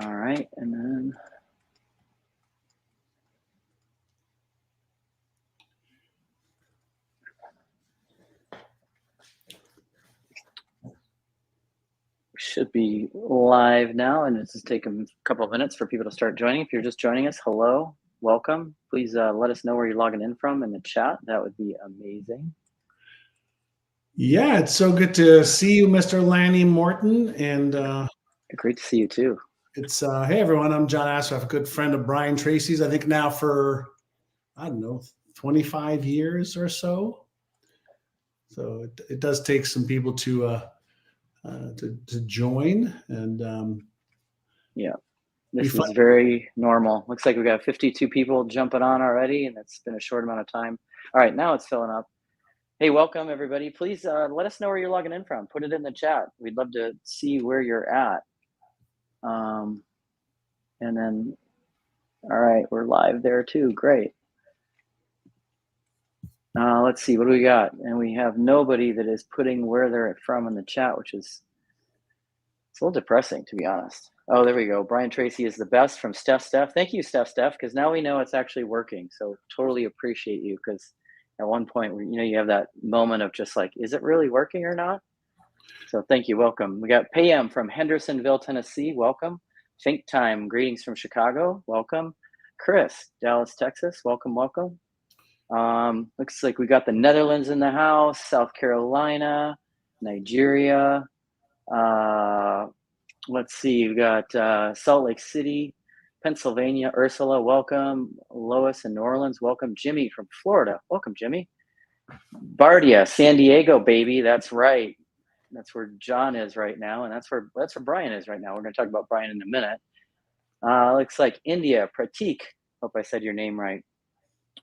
All right, and then should be live now, and it's just taking a couple of minutes for people to start joining. If you're just joining us, hello, welcome. Please let us know where you're logging in from in the chat. That would be amazing. Yeah, it's so good to see you, Mr. Lanny Morton, and great to see you too. It's hey everyone, I'm John Assaraf, a good friend of Brian Tracy's. I think now for 25 years or so. So it does take some people to join, and yeah, this is very normal. Looks like we got 52 people jumping on already, and it's been a short amount of time. All right, now it's filling up. Hey, welcome everybody. Please let us know where you're logging in from. Put it in the chat. We'd love to see where you're at. And then, all right, we're live there too. Great. Let's see, what do we got? And we have nobody that is putting where they're from in the chat, which is, it's a little depressing, to be honest. Oh, there we go. Brian Tracy is the best from Steph. Thank you, Steph, because now we know it's actually working. So totally appreciate you, because at one point, you have that moment of just like, is it really working or not? So thank you, welcome. We got Pam from Hendersonville, Tennessee, welcome. Think Time, greetings from Chicago, welcome. Chris, Dallas, Texas, welcome. Looks like we got the Netherlands in the house, South Carolina, Nigeria. Let's see, we got Salt Lake City, Pennsylvania, Ursula, welcome. Lois in New Orleans, welcome. Jimmy from Florida, welcome, Jimmy. Bardia, San Diego, baby, that's right. That's where John is right now, and that's where Brian is right now. We're going to talk about Brian in a minute. Looks like India, Pratik. Hope I said your name right.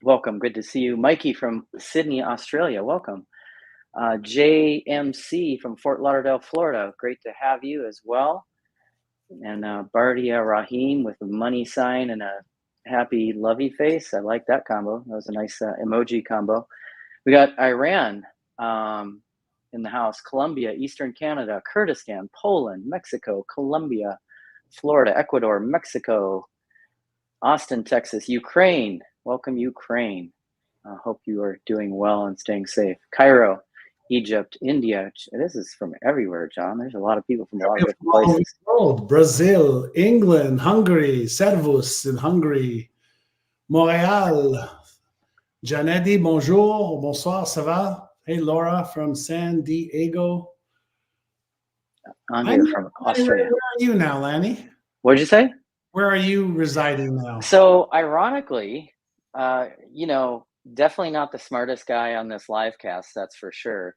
Welcome, good to see you. Mikey from Sydney, Australia, welcome. JMC from Fort Lauderdale, Florida, great to have you as well. And Bardia Rahim with a money sign and a happy lovey face. I like that combo. That was a nice emoji combo. We got Iran in the house, Colombia, Eastern Canada, Kurdistan, Poland, Mexico, Colombia, Florida, Ecuador, Mexico, Austin, Texas, Ukraine. Welcome, Ukraine. Hope you are doing well and staying safe. Cairo, Egypt, India. This is from everywhere, John. There's a lot of people from a lot of different places. World, Brazil, England, Hungary, Servus in Hungary, Montreal. Janedi, bonjour, bonsoir, ça va? Hey, Laura from San Diego. I'm here from Australia. Where are you now, Lanny? What did you say? Where are you residing now? So, ironically, definitely not the smartest guy on this live cast, that's for sure.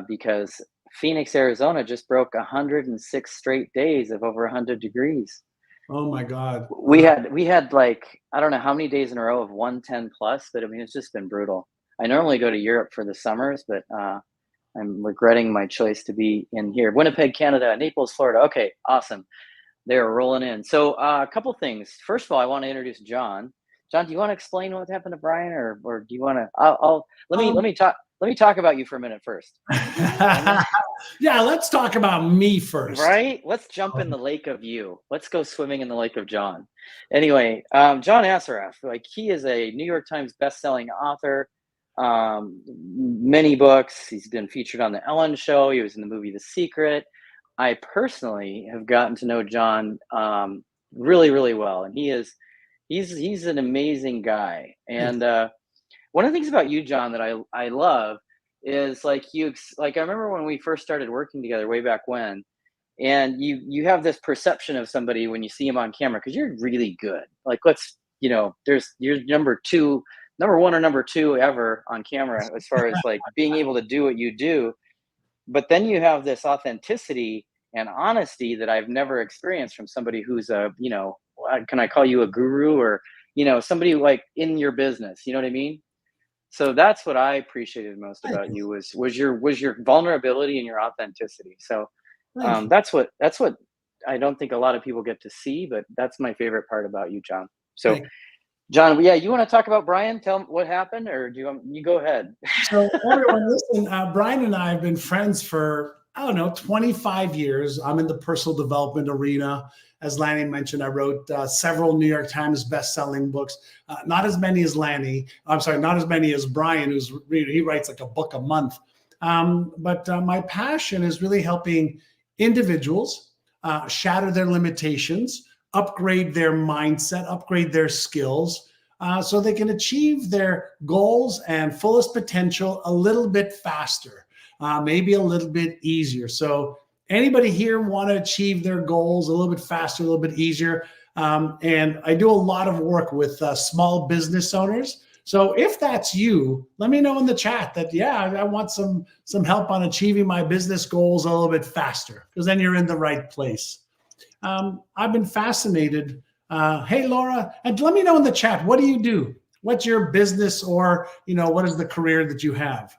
Because Phoenix, Arizona just broke 106 straight days of over 100 degrees. Oh my God. We had like, I don't know how many days in a row of 110 plus, but I mean, it's just been brutal. I normally go to Europe for the summers, but I'm regretting my choice to be in here. Winnipeg, Canada, Naples, Florida. Okay, awesome. They're rolling in. So a couple things. First of all, I want to introduce John. John, do you want to explain what happened to Brian, or do you want to? Let me talk about you for a minute first. Yeah, let's talk about me first. Right? Let's jump in the lake of you. Let's go swimming in the lake of John. Anyway, John Assaraf, he is a New York Times best-selling author, many books. He's been featured on the Ellen Show. He was in the movie The Secret. I personally have gotten to know John really, really well, and he's an amazing guy. And one of the things about you, John, that I love is I remember when we first started working together way back when, and you have this perception of somebody when you see him on camera, because you're really good. You're number one or number two ever on camera as far as being able to do what you do. But then you have this authenticity and honesty that I've never experienced from somebody who's can I call you a guru, or, somebody in your business, you know what I mean? So that's what I appreciated most about you was your vulnerability and your authenticity. So that's what I don't think a lot of people get to see, but that's my favorite part about you, John. So John, you want to talk about Brian? Tell him what happened, or do you go ahead? So everyone listen, Brian and I have been friends for I don't know, 25 years. I'm in the personal development arena. As Lanny mentioned, I wrote several New York Times best-selling books. Not as many as Lanny. I'm sorry, not as many as Brian, he writes like a book a month. But my passion is really helping individuals shatter their limitations, upgrade their mindset, upgrade their skills, so they can achieve their goals and fullest potential a little bit faster. Maybe a little bit easier. So anybody here want to achieve their goals a little bit faster, a little bit easier? And I do a lot of work with small business owners. So if that's you, let me know in the chat that, yeah, I want some help on achieving my business goals a little bit faster, because then you're in the right place. I've been fascinated. Hey, Laura, and let me know in the chat, what do you do? What's your business, or, what is the career that you have?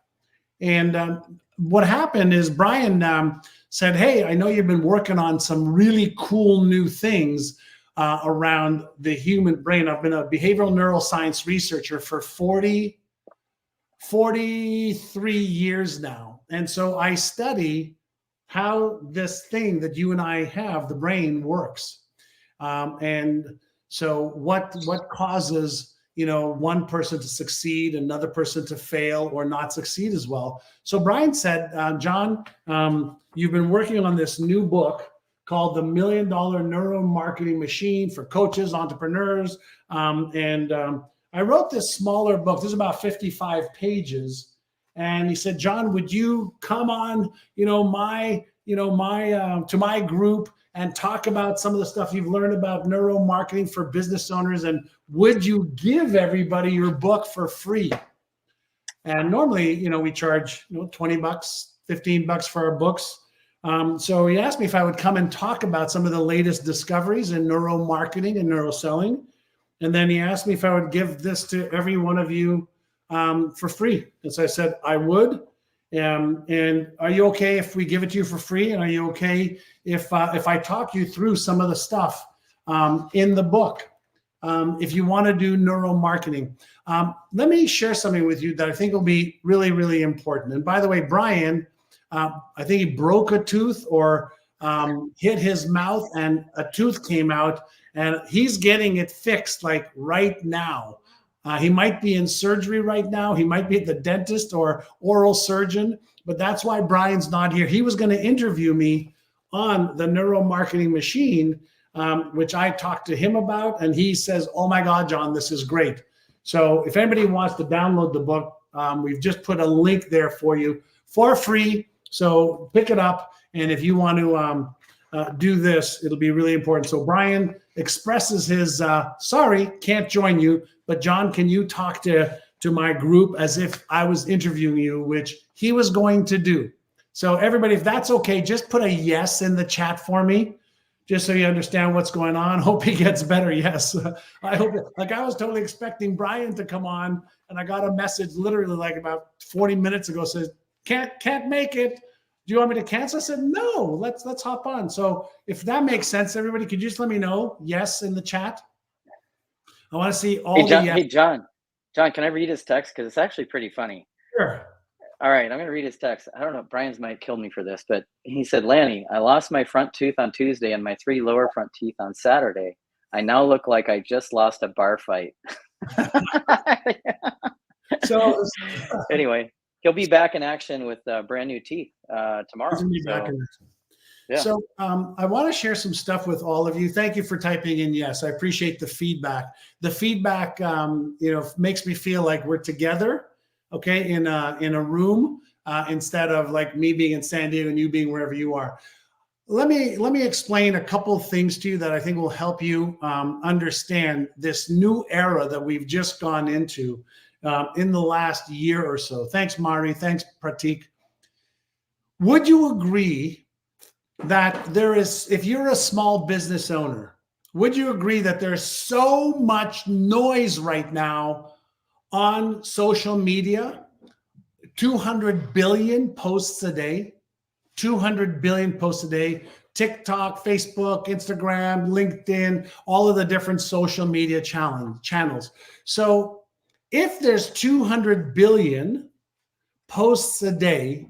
And what happened is Brian said, hey, I know you've been working on some really cool new things around the human brain. I've been a behavioral neuroscience researcher for 43 years now. And so I study how this thing that you and I have, the brain, works. And so what causes one person to succeed, another person to fail or not succeed as well. So Brian said, John, you've been working on this new book called The $1 Million Neuro-Marketing Machine for coaches, entrepreneurs. And I wrote this smaller book. This is about 55 pages. And he said, John, would you come on, to my group and talk about some of the stuff you've learned about neuromarketing for business owners, and would you give everybody your book for free? And normally, we charge $20, $15 for our books. So he asked me if I would come and talk about some of the latest discoveries in neuromarketing and neuroselling. And then he asked me if I would give this to every one of you for free. And so I said, I would. And are you okay if we give it to you for free? And are you okay if I talk you through some of the stuff in the book? If you want to do neuromarketing, let me share something with you that I think will be really, really important. And by the way, Brian, I think he broke a tooth or hit his mouth and a tooth came out, and he's getting it fixed like right now. He might be in surgery right now. He might be at the dentist or oral surgeon, but that's why Brian's not here. He was going to interview me on the neuromarketing machine, which I talked to him about, and he says, oh my God, John, this is great. So if anybody wants to download the book, we've just put a link there for you for free. So pick it up. And if you want to do this, it'll be really important. So Brian expresses his, sorry, can't join you, but John, can you talk to my group as if I was interviewing you, which he was going to do. So everybody, if that's okay, just put a yes in the chat for me, just so you understand what's going on. Hope he gets better. Yes. I hope, like, I was totally expecting Brian to come on, and I got a message literally like about 40 minutes ago, says, can't make it. Do you want me to cancel? I said, no, let's hop on. So if that makes sense, everybody, could you just let me know yes in the chat? I want to see all the yes. Hey, John, can I read his text? Because it's actually pretty funny. Sure. All right, I'm going to read his text. I don't know, Brian's might kill me for this, but he said, Lanny, I lost my front tooth on Tuesday and my 3 lower front teeth on Saturday. I now look like I just lost a bar fight. So anyway, he'll be back in action with brand new teeth tomorrow. He's gonna be back in action. Yeah. So I want to share some stuff with all of you. Thank you for typing in yes. I appreciate the feedback. The feedback, makes me feel like we're together, okay, in a room instead of like me being in San Diego and you being wherever you are. Let me explain a couple of things to you that I think will help you understand this new era that we've just gone into in the last year or so. Thanks, Mari. Thanks, Pratik. Would you agree that if you're a small business owner, would you agree that there's so much noise right now on social media? 200 billion posts a day, 200 billion posts a day, TikTok, Facebook, Instagram, LinkedIn, all of the different social media channels. So if there's 200 billion posts a day,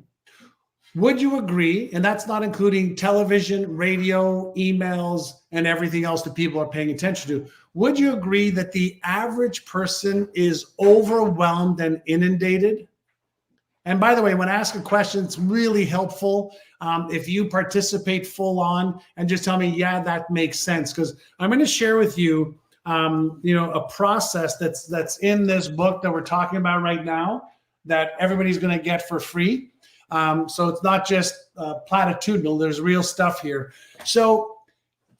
would you agree, and that's not including television, radio, emails, and everything else that people are paying attention to, would you agree that the average person is overwhelmed and inundated? And by the way, when I ask a question, it's really helpful if you participate full on and just tell me, yeah, that makes sense. Because I'm going to share with you, a process that's in this book that we're talking about right now that everybody's going to get for free. So it's not just platitudinal. There's real stuff here. So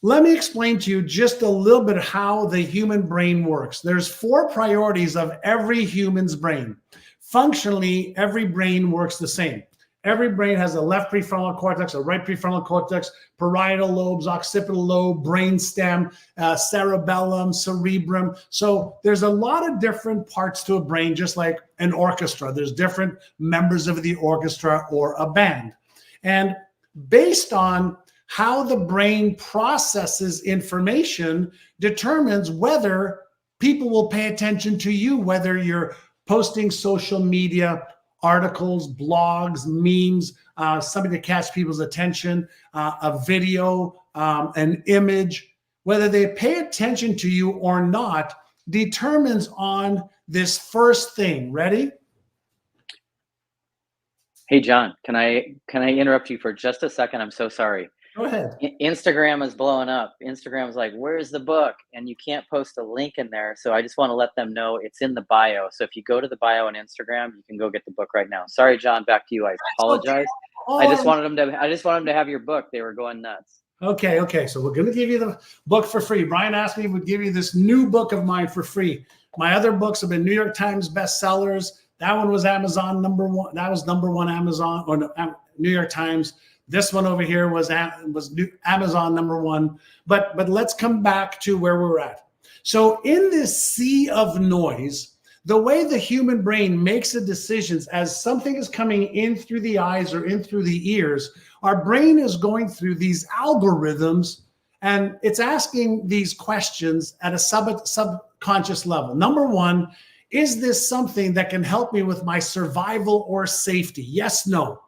let me explain to you just a little bit how the human brain works. There's 4 priorities of every human's brain. Functionally, every brain works the same. Every brain has a left prefrontal cortex, a right prefrontal cortex, parietal lobes, occipital lobe, brainstem, cerebellum, cerebrum. So there's a lot of different parts to a brain, just like an orchestra. There's different members of the orchestra or a band. And based on how the brain processes information determines whether people will pay attention to you, whether you're posting social media, articles, blogs, memes, something to catch people's attention, a video, an image, whether they pay attention to you or not determines on this first thing. Ready? Hey, John, can I interrupt you for just a second? I'm so sorry. Go ahead. Instagram is blowing up. Instagram's like, where's the book? And you can't post a link in there. So I just want to let them know it's in the bio. So if you go to the bio on Instagram, you can go get the book right now. Sorry, John, back to you. I apologize. I just wanted them to have your book. They were going nuts. Okay. So we're going to give you the book for free. Brian asked me if we'd give you this new book of mine for free. My other books have been New York Times bestsellers. That one was Amazon #1. That was #1 Amazon or New York Times. This one over here was Amazon #1. But let's come back to where we're at. So in this sea of noise, the way the human brain makes the decisions as something is coming in through the eyes or in through the ears, our brain is going through these algorithms and it's asking these questions at a subconscious level. Number 1, is this something that can help me with my survival or safety? Yes, no.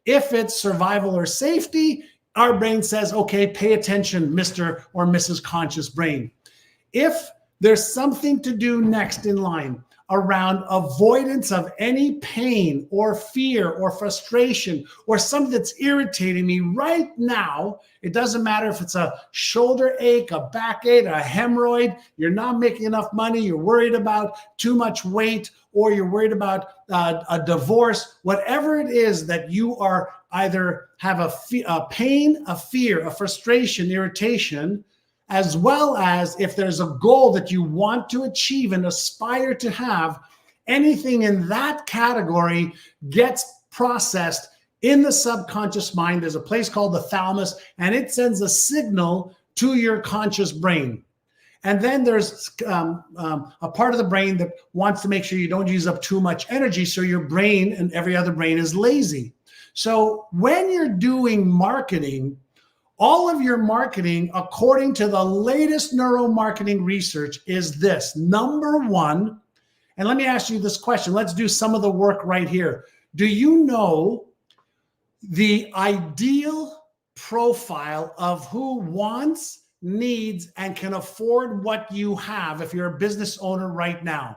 If it's survival or safety, our brain says, okay, pay attention, Mr. or Mrs. Conscious Brain. If there's something to do next in line around avoidance of any pain or fear or frustration or something that's irritating me right now, it doesn't matter if it's a shoulder ache, a backache, a hemorrhoid, you're not making enough money, you're worried about too much weight, or you're worried about a divorce, whatever it is that you are either have a pain, a fear, a frustration, irritation, as well as if there's a goal that you want to achieve and aspire to have, anything in that category gets processed in the subconscious mind. There's a place called the thalamus, and it sends a signal to your conscious brain. And then there's a part of the brain that wants to make sure you don't use up too much energy, so your brain and every other brain is lazy. So when you're doing marketing, all of your marketing, according to the latest neuromarketing research, is this. Number 1, and let me ask you this question. Let's do some of the work right here. Do you know the ideal profile of who wants, needs, and can afford what you have if you're a business owner right now,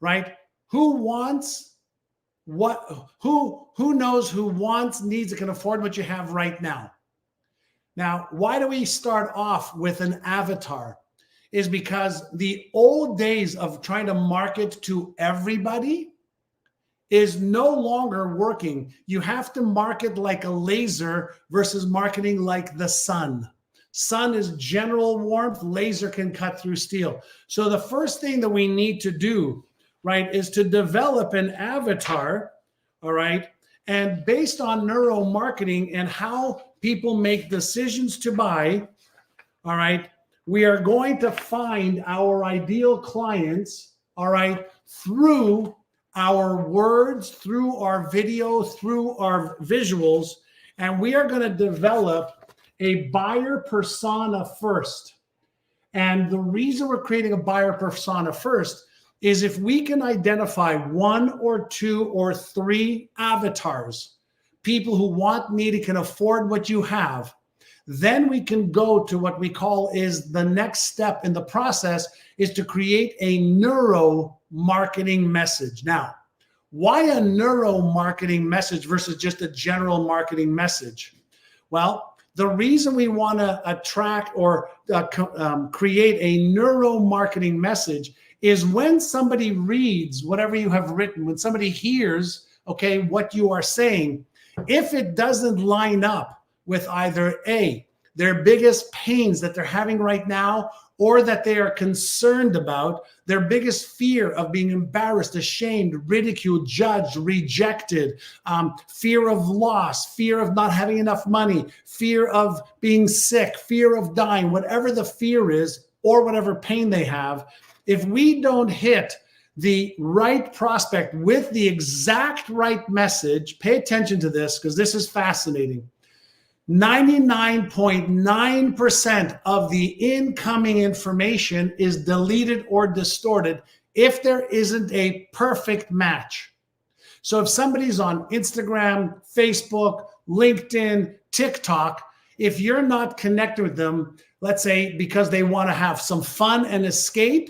right? Who wants what? Who knows who wants, needs, and can afford what you have right now? Now, why do we start off with an avatar? Is because the old days of trying to market to everybody is no longer working. You have to market like a laser versus marketing like the sun. Sun is general warmth, laser can cut through steel. So the first thing that we need to do, right, is to develop an avatar, all right? And based on neuromarketing and how people make decisions to buy, all right, we are going to find our ideal clients, all right, through our words, through our video, through our visuals, and we are going to develop a buyer persona first. And the reason we're creating a buyer persona first is if we can identify 1 or 2 or 3 avatars, people who want, need, and can afford what you have, then we can go to what we call is the next step in the process is to create a neuro-marketing message. Now, why a neuro-marketing message versus just a general marketing message? Well, the reason we want to attract or create a neuro-marketing message is when somebody reads whatever you have written, when somebody hears, okay, what you are saying, if it doesn't line up with either A, their biggest pains that they're having right now, or that they are concerned about, their biggest fear of being embarrassed, ashamed, ridiculed, judged, rejected, fear of loss, fear of not having enough money, fear of being sick, fear of dying, whatever the fear is, or whatever pain they have, if we don't hit the right prospect with the exact right message, pay attention to this because this is fascinating. 99.9% of the incoming information is deleted or distorted if there isn't a perfect match. So if somebody's on Instagram, Facebook, LinkedIn, TikTok, if you're not connected with them, let's say because they want to have some fun and escape,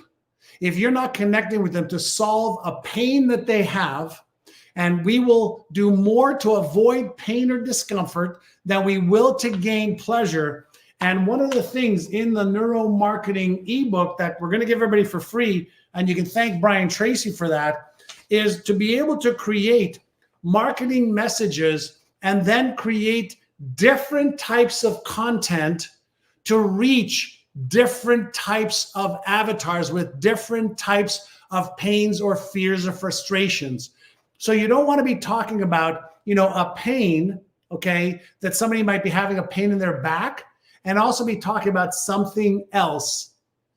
if you're not connecting with them to solve a pain that they have, and we will do more to avoid pain or discomfort than we will to gain pleasure. And one of the things in the Neuro-Marketing ebook that we're going to give everybody for free, and you can thank Brian Tracy for that, is to be able to create marketing messages and then create different types of content to reach different types of avatars with different types of pains or fears or frustrations. So you don't want to be talking about, a pain, okay, that somebody might be having a pain in their back, and also be talking about something else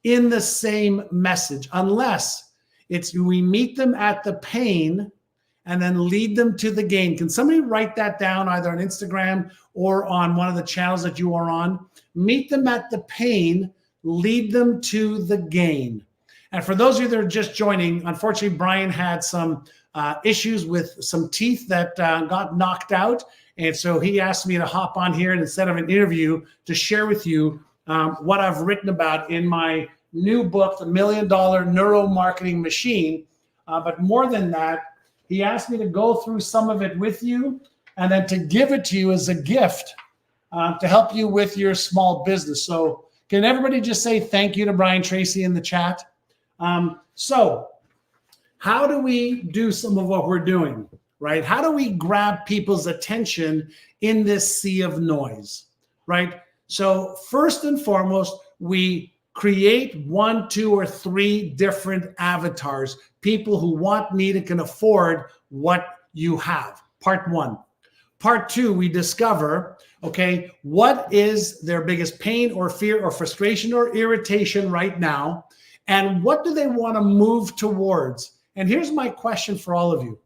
in the same message, unless it's we meet them at the pain and then lead them to the gain. Can somebody write that down either on Instagram or on one of the channels that you are on? Meet them at the pain, lead them to the gain. And for those of you that are just joining, unfortunately, Brian had some issues with some teeth that got knocked out. And so he asked me to hop on here and instead of an interview to share with you what I've written about in my new book, The $1 Million Neuro-Marketing Machine. But more than that, he asked me to go through some of it with you and then to give it to you as a gift to help you with your small business. So can everybody just say thank you to Brian Tracy in the chat? So how do we do some of what we're doing, right? How do we grab people's attention in this sea of noise, right? So first and foremost, we create 1, 2, or 3 different avatars, people who want, need, and can afford what you have. Part 1. Part 2, we discover, okay, what is their biggest pain or fear or frustration or irritation right now, and what do they want to move towards? And here's my question for all of you.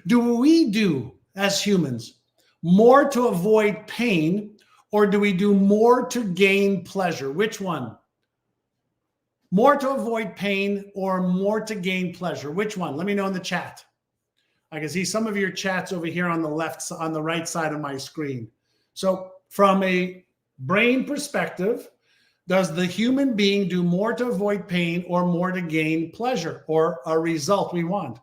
Do we do, as humans, more to avoid pain, or do we do more to gain pleasure? Which one? More to avoid pain or more to gain pleasure? Which one? Let me know in the chat. I can see some of your chats over here on the left, on the right side of my screen. So from a brain perspective, does the human being do more to avoid pain or more to gain pleasure or a result we want?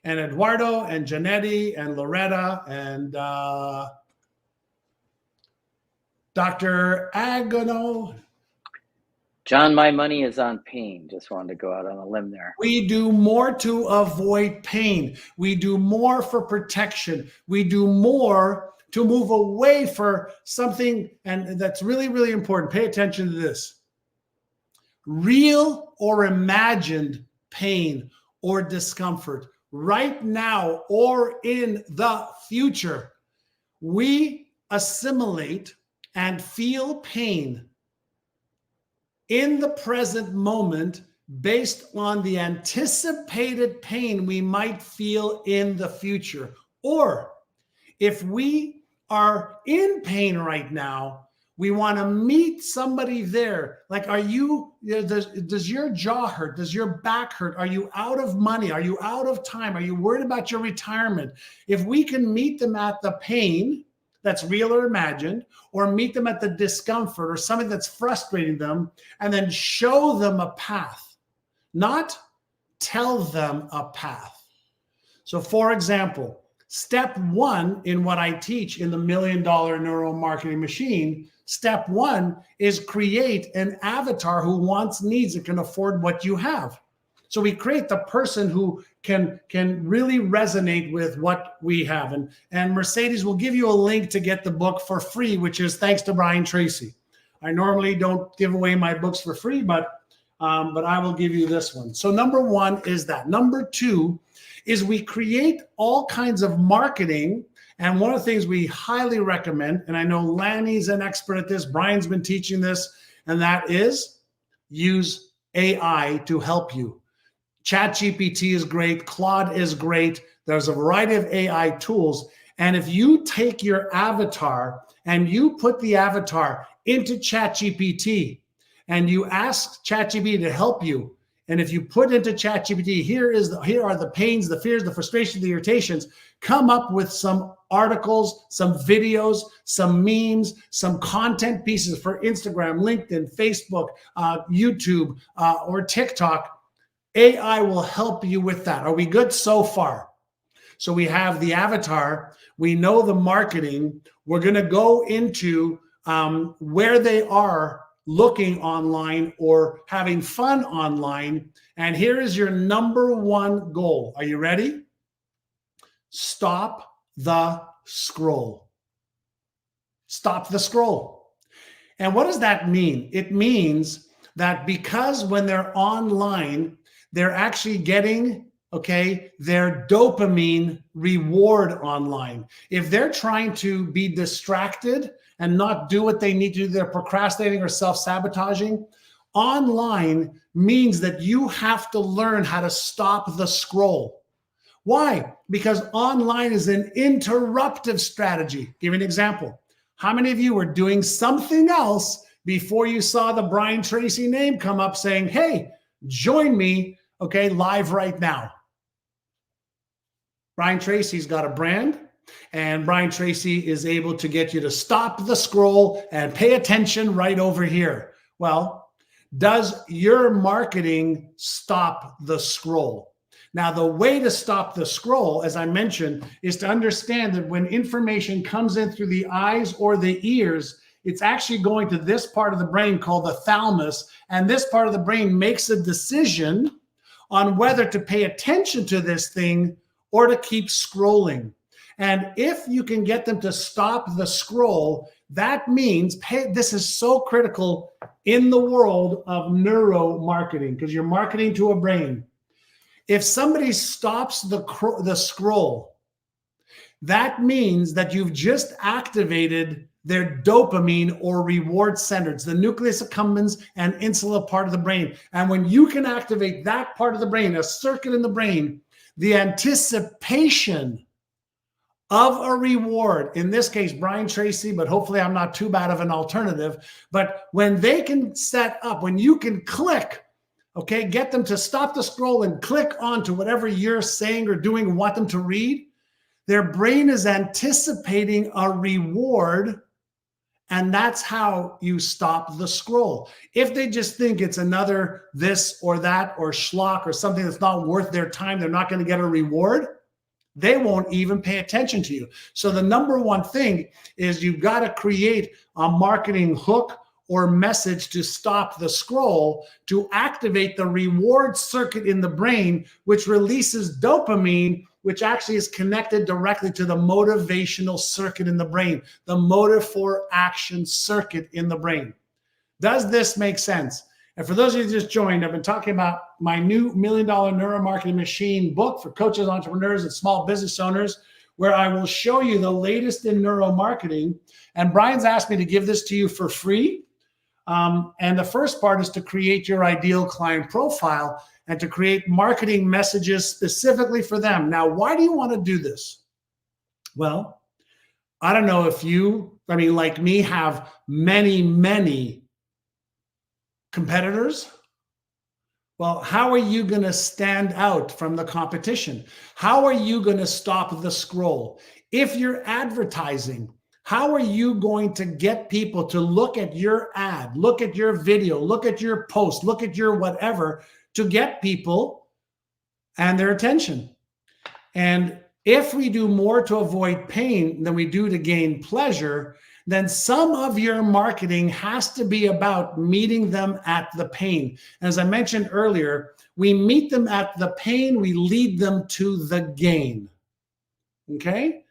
And Eduardo and Janetti and Loretta and Dr. Agano. John, my money is on pain. Just wanted to go out on a limb there. We do more to avoid pain. We do more for protection. We do more to move away for something, and that's really, really important. Pay attention to this. Real or imagined pain or discomfort right now or in the future. We assimilate and feel pain in the present moment based on the anticipated pain we might feel in the future. Or if we are in pain right now, We want to meet somebody there. Like, does your jaw hurt? Does your back hurt? Are you out of money? Are you out of time? Are you worried about your retirement? If we can meet them at the pain that's real or imagined, or meet them at the discomfort or something that's frustrating them, and then show them a path, not tell them a path. So for example, step one in what I teach in the $1 Million Neuromarketing Machine, step one is create an avatar who wants, needs, and can afford what you have. So we create the person who can really resonate with what we have. And Mercedes will give you a link to get the book for free, which is thanks to Brian Tracy. I normally don't give away my books for free, but I will give you this one. So number one is that. Number two is we create all kinds of marketing. And one of the things we highly recommend, and I know Lanny's an expert at this, Brian's been teaching this, and that is use AI to help you. ChatGPT is great. Claude is great. There's a variety of AI tools. And if you take your avatar and you put the avatar into ChatGPT and you ask ChatGPT to help you, and if you put into ChatGPT, here are the pains, the fears, the frustrations, the irritations, come up with some articles, some videos, some memes, some content pieces for Instagram, LinkedIn, Facebook, YouTube, or TikTok. AI will help you with that. Are we good so far? So we have the avatar. We know the marketing. We're going to go into where they are looking online or having fun online. And here is your number one goal. Are you ready? Stop the scroll. Stop the scroll. And what does that mean? It means that because when they're online, they're actually getting, their dopamine reward online. If they're trying to be distracted and not do what they need to do, they're procrastinating or self-sabotaging, online means that you have to learn how to stop the scroll. Why? Because online is an interruptive strategy. Give you an example. How many of you were doing something else before you saw the Brian Tracy name come up saying, hey, join me, live right now? Brian Tracy's got a brand, and Brian Tracy is able to get you to stop the scroll and pay attention right over here. Well, does your marketing stop the scroll? Now, the way to stop the scroll, as I mentioned, is to understand that when information comes in through the eyes or the ears, it's actually going to this part of the brain called the thalamus, and this part of the brain makes a decision on whether to pay attention to this thing or to keep scrolling. And if you can get them to stop the scroll, that means this is so critical in the world of neuromarketing, because you're marketing to a brain. If somebody stops the scroll, that means that you've just activated their dopamine or reward centers, the nucleus accumbens and insula part of the brain. And when you can activate that part of the brain, a circuit in the brain, the anticipation of a reward, in this case, Brian Tracy, but hopefully I'm not too bad of an alternative. But when they can set up, when you can click, get them to stop the scroll and click on to whatever you're saying or doing and want them to read, their brain is anticipating a reward. And that's how you stop the scroll. If they just think it's another this or that or schlock or something that's not worth their time, they're not going to get a reward, they won't even pay attention to you. So the number one thing is you've got to create a marketing hook or message to stop the scroll, to activate the reward circuit in the brain, which releases dopamine, which actually is connected directly to the motivational circuit in the brain, the motive for action circuit in the brain. Does this make sense? And for those of you who just joined, I've been talking about my new $1 Million Neuromarketing Machine book for coaches, entrepreneurs, and small business owners, where I will show you the latest in neuromarketing. And Brian's asked me to give this to you for free. And the first part is to create your ideal client profile and to create marketing messages specifically for them. Now, why do you want to do this? Well, I don't know if you, I mean, like me, have many competitors. Well, how are you going to stand out from the competition? How are you going to stop the scroll? If you're advertising, how are you going to get people to look at your ad, look at your video, look at your post, look at your whatever, to get people and their attention? And if we do more to avoid pain than we do to gain pleasure, then some of your marketing has to be about meeting them at the pain. As I mentioned earlier, we meet them at the pain, we lead them to the gain. Okay?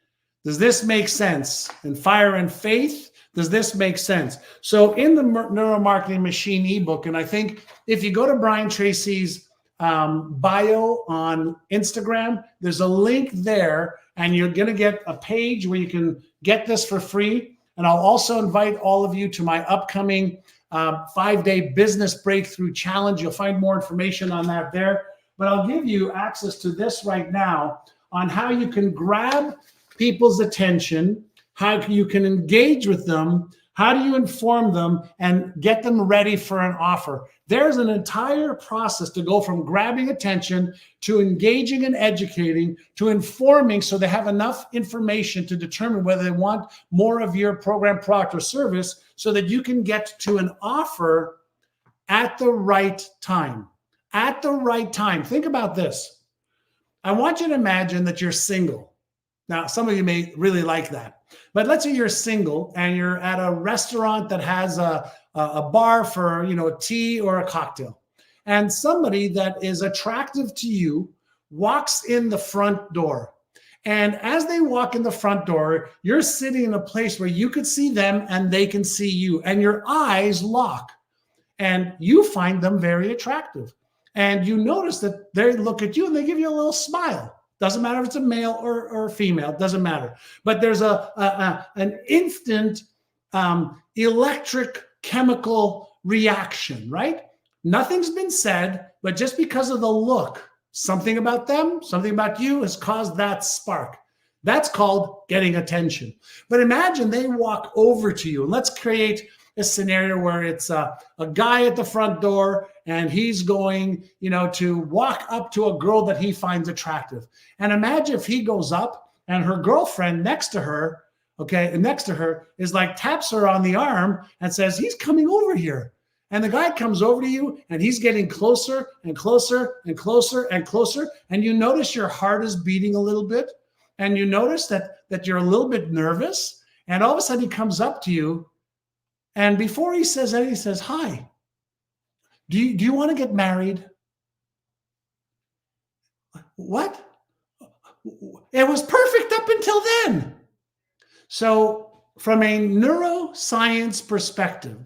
Does this make sense? In Fire and Faith, does this make sense? So in the Neuromarketing Machine ebook, and I think if you go to Brian Tracy's bio on Instagram, there's a link there, and you're going to get a page where you can get this for free. And I'll also invite all of you to my upcoming 5-day business breakthrough challenge. You'll find more information on that there. But I'll give you access to this right now on how you can grab people's attention, how you can engage with them, how do you inform them and get them ready for an offer. There's an entire process to go from grabbing attention to engaging and educating to informing, so they have enough information to determine whether they want more of your program, product, or service, so that you can get to an offer at the right time. At the right time. Think about this. I want you to imagine that you're single. Now, some of you may really like that. But let's say you're single and you're at a restaurant that has a bar for, a tea or a cocktail. And somebody that is attractive to you walks in the front door. And as they walk in the front door, you're sitting in a place where you could see them and they can see you. And your eyes lock. And you find them very attractive. And you notice that they look at you and they give you a little smile. Doesn't matter if it's a male or female, doesn't matter. But there's an instant electric chemical reaction, right? Nothing's been said, but just because of the look, something about them, something about you has caused that spark. That's called getting attention. But imagine they walk over to you, and let's create a scenario where it's a guy at the front door and he's going, to walk up to a girl that he finds attractive. And imagine if he goes up and her girlfriend next to her is like, taps her on the arm and says, he's coming over here. And the guy comes over to you and he's getting closer and closer and closer and closer. And you notice your heart is beating a little bit. And you notice that you're a little bit nervous. And all of a sudden he comes up to you. And before he says anything, he says, hi, do you want to get married? What? It was perfect up until then. So from a neuroscience perspective,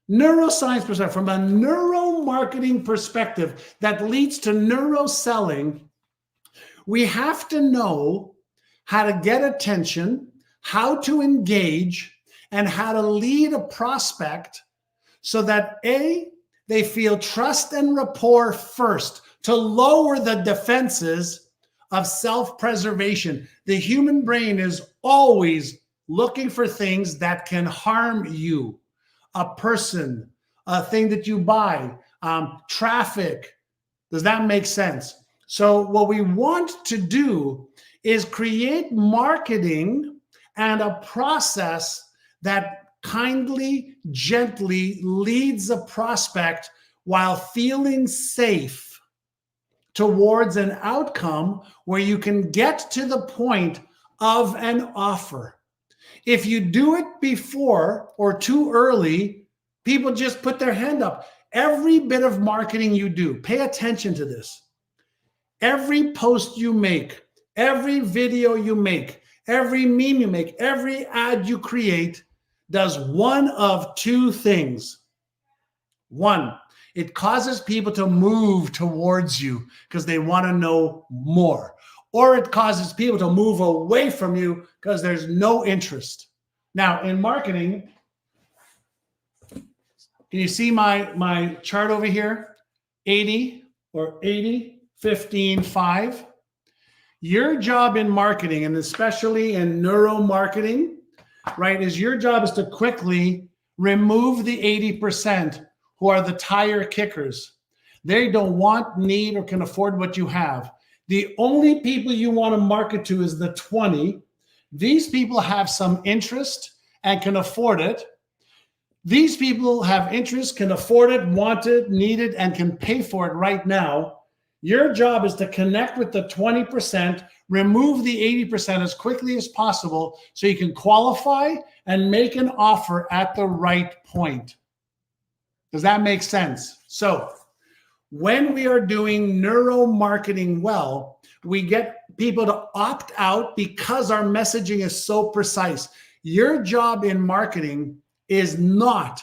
from a neuromarketing perspective that leads to neuroselling, we have to know how to get attention, how to engage, and how to lead a prospect so that they feel trust and rapport first, to lower the defenses of self-preservation. The human brain is always looking for things that can harm you, a person, a thing that you buy, traffic. Does that make sense? So what we want to do is create marketing and a process that kindly, gently leads a prospect while feeling safe towards an outcome where you can get to the point of an offer. If you do it before or too early, people just put their hand up. Every bit of marketing you do, pay attention to this. Every post you make, every video you make, every meme you make, every ad you create does one of two things. One, it causes people to move towards you because they want to know more. Or it causes people to move away from you because there's no interest. Now, in marketing, can you see my chart over here? 80, 15, 5. Your job in marketing, and especially in neuromarketing, right, is your job is to quickly remove the 80% who are the tire kickers. They don't want, need, or can afford what you have. The only people you want to market to is the 20. These people have some interest and can afford it. These people have interest, can afford it, want it, need it, and can pay for it right now. Your job is to connect with the 20%, remove the 80% as quickly as possible so you can qualify and make an offer at the right point. Does that make sense? So when we are doing neuromarketing well, we get people to opt out because our messaging is so precise. Your job in marketing is not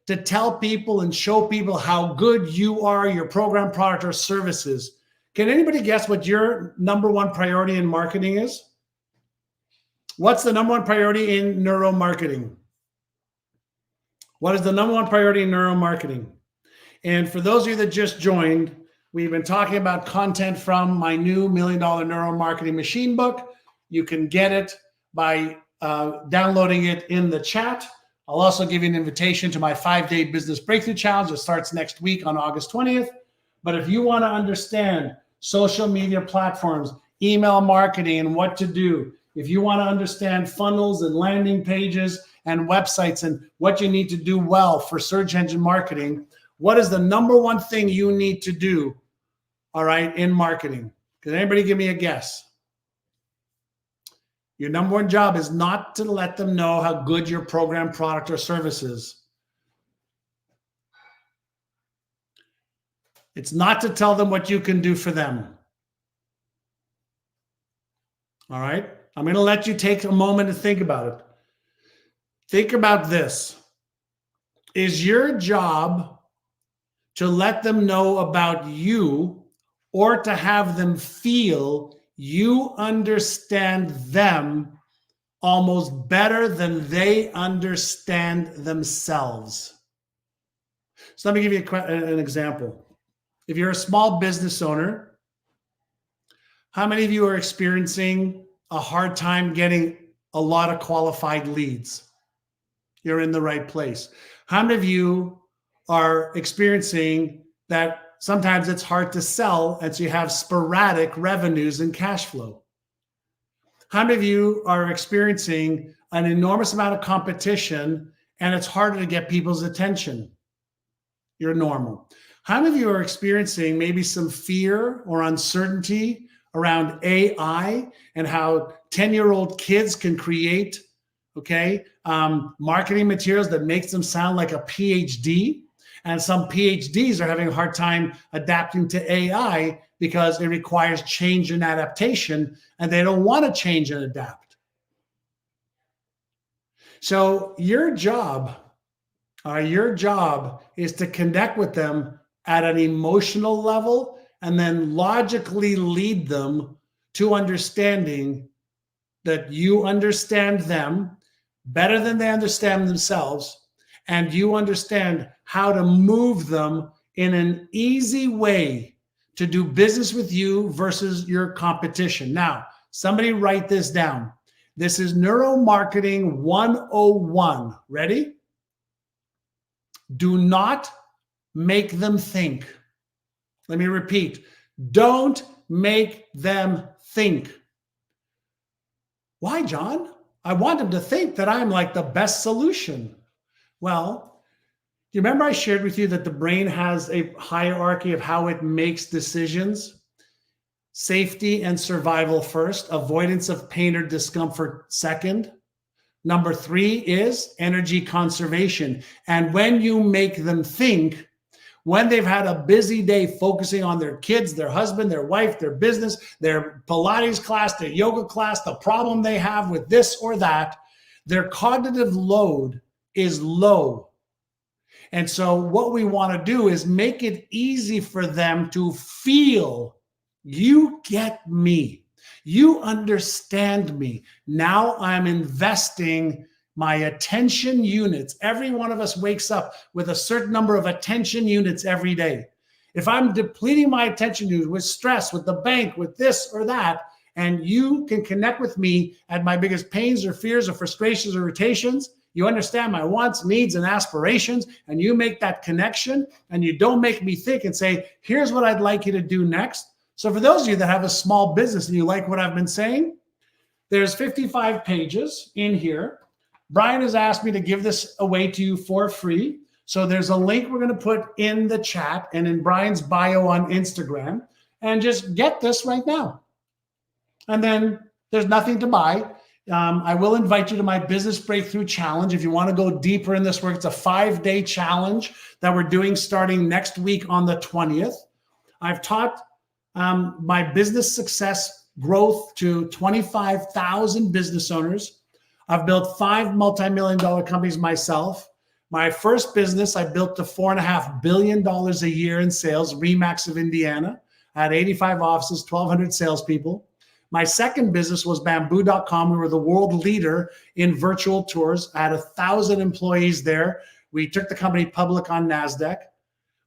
to tell people and show people how good you are, your program, product, or services. Can anybody guess what your number one priority in marketing is? What's the number one priority in neuromarketing? What is the number one priority in neuromarketing? And for those of you that just joined, we've been talking about content from my new $1 Million Neuromarketing Machine book. You can get it by downloading it in the chat. I'll also give you an invitation to my 5-day business breakthrough challenge that starts next week on August 20th. But if you want to understand social media platforms, email marketing, and what to do, if you want to understand funnels and landing pages and websites and what you need to do well for search engine marketing, what is the number one thing you need to do, all right, in marketing? Can anybody give me a guess? Your number one job is not to let them know how good your program, product, or service is. It's not to tell them what you can do for them. All right? I'm going to let you take a moment to think about it. Think about this. Is your job to let them know about you or to have them feel you understand them almost better than they understand themselves? So let me give you an example. If you're a small business owner, how many of you are experiencing a hard time getting a lot of qualified leads? You're in the right place. How many of you are experiencing that sometimes it's hard to sell and so you have sporadic revenues and cash flow? How many of you are experiencing an enormous amount of competition and it's harder to get people's attention? You're normal. How many of you are experiencing maybe some fear or uncertainty around AI and how 10-year-old kids can create, marketing materials that makes them sound like a PhD? And some PhDs are having a hard time adapting to AI because it requires change and adaptation, and they don't want to change and adapt. So your job is to connect with them at an emotional level and then logically lead them to understanding that you understand them better than they understand themselves, and you understand how to move them in an easy way to do business with you versus your competition. Now, somebody write this down. This is Neuromarketing 101. Ready? Do not make them think. Let me repeat. Don't make them think. Why, John? I want them to think that I'm like the best solution. Well, do you remember I shared with you that the brain has a hierarchy of how it makes decisions? Safety and survival first, avoidance of pain or discomfort second. Number 3 is energy conservation. And when you make them think, when they've had a busy day focusing on their kids, their husband, their wife, their business, their Pilates class, their yoga class, the problem they have with this or that, their cognitive load is low. And so what we want to do is make it easy for them to feel, you get me. You understand me. Now I'm investing my attention units. Every one of us wakes up with a certain number of attention units every day. If I'm depleting my attention units with stress, with the bank, with this or that, and you can connect with me at my biggest pains or fears or frustrations or irritations. You understand my wants, needs, and aspirations, and you make that connection, and you don't make me think and say, here's what I'd like you to do next. So for those of you that have a small business and you like what I've been saying, there's 55 pages in here. Brian has asked me to give this away to you for free. So there's a link we're going to put in the chat and in Brian's bio on Instagram, and just get this right now. And then there's nothing to buy. I will invite you to my Business Breakthrough Challenge. If you want to go deeper in this work, it's a 5-day challenge that we're doing starting next week on the 20th. I've taught my business success growth to 25,000 business owners. I've built 5 multi-million-dollar companies myself. My first business, I built to $4.5 billion a year in sales, Remax of Indiana. I had 85 offices, 1,200 salespeople. My second business was bamboo.com. We were the world leader in virtual tours. I had 1,000 employees there. We took the company public on NASDAQ.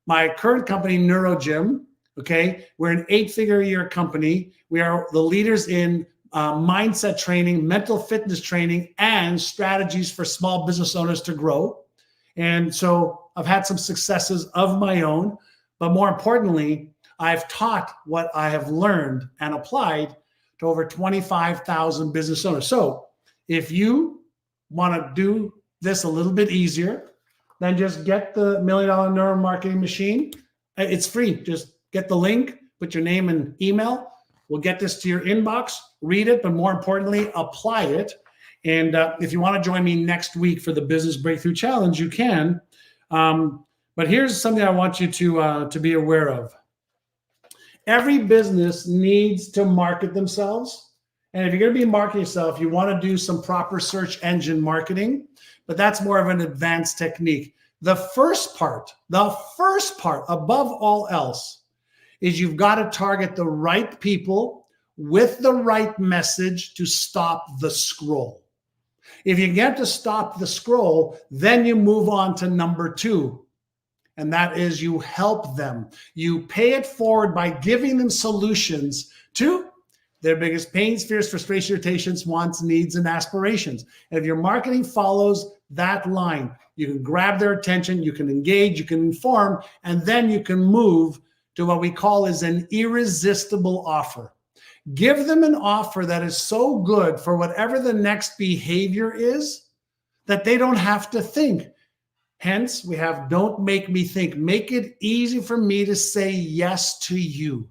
My current company, NeuroGym, okay, we're an 8-figure-a-year company. We are the leaders in mindset training, mental fitness training, and strategies for small business owners to grow. And so I've had some successes of my own, but more importantly, I've taught what I have learned and applied to over 25,000 business owners. So if you want to do this a little bit easier, then just get the $1 Million Neuromarketing Machine. It's free. Just get the link, put your name and email. We'll get this to your inbox, read it, but more importantly, apply it. And if you want to join me next week for the Business Breakthrough Challenge, you can. But here's something I want you to be aware of. Every business needs to market themselves. And if you're going to be marketing yourself, you want to do some proper search engine marketing, but that's more of an advanced technique. The first part above all else is you've got to target the right people with the right message to stop the scroll. If you get to stop the scroll, then you move on to number 2. And that is you help them. You pay it forward by giving them solutions to their biggest pains, fears, frustrations, irritations, wants, needs, and aspirations. And if your marketing follows that line, you can grab their attention, you can engage, you can inform, and then you can move to what we call is an irresistible offer. Give them an offer that is so good for whatever the next behavior is that they don't have to think. Hence, we have don't make me think. Make it easy for me to say yes to you.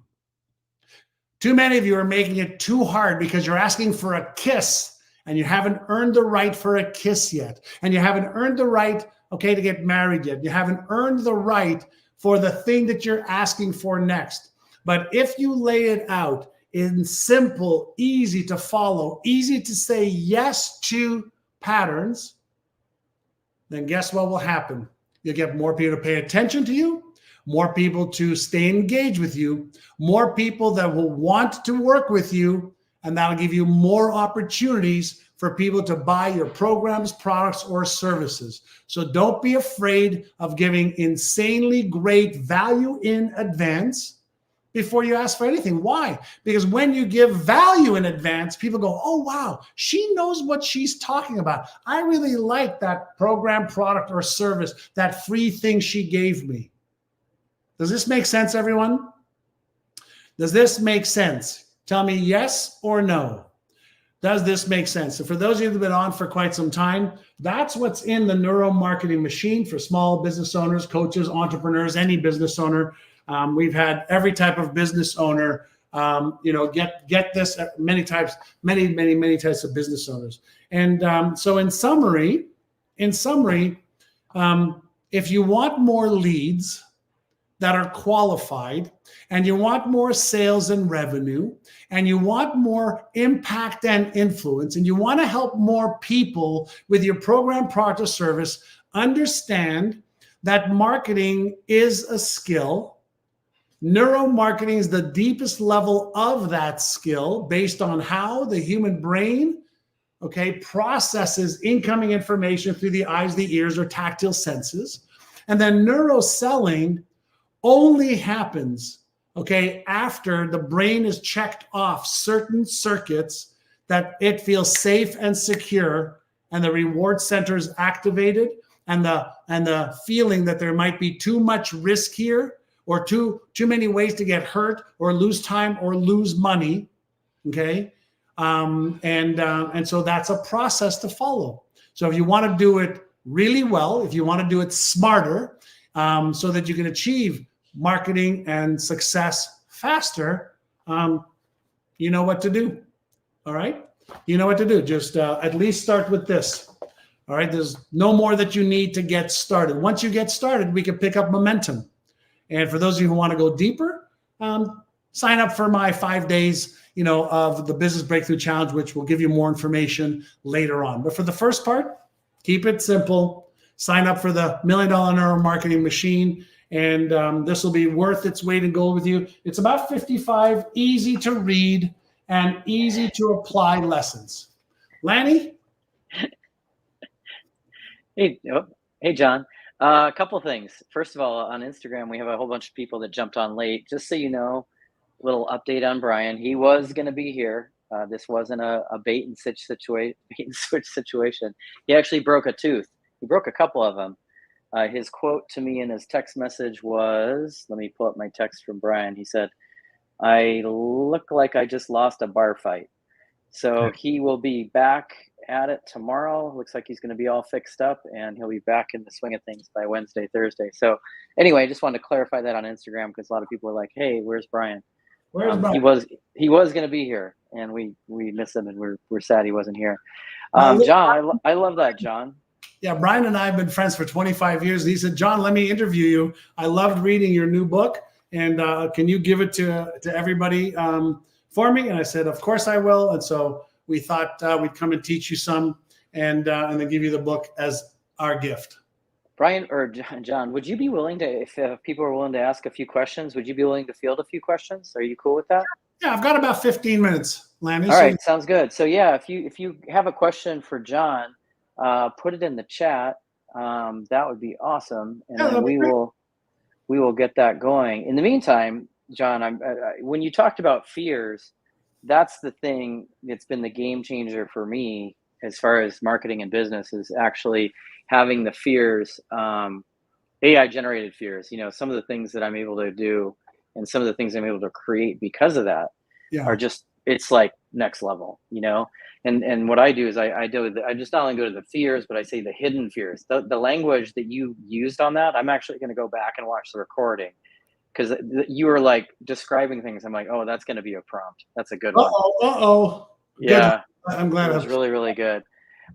Too many of you are making it too hard because you're asking for a kiss and you haven't earned the right for a kiss yet. And you haven't earned the right, okay, to get married yet. You haven't earned the right for the thing that you're asking for next. But if you lay it out in simple, easy to follow, easy to say yes to patterns, then guess what will happen? You'll get more people to pay attention to you, more people to stay engaged with you, more people that will want to work with you, and that'll give you more opportunities for people to buy your programs, products, or services. So don't be afraid of giving insanely great value in advance before you ask for anything. Why? Because when you give value in advance, people go, oh, wow, she knows what she's talking about. I really like that program, product, or service, that free thing she gave me. Does this make sense, everyone? Does this make sense? Tell me yes or no. Does this make sense? So for those of you who've been on for quite some time, that's what's in the Neuro-Marketing Machine for small business owners, coaches, entrepreneurs, any business owner. We've had every type of business owner, get this many types of business owners. And so in summary, if you want more leads that are qualified, and you want more sales and revenue, and you want more impact and influence, and you want to help more people with your program, product, or service, understand that marketing is a skill. Neuromarketing is the deepest level of that skill based on how the human brain, processes incoming information through the eyes, the ears, or tactile senses. And then neuroselling only happens, okay, after the brain has checked off certain circuits that it feels safe and secure, and the reward center is activated, and the feeling that there might be too much risk here, or too many ways to get hurt or lose time or lose money, okay? And so that's a process to follow. So if you want to do it really well, if you want to do it smarter, so that you can achieve marketing and success faster, you know what to do. All right? You know what to do. Just at least start with this. All right? There's no more that you need to get started. Once you get started, we can pick up momentum. And for those of you who want to go deeper, sign up for my 5 days, of the Business Breakthrough Challenge, which will give you more information later on. But for the first part, keep it simple. Sign up for the $1 Million Neuromarketing Machine, and this will be worth its weight in gold with you. It's about 55 easy to read and easy to apply lessons. Lanny? Hey, John. A couple things. First of all, on Instagram, we have a whole bunch of people that jumped on late. Just so you know, little update on Brian. He was going to be here. This wasn't a bait and switch situation. He actually broke a tooth. He broke a couple of them. His quote to me in his text message was, let me pull up my text from Brian. He said, "I look like I just lost a bar fight." So he will be back at it tomorrow. Looks like he's going to be all fixed up, and he'll be back in the swing of things by Wednesday, Thursday. So anyway, I just wanted to clarify that on Instagram, because a lot of people are like, "Hey, where's Brian?" Where's Brian? He was going to be here, and we missed him, and we're sad he wasn't here. Well, John, I love that, John. Yeah, Brian and I have been friends for 25 years. And he said, "John, let me interview you. I loved reading your new book, and can you give it to everybody for me?" And I said, "Of course I will." And so we thought we'd come and teach you some, and then give you the book as our gift. Brian or John, would you be willing to, if people are willing to ask a few questions, would you be willing to field a few questions? Are you cool with that? Yeah, I've got about 15 minutes, Lanny. All right, sounds good. So yeah, if you have a question for John, put it in the chat. That would be awesome, and then we will get that going. In the meantime, John, when you talked about fears, that's the thing that's been the game changer for me as far as marketing and business, is actually having the fears, AI generated fears. Some of the things that I'm able to do and some of the things I'm able to create because of that are just, it's like next level, and what I do is I just not only go to the fears, but I say the hidden fears, the language that you used on that. I'm actually going to go back and watch the recording, because you were like describing things. I'm like, oh, that's going to be a prompt. That's a good one. Yeah. Good. I'm glad. It was really, really good.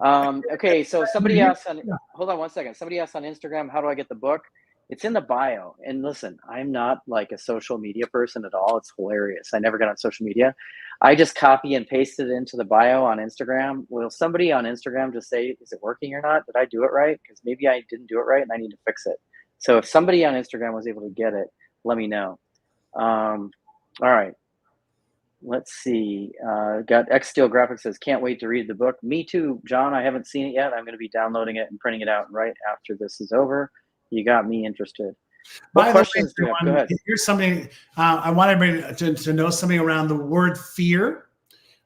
Okay, so somebody asked hold on one second. Somebody asked on Instagram, how do I get the book? It's in the bio. And listen, I'm not like a social media person at all. It's hilarious. I never got on social media. I just copy and paste it into the bio on Instagram. Will somebody on Instagram just say, is it working or not? Did I do it right? Because maybe I didn't do it right and I need to fix it. So if somebody on Instagram was able to get it, let me know. All right. Let's see. Got X Steel Graphics says, "Can't wait to read the book." Me too, John. I haven't seen it yet. I'm going to be downloading it and printing it out right after this is over. You got me interested. What questions do you have? Go ahead. Here's something I want everybody to know, something around the word fear.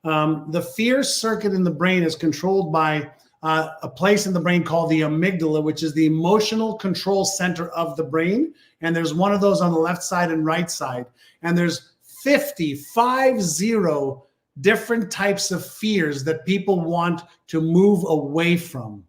The fear circuit in the brain is controlled by a place in the brain called the amygdala, which is the emotional control center of the brain. And there's one of those on the left side and right side. And there's 50 different types of fears that people want to move away from.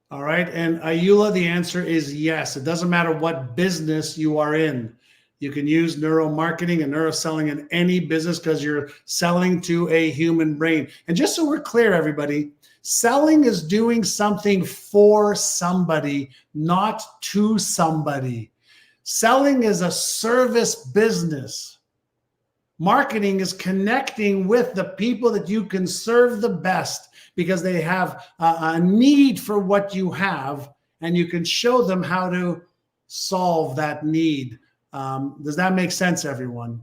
All right. And Ayula, the answer is yes. It doesn't matter what business you are in. You can use neuromarketing and neuroselling in any business, because you're selling to a human brain. And just so we're clear, everybody, selling is doing something for somebody, not to somebody. Selling is a service business. Marketing is connecting with the people that you can serve the best, because they have a need for what you have, and you can show them how to solve that need. Does that make sense, everyone?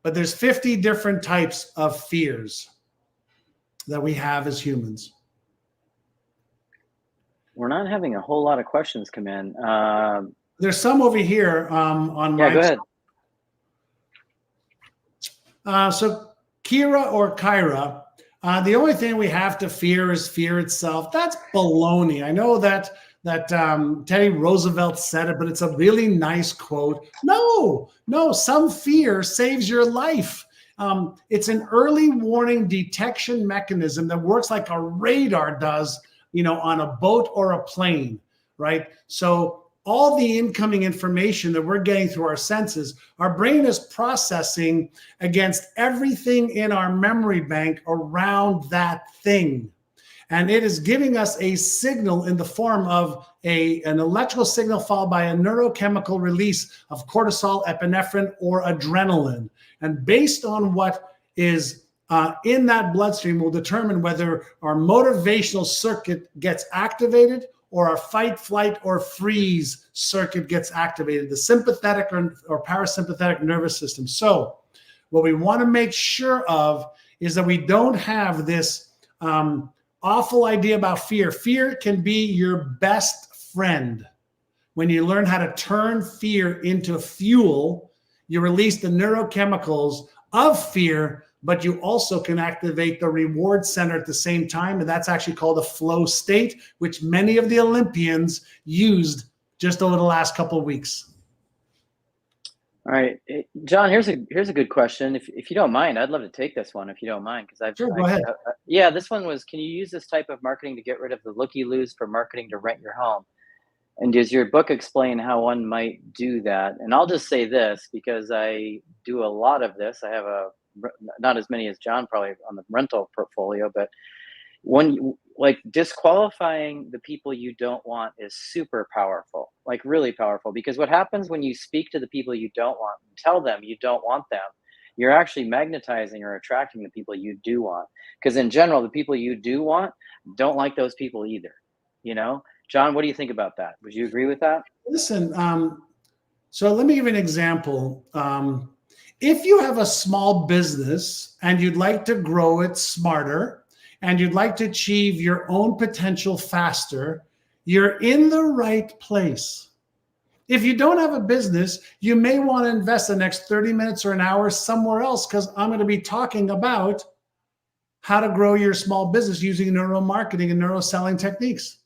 But there's 50 different types of fears that we have as humans. We're not having a whole lot of questions come in. There's some over here on Yeah, my. go ahead. So Kira or Kyra, the only thing we have to fear is fear itself. That's baloney. I know that Teddy Roosevelt said it, but it's a really nice quote. No, some fear saves your life. It's an early warning detection mechanism that works like a radar does, on a boat or a plane, right? So all the incoming information that we're getting through our senses, our brain is processing against everything in our memory bank around that thing. And it is giving us a signal in the form of an electrical signal followed by a neurochemical release of cortisol, epinephrine, or adrenaline. And based on what is in that bloodstream will determine whether our motivational circuit gets activated or our fight, flight, or freeze circuit gets activated, the sympathetic or parasympathetic nervous system. So what we want to make sure of is that we don't have this awful idea about fear. Fear can be your best friend. When you learn how to turn fear into fuel, you release the neurochemicals of fear, but you also can activate the reward center at the same time. And that's actually called a flow state, which many of the Olympians used just over the last couple of weeks. All right, John, here's a good question. If you don't mind, I'd love to take this one if you don't mind, because Sure, go ahead. Yeah, this one was, can you use this type of marketing to get rid of the looky-loos for marketing to rent your home? And does your book explain how one might do that? And I'll just say this, because I do a lot of this. I have not as many as John probably on the rental portfolio, but like disqualifying the people you don't want is super powerful, like really powerful, because what happens when you speak to the people you don't want and tell them you don't want them, you're actually magnetizing or attracting the people you do want. Because in general, the people you do want don't like those people either. John, what do you think about that? Would you agree with that? Listen, so let me give you an example. If you have a small business and you'd like to grow it smarter and you'd like to achieve your own potential faster, you're in the right place. If you don't have a business, you may want to invest the next 30 minutes or an hour somewhere else, because I'm going to be talking about how to grow your small business using neuromarketing and neuroselling techniques.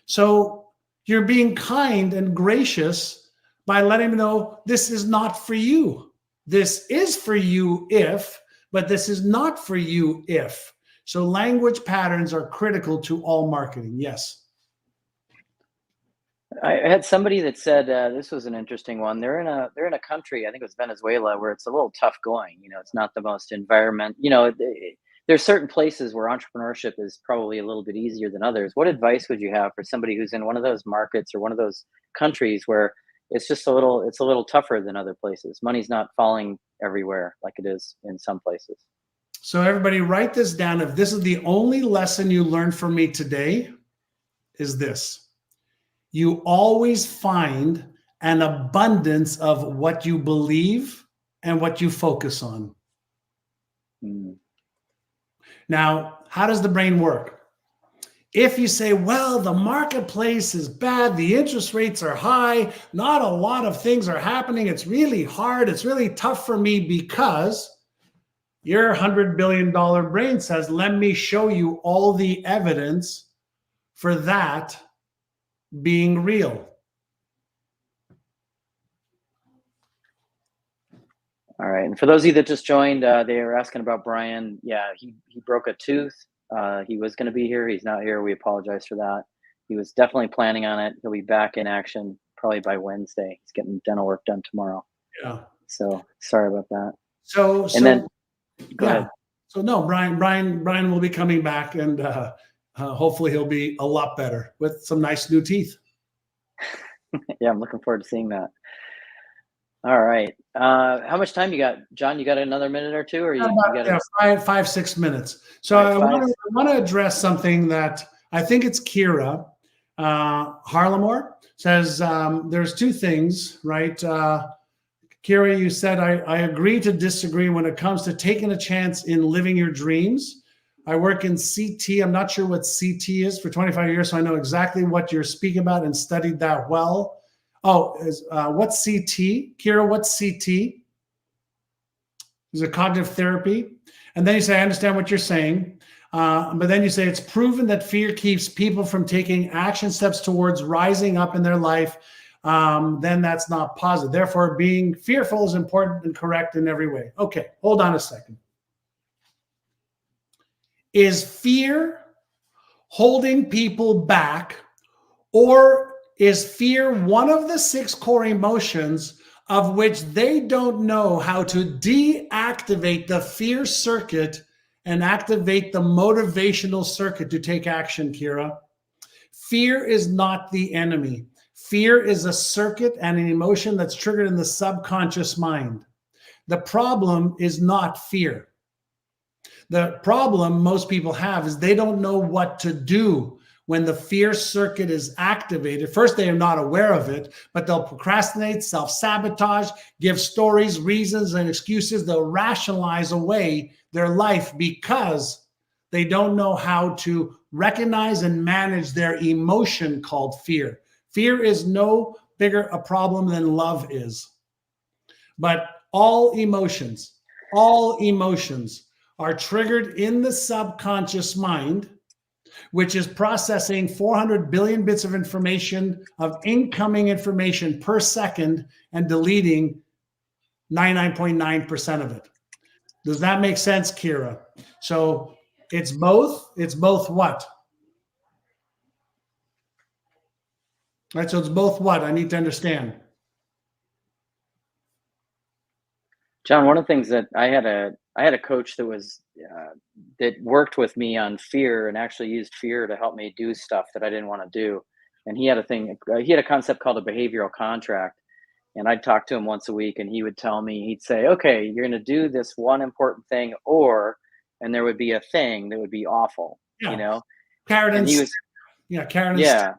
So you're being kind and gracious by letting me know this is not for you. This is for you if, but this is not for you if. So language patterns are critical to all marketing. Yes. I had somebody that said this was an interesting one. They're in a country, I think it was Venezuela, where it's a little tough going. It's not the most environment. There's certain places where entrepreneurship is probably a little bit easier than others. What advice would you have for somebody who's in one of those markets or one of those countries where it's just a little tougher than other places? Money's not falling everywhere like it is in some places. So everybody write this down. If this is the only lesson you learned from me today, is this: you always find an abundance of what you believe and what you focus on. Now, how does the brain work? If you say, well, the marketplace is bad, the interest rates are high, not a lot of things are happening, it's really hard, it's really tough for me, because your $100 billion brain says, let me show you all the evidence for that being real. All right. And for those of you that just joined, they were asking about Brian. Yeah, he broke a tooth. He was going to be here. He's not here. We apologize for that. He was definitely planning on it. He'll be back in action probably by Wednesday. He's getting dental work done tomorrow. Yeah. So sorry about that. So then go ahead. So no, Brian will be coming back, and hopefully he'll be a lot better with some nice new teeth. Yeah, I'm looking forward to seeing that. All right. How much time you got, John? You got another minute or two, or you got 5, 6 minutes? So I want to address something that I think it's Kira Harlamore says. There's two things, right? Kira, you said, I agree to disagree when it comes to taking a chance in living your dreams. I work in CT. I'm not sure what CT is for 25 years, so I know exactly what you're speaking about and studied that well. Oh, what's CT? Kira, what's CT? Is it cognitive therapy? And then you say, I understand what you're saying. But then you say, it's proven that fear keeps people from taking action steps towards rising up in their life. Then that's not positive. Therefore, being fearful is important and correct in every way. Okay, hold on a second. Is fear holding people back, or is fear one of the 6 core emotions of which they don't know how to deactivate the fear circuit and activate the motivational circuit to take action, Kira? Fear is not the enemy. Fear is a circuit and an emotion that's triggered in the subconscious mind. The problem is not fear. The problem most people have is they don't know what to do when the fear circuit is activated. First, they are not aware of it, but they'll procrastinate, self-sabotage, give stories, reasons, and excuses. They'll rationalize away their life because they don't know how to recognize and manage their emotion called fear. Fear is no bigger a problem than love is. But all emotions are triggered in the subconscious mind, which is processing 400 billion bits of information, of incoming information per second, and deleting 99.9% of it. Does that make sense, Kira? So it's both what? Right, so it's both what? I need to understand. John, one of the things that I had a coach that was that worked with me on fear and actually used fear to help me do stuff that I didn't want to do. And he had a concept called a behavioral contract. And I'd talk to him once a week, and he would tell me, he'd say, okay, you're going to do this one important thing, and there would be a thing that would be awful, Yeah. you know? Carrot And he and was, carrot and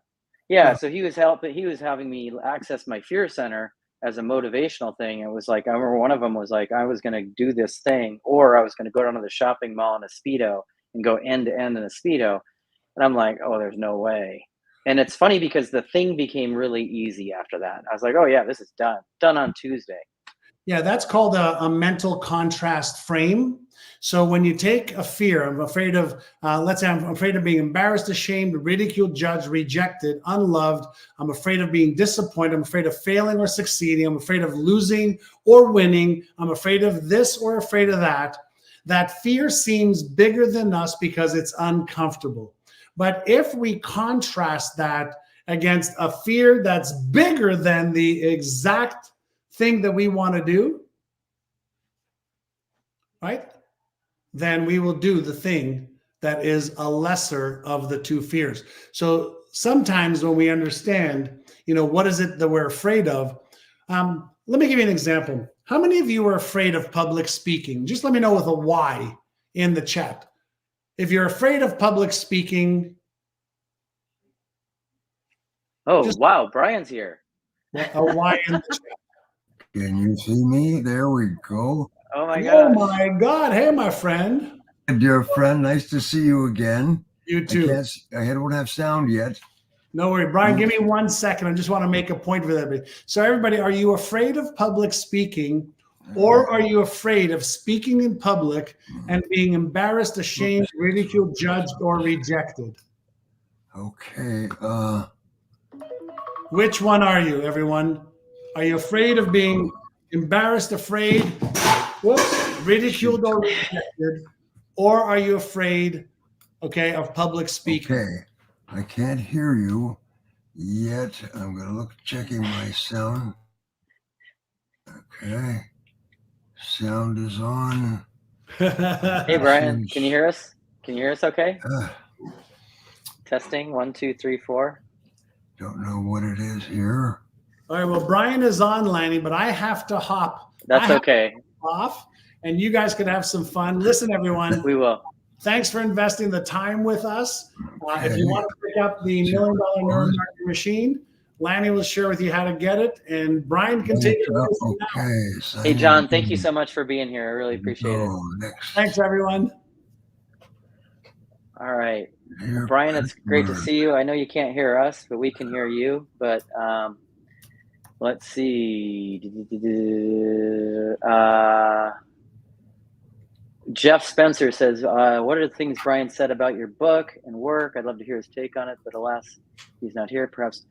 yeah. So he was having me access my fear center as a motivational thing. It was like, I remember one of them was like, I was going to do this thing, or I was going to go down to the shopping mall in a Speedo and go end to end in a Speedo. And I'm like, oh, there's no way. And it's funny because the thing became really easy after that. I was like, oh yeah, this is done on Tuesday. Yeah, that's called a mental contrast frame. So when you take a fear, I'm afraid of, let's say I'm afraid of being embarrassed, ashamed, ridiculed, judged, rejected, unloved. I'm afraid of being disappointed. I'm afraid of failing or succeeding. I'm afraid of losing or winning. I'm afraid of this or afraid of that. That fear seems bigger than us because it's uncomfortable. But if we contrast that against a fear that's bigger than the exact thing that we want to do, right? Then we will do the thing that is a lesser of the 2 fears. So sometimes when we understand, what is it that we're afraid of? Let me give you an example. How many of you are afraid of public speaking? Just let me know with a Y in the chat. If you're afraid of public speaking. Oh, wow. Brian's here. A Y in the chat. Can you see me? There we go. Oh my gosh. Oh my God. Hey, my friend. Dear friend, nice to see you again. You too. I don't have sound yet. No worry. Brian, give me 1 second. I just want to make a point for everybody. So everybody, are you afraid of public speaking, or are you afraid of speaking in public and being embarrassed, ashamed, ridiculed, judged, or rejected? Okay. Which one are you, everyone? Are you afraid of being embarrassed, afraid, ridiculed, or rejected? Or are you afraid, of public speaking? Okay. I can't hear you yet. I'm going to look, checking my sound. Okay. Sound is on. Hey, Brian, can you hear us? Can you hear us okay? Testing, 1, 2, 3, 4. Don't know what it is here. All right, well, Brian is on, Lanny, but I have to hop. That's okay. Off, and you guys can have some fun. Listen, everyone. We will. Thanks for investing the time with us. If you want to pick up the $1 million Neuromarketing machine, Lanny will share with you how to get it, and Brian can take it. Okay. Hey, John, thank you so much for being here. I really appreciate it. Thanks, everyone. All right. Brian, it's great to see you. I know you can't hear us, but we can hear you. But let's see. Jeff Spencer says, what are the things Brian said about your book and work? I'd love to hear his take on it, but alas, he's not here. Perhaps,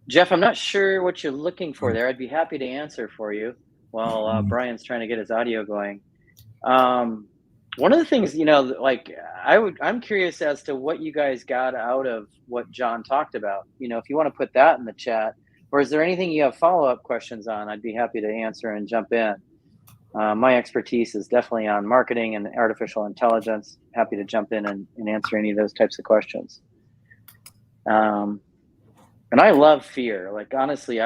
Jeff, I'm not sure what you're looking for there. I'd be happy to answer for you while Brian's trying to get his audio going. One of the things, like I'm curious as to what you guys got out of what John talked about. If you want to put that in the chat, or is there anything you have follow-up questions on? I'd be happy to answer and jump in. My expertise is definitely on marketing and artificial intelligence. Happy to jump in and answer any of those types of questions. And I love fear. Like, honestly,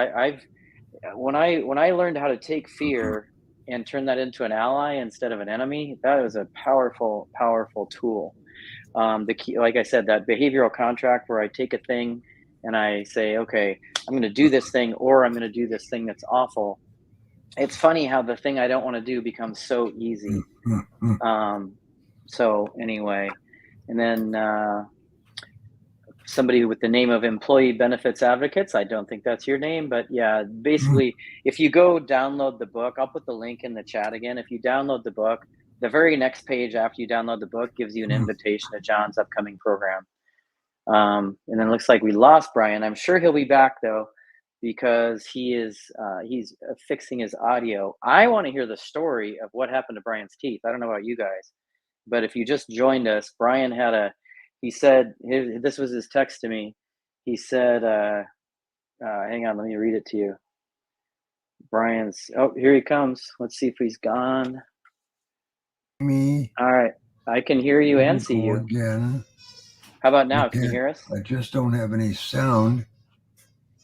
when I learned how to take fear and turn that into an ally instead of an enemy, that is a powerful, powerful tool. The key, like I said, that behavioral contract where I take a thing and I say, okay, I'm going to do this thing, or I'm going to do this thing that's awful. It's funny how the thing I don't want to do becomes so easy. So anyway, and then somebody with the name of Employee Benefits Advocates, I don't think that's your name, but yeah, basically, if you go download the book, I'll put the link in the chat again. If you download the book, the very next page after you download the book gives you an invitation to John's upcoming program. And then it looks like we lost Brian. I'm sure he'll be back though, because he's fixing his audio. I want to hear the story of what happened to Brian's teeth. I don't know about you guys, but if you just joined us, Brian he said, this was his text to me. He said, hang on, let me read it to you. Brian's, oh, here he comes. Let's see if he's gone. Me. All right. I can hear you and see you. Again. How about now? Can you hear us? I just don't have any sound.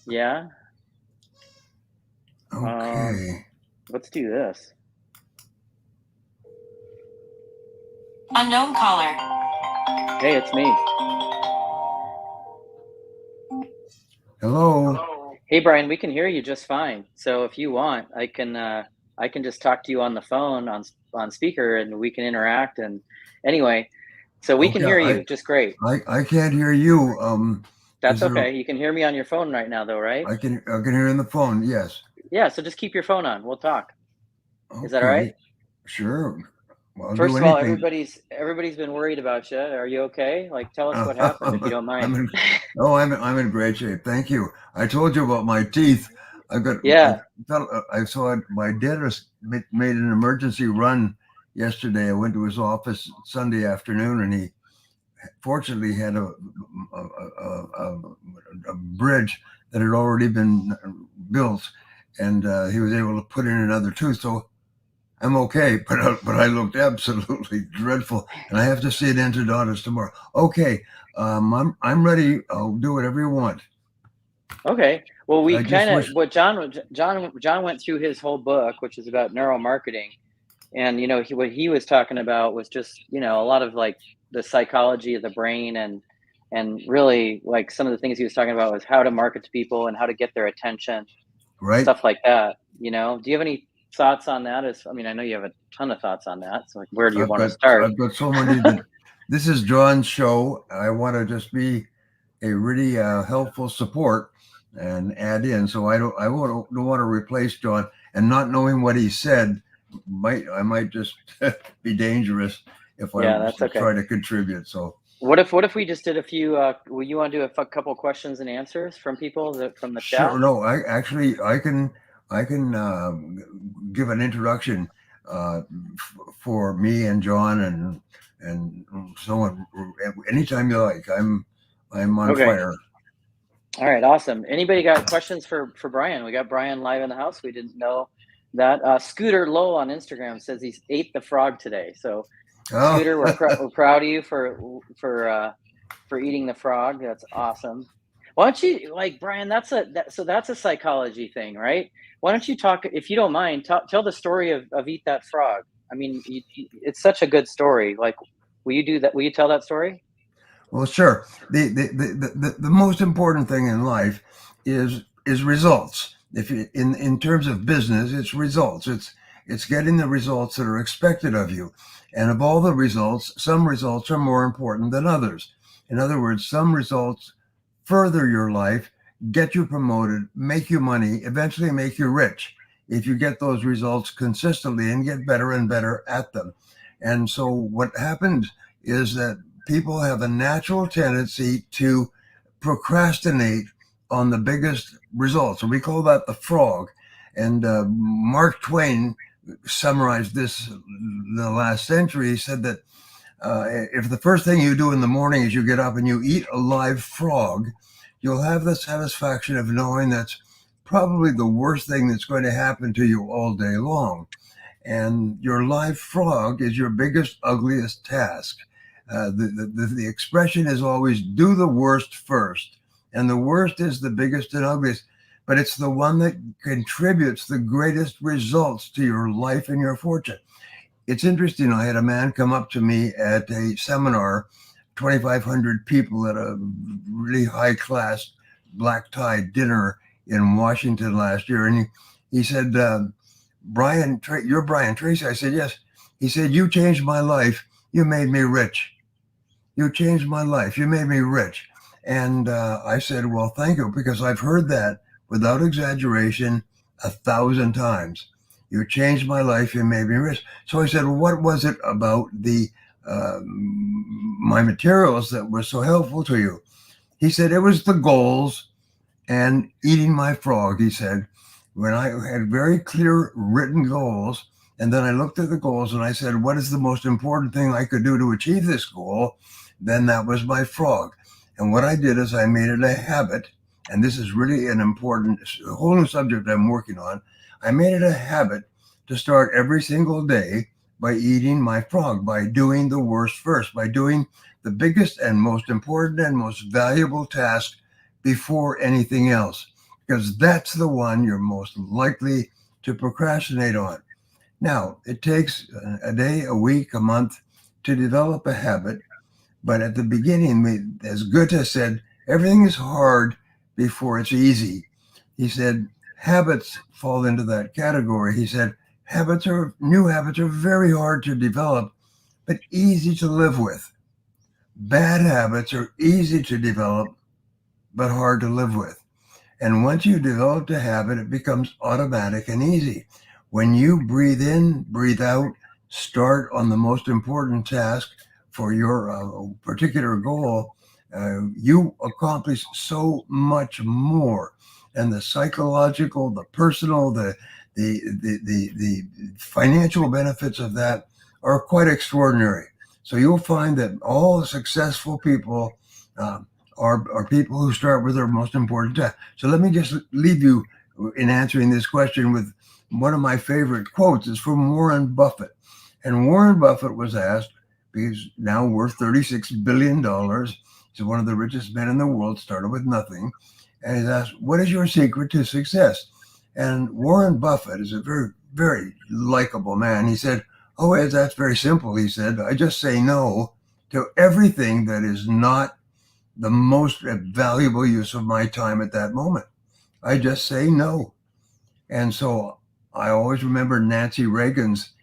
Yeah. Okay. Let's do this. Unknown caller. Hey, it's me. Hello. Hey, Brian, we can hear you just fine. So if you want, I can just talk to you on the phone on speaker, and we can interact. And anyway, so we can hear you just great. I can't hear you. That's okay. You can hear me on your phone right now, though, right? I can hear in the phone. Yes. Yeah. So just keep your phone on. We'll talk. Okay. Is that all right? Sure. Well, first of all, everybody's been worried about you. Are you okay? Like, tell us what happened, if you don't mind. I'm in great shape. Thank you. I told you about my teeth. I saw my dentist made an emergency run yesterday. I went to his office Sunday afternoon, and he fortunately had a bridge that had already been built, and he was able to put in another tooth. So I'm okay, but I looked absolutely dreadful, and I have to see an endodontist tomorrow. Okay, I'm ready. I'll do whatever you want. Okay. Well, we kind of what John went through his whole book, which is about neuromarketing, and what he was talking about was just a lot of like the psychology of the brain, and really like some of the things he was talking about was how to market to people and how to get their attention, right? Stuff like that. Do you have any thoughts on that? I know you have a ton of thoughts on that. So like, where do you want to start? I've got so many. This is John's show. I want to just be a really helpful support and add in. So I don't want to replace John, and not knowing what he said I might just be dangerous if I try to contribute. So what if we just did a few? Will you want to do a couple questions and answers from people from the chat? Sure. No, I can give an introduction for me and John and so on. Anytime you like. I'm on fire. All right, awesome. Anybody got questions for Brian? We got Brian live in the house. We didn't know that. Scooter Low on Instagram says he's ate the frog today. So Scooter, we're proud of you for eating the frog. That's awesome. Why don't you, like, Brian, that's a psychology thing, right? Why don't you talk, if you don't mind, tell the story of Eat That Frog. I mean, it's such a good story. Like, will you do that? Will you tell that story? Well, sure. The most important thing in life is results. If you, in terms of business, it's results. It's getting the results that are expected of you. And of all the results, some results are more important than others. In other words, some results further your life, get you promoted, make you money, eventually make you rich if you get those results consistently and get better and better at them. And so what happens is that people have a natural tendency to procrastinate on the biggest results. And we call that the frog. And Mark Twain summarized this in the last century. He said that if the first thing you do in the morning is you get up and you eat a live frog, you'll have the satisfaction of knowing that's probably the worst thing that's going to happen to you all day long. And your live frog is your biggest, ugliest task. The expression is always do the worst first. And the worst is the biggest and ugliest, but it's the one that contributes the greatest results to your life and your fortune. It's interesting. I had a man come up to me at a seminar, 2,500 people at a really high class black tie dinner in Washington last year. And he said, Brian, you're Brian Tracy. I said, yes. He said, you changed my life. You made me rich. You changed my life. You made me rich. And I said, well, thank you, because I've heard that without exaggeration 1,000 times. You changed my life. You made me rich. So I said, well, what was it about my materials that were so helpful to you? He said, it was the goals and eating my frog. He said, when I had very clear written goals, and then I looked at the goals and I said, what is the most important thing I could do to achieve this goal? Then that was my frog. And what I did is I made it a habit, and this is really an important, a whole new subject I'm working on. I made it a habit to start every single day by eating my frog, by doing the worst first, by doing the biggest and most important and most valuable task before anything else, because that's the one you're most likely to procrastinate on. Now, it takes a day, a week, a month to develop a habit. But at the beginning, as Goethe said, everything is hard before it's easy. He said, habits fall into that category. He said, new habits are very hard to develop, but easy to live with. Bad habits are easy to develop, but hard to live with. And once you develop a habit, it becomes automatic and easy. When you breathe in, breathe out, start on the most important task for your particular goal, you accomplish so much more. And the psychological, the personal, the financial benefits of that are quite extraordinary. So you'll find that all successful people are people who start with their most important task. So let me just leave you in answering this question with one of my favorite quotes. It's from Warren Buffett. And Warren Buffett was asked, he's now worth $36 billion. He's one of the richest men in the world, started with nothing. And he's asked, what is your secret to success? And Warren Buffett is a very, very likable man. He said, oh, Ed, that's very simple. He said, I just say no to everything that is not the most valuable use of my time at that moment. I just say no. And so I always remember Nancy Reagan's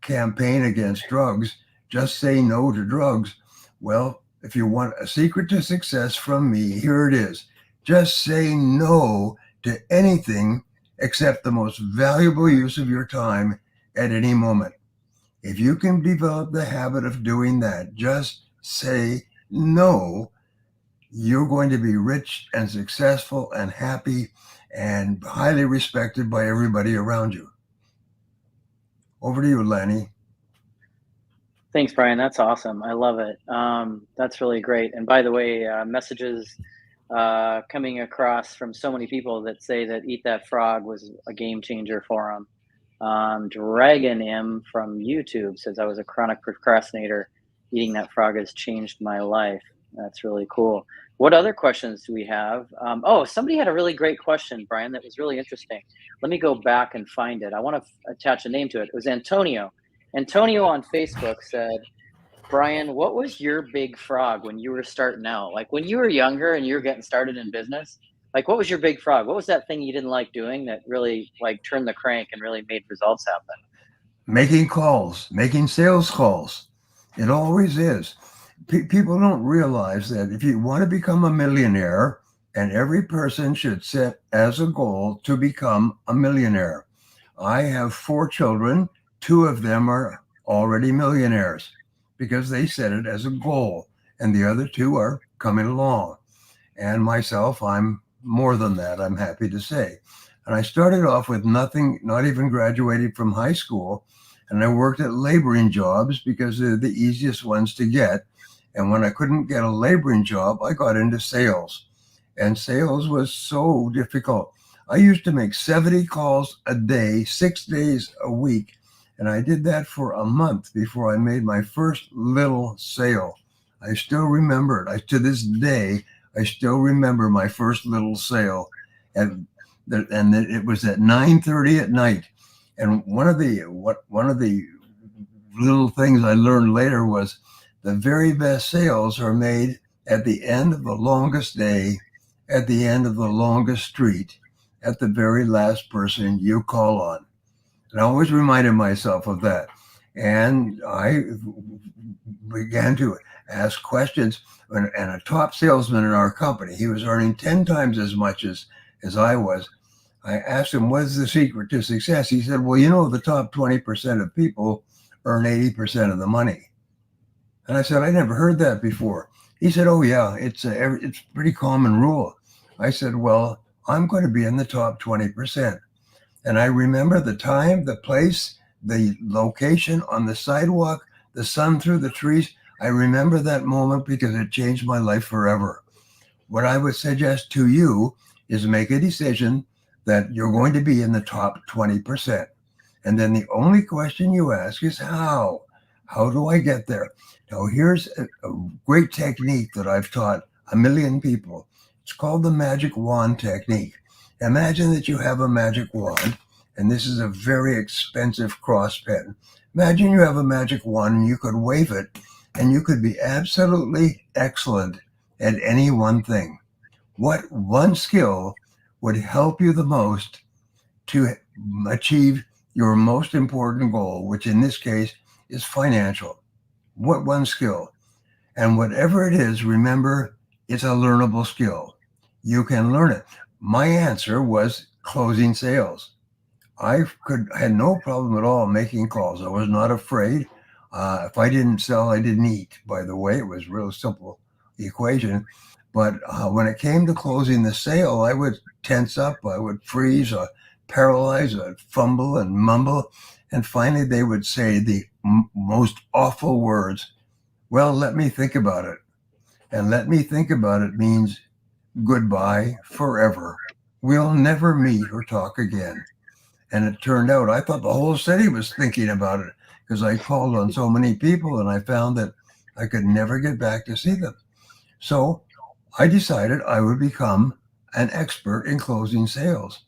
campaign against drugs, just say no to drugs. Well, if you want a secret to success from me, here it is. Just say no to anything except the most valuable use of your time at any moment. If you can develop the habit of doing that, just say no, you're going to be rich and successful and happy and highly respected by everybody around you. Over to you, Lanny. Thanks, Brian. That's awesome. I love it. That's really great. And by the way, messages coming across from so many people that say that Eat That Frog was a game changer for them. Dragon M from YouTube says, I was a chronic procrastinator. Eating that frog has changed my life. That's really cool. What other questions do we have? Somebody had a really great question, Brian, that was really interesting. Let me go back and find it. I want to attach a name to it. It was Antonio. Antonio on Facebook said, Brian, what was your big frog when you were starting out? Like when you were younger and you were getting started in business, like what was your big frog? What was that thing you didn't like doing that really like turned the crank and really made results happen? Making calls, making sales calls. It always is. People don't realize that if you want to become a millionaire, and every person should set as a goal to become a millionaire. I have 4 children. 2 of them are already millionaires because they set it as a goal, and the other 2 are coming along. And myself, I'm more than that, I'm happy to say. And I started off with nothing, not even graduating from high school. And I worked at laboring jobs because they're the easiest ones to get. And when I couldn't get a laboring job, I got into sales. And sales was so difficult. I used to make 70 calls a day, 6 days a week. And I did that for a month before I made my first little sale. I still remember it. To this day, I still remember my first little sale. And it was at 9:30 at night. And one of the little things I learned later was the very best sales are made at the end of the longest day, at the end of the longest street, at the very last person you call on. And I always reminded myself of that. And I began to ask questions. And a top salesman in our company, he was earning 10 times as much as I was. I asked him, what's the secret to success? He said, well, the top 20% of people earn 80% of the money. And I said, I never heard that before. He said, oh, yeah, it's a pretty common rule. I said, well, I'm going to be in the top 20%. And I remember the time, the place, the location on the sidewalk, the sun through the trees. I remember that moment because it changed my life forever. What I would suggest to you is make a decision that you're going to be in the top 20%. And then the only question you ask is how? How do I get there? Now, here's a great technique that I've taught 1 million people. It's called the magic wand technique. Imagine that you have a magic wand, and this is a very expensive cross pen. Imagine you have a magic wand and you could wave it, and you could be absolutely excellent at any one thing. What one skill would help you the most to achieve your most important goal, which in this case is financial? What one skill? And whatever it is, remember, it's a learnable skill. You can learn it. My answer was closing sales. I had no problem at all making calls. I was not afraid. If I didn't sell, I didn't eat. By the way, it was a real simple equation. But when it came to closing the sale, I would tense up, I would freeze, paralyze, I'd fumble and mumble. And finally, they would say the most awful words. Well, let me think about it. And let me think about it means goodbye forever. We'll never meet or talk again. And it turned out, I thought the whole city was thinking about it because I called on so many people and I found that I could never get back to see them. So I decided I would become an expert in closing sales.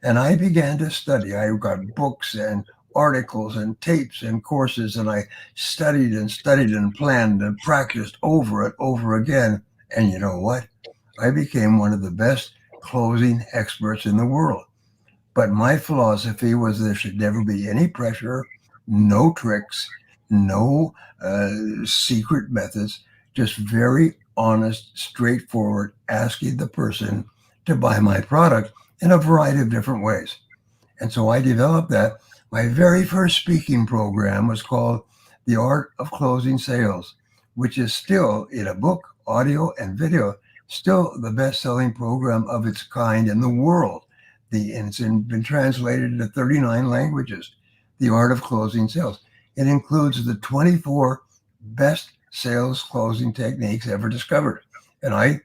And I began to study. I got books and articles and tapes and courses, and I studied and planned and practiced over and over again. And you know what? I became one of the best closing experts in the world. But my philosophy was there should never be any pressure, no tricks, no secret methods, just very honest, straightforward, asking the person to buy my product in a variety of different ways. And so I developed that. My very first speaking program was called The Art of Closing Sales, which is still, in a book, audio, and video, still the best-selling program of its kind in the world. It's been translated into 39 languages, The Art of Closing Sales. It includes the 24 best sales closing techniques ever discovered. And I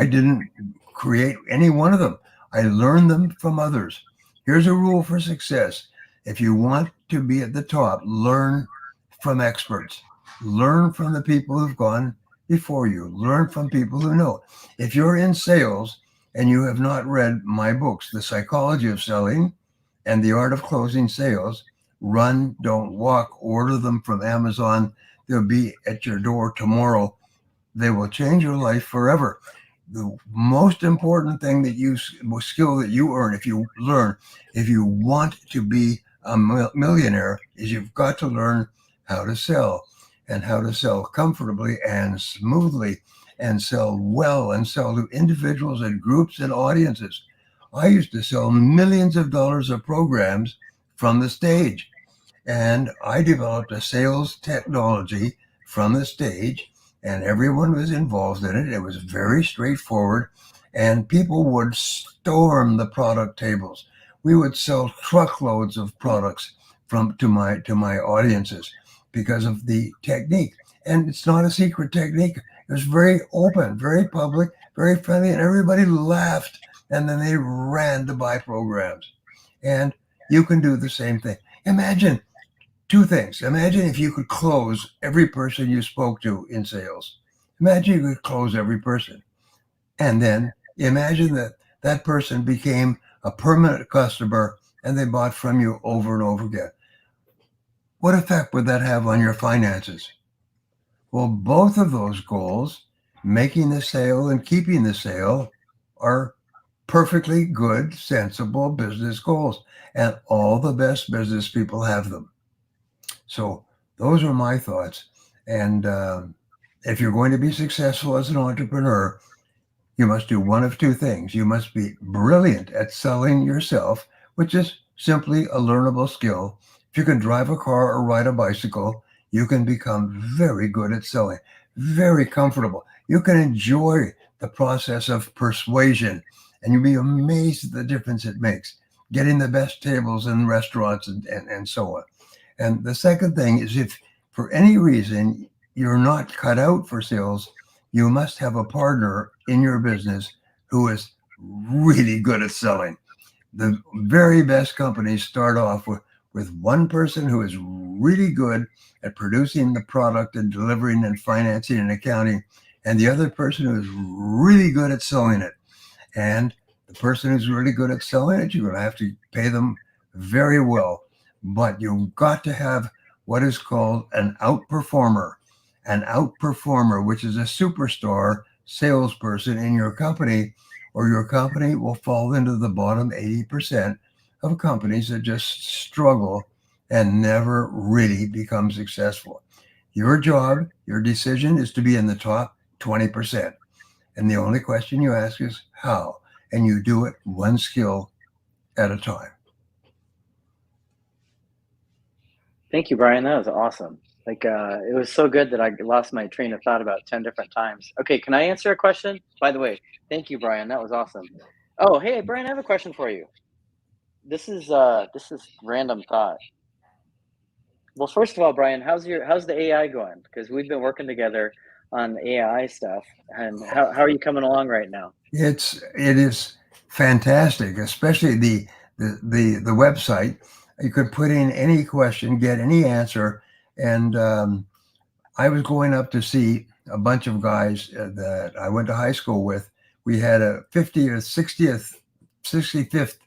didn't create any one of them. I learned them from others. Here's a rule for success. If you want to be at the top, learn from experts. Learn from the people who've gone before you. Learn from people who know. If you're in sales and you have not read my books, The Psychology of Selling and The Art of Closing Sales, run, don't walk, order them from Amazon. They'll be at your door tomorrow. They will change your life forever. The most important thing skill that you earn, if you want to be a millionaire, is you've got to learn how to sell and how to sell comfortably and smoothly. and sell well and sell to individuals and groups and audiences. I used to sell millions of dollars of programs from the stage. And I developed a sales technology from the stage, and everyone was involved in it. It was very straightforward, and people would storm the product tables. We would sell truckloads of products to my audiences because of the technique. And it's not a secret technique. It was very open, very public, very friendly, and everybody laughed. And then they ran to buy programs. And you can do the same thing. Imagine two things. Imagine if you could close every person you spoke to in sales. Imagine you could close every person. And then imagine that that person became a permanent customer and they bought from you over and over again. What effect would that have on your finances? Well, both of those goals, making the sale and keeping the sale, are perfectly good, sensible business goals. And all the best business people have them. So those are my thoughts. And if you're going to be successful as an entrepreneur, you must do one of two things. You must be brilliant at selling yourself, which is simply a learnable skill. If you can drive a car or ride a bicycle, you can become very good at selling, very comfortable. You can enjoy the process of persuasion, and you'll be amazed at the difference it makes, getting the best tables in restaurants and so on. And the second thing is, if for any reason you're not cut out for sales, you must have a partner in your business who is really good at selling. The very best companies start off with one person who is really good at producing the product and delivering and financing and accounting, and the other person who is really good at selling it. And the person who's really good at selling it, you're going to have to pay them very well. But you've got to have what is called an outperformer, which is a superstar salesperson in your company, or your company will fall into the bottom 80% of companies that just struggle and never really become successful. Your job, your decision is to be in the top 20%. And the only question you ask is how, and you do it one skill at a time. Thank you, Brian. That was awesome. It was so good that I lost my train of thought about 10 different times. Okay, can I answer a question? By the way, thank you, Brian. That was awesome. Oh, hey, Brian, I have a question for you. This is random thought. Well, first of all, Brian, how's the AI going? Because we've been working together on AI stuff, and how are you coming along right now? It is fantastic, especially the website. You could put in any question, get any answer. And I was going up to see a bunch of guys that I went to high school with. We had a 50th, 65th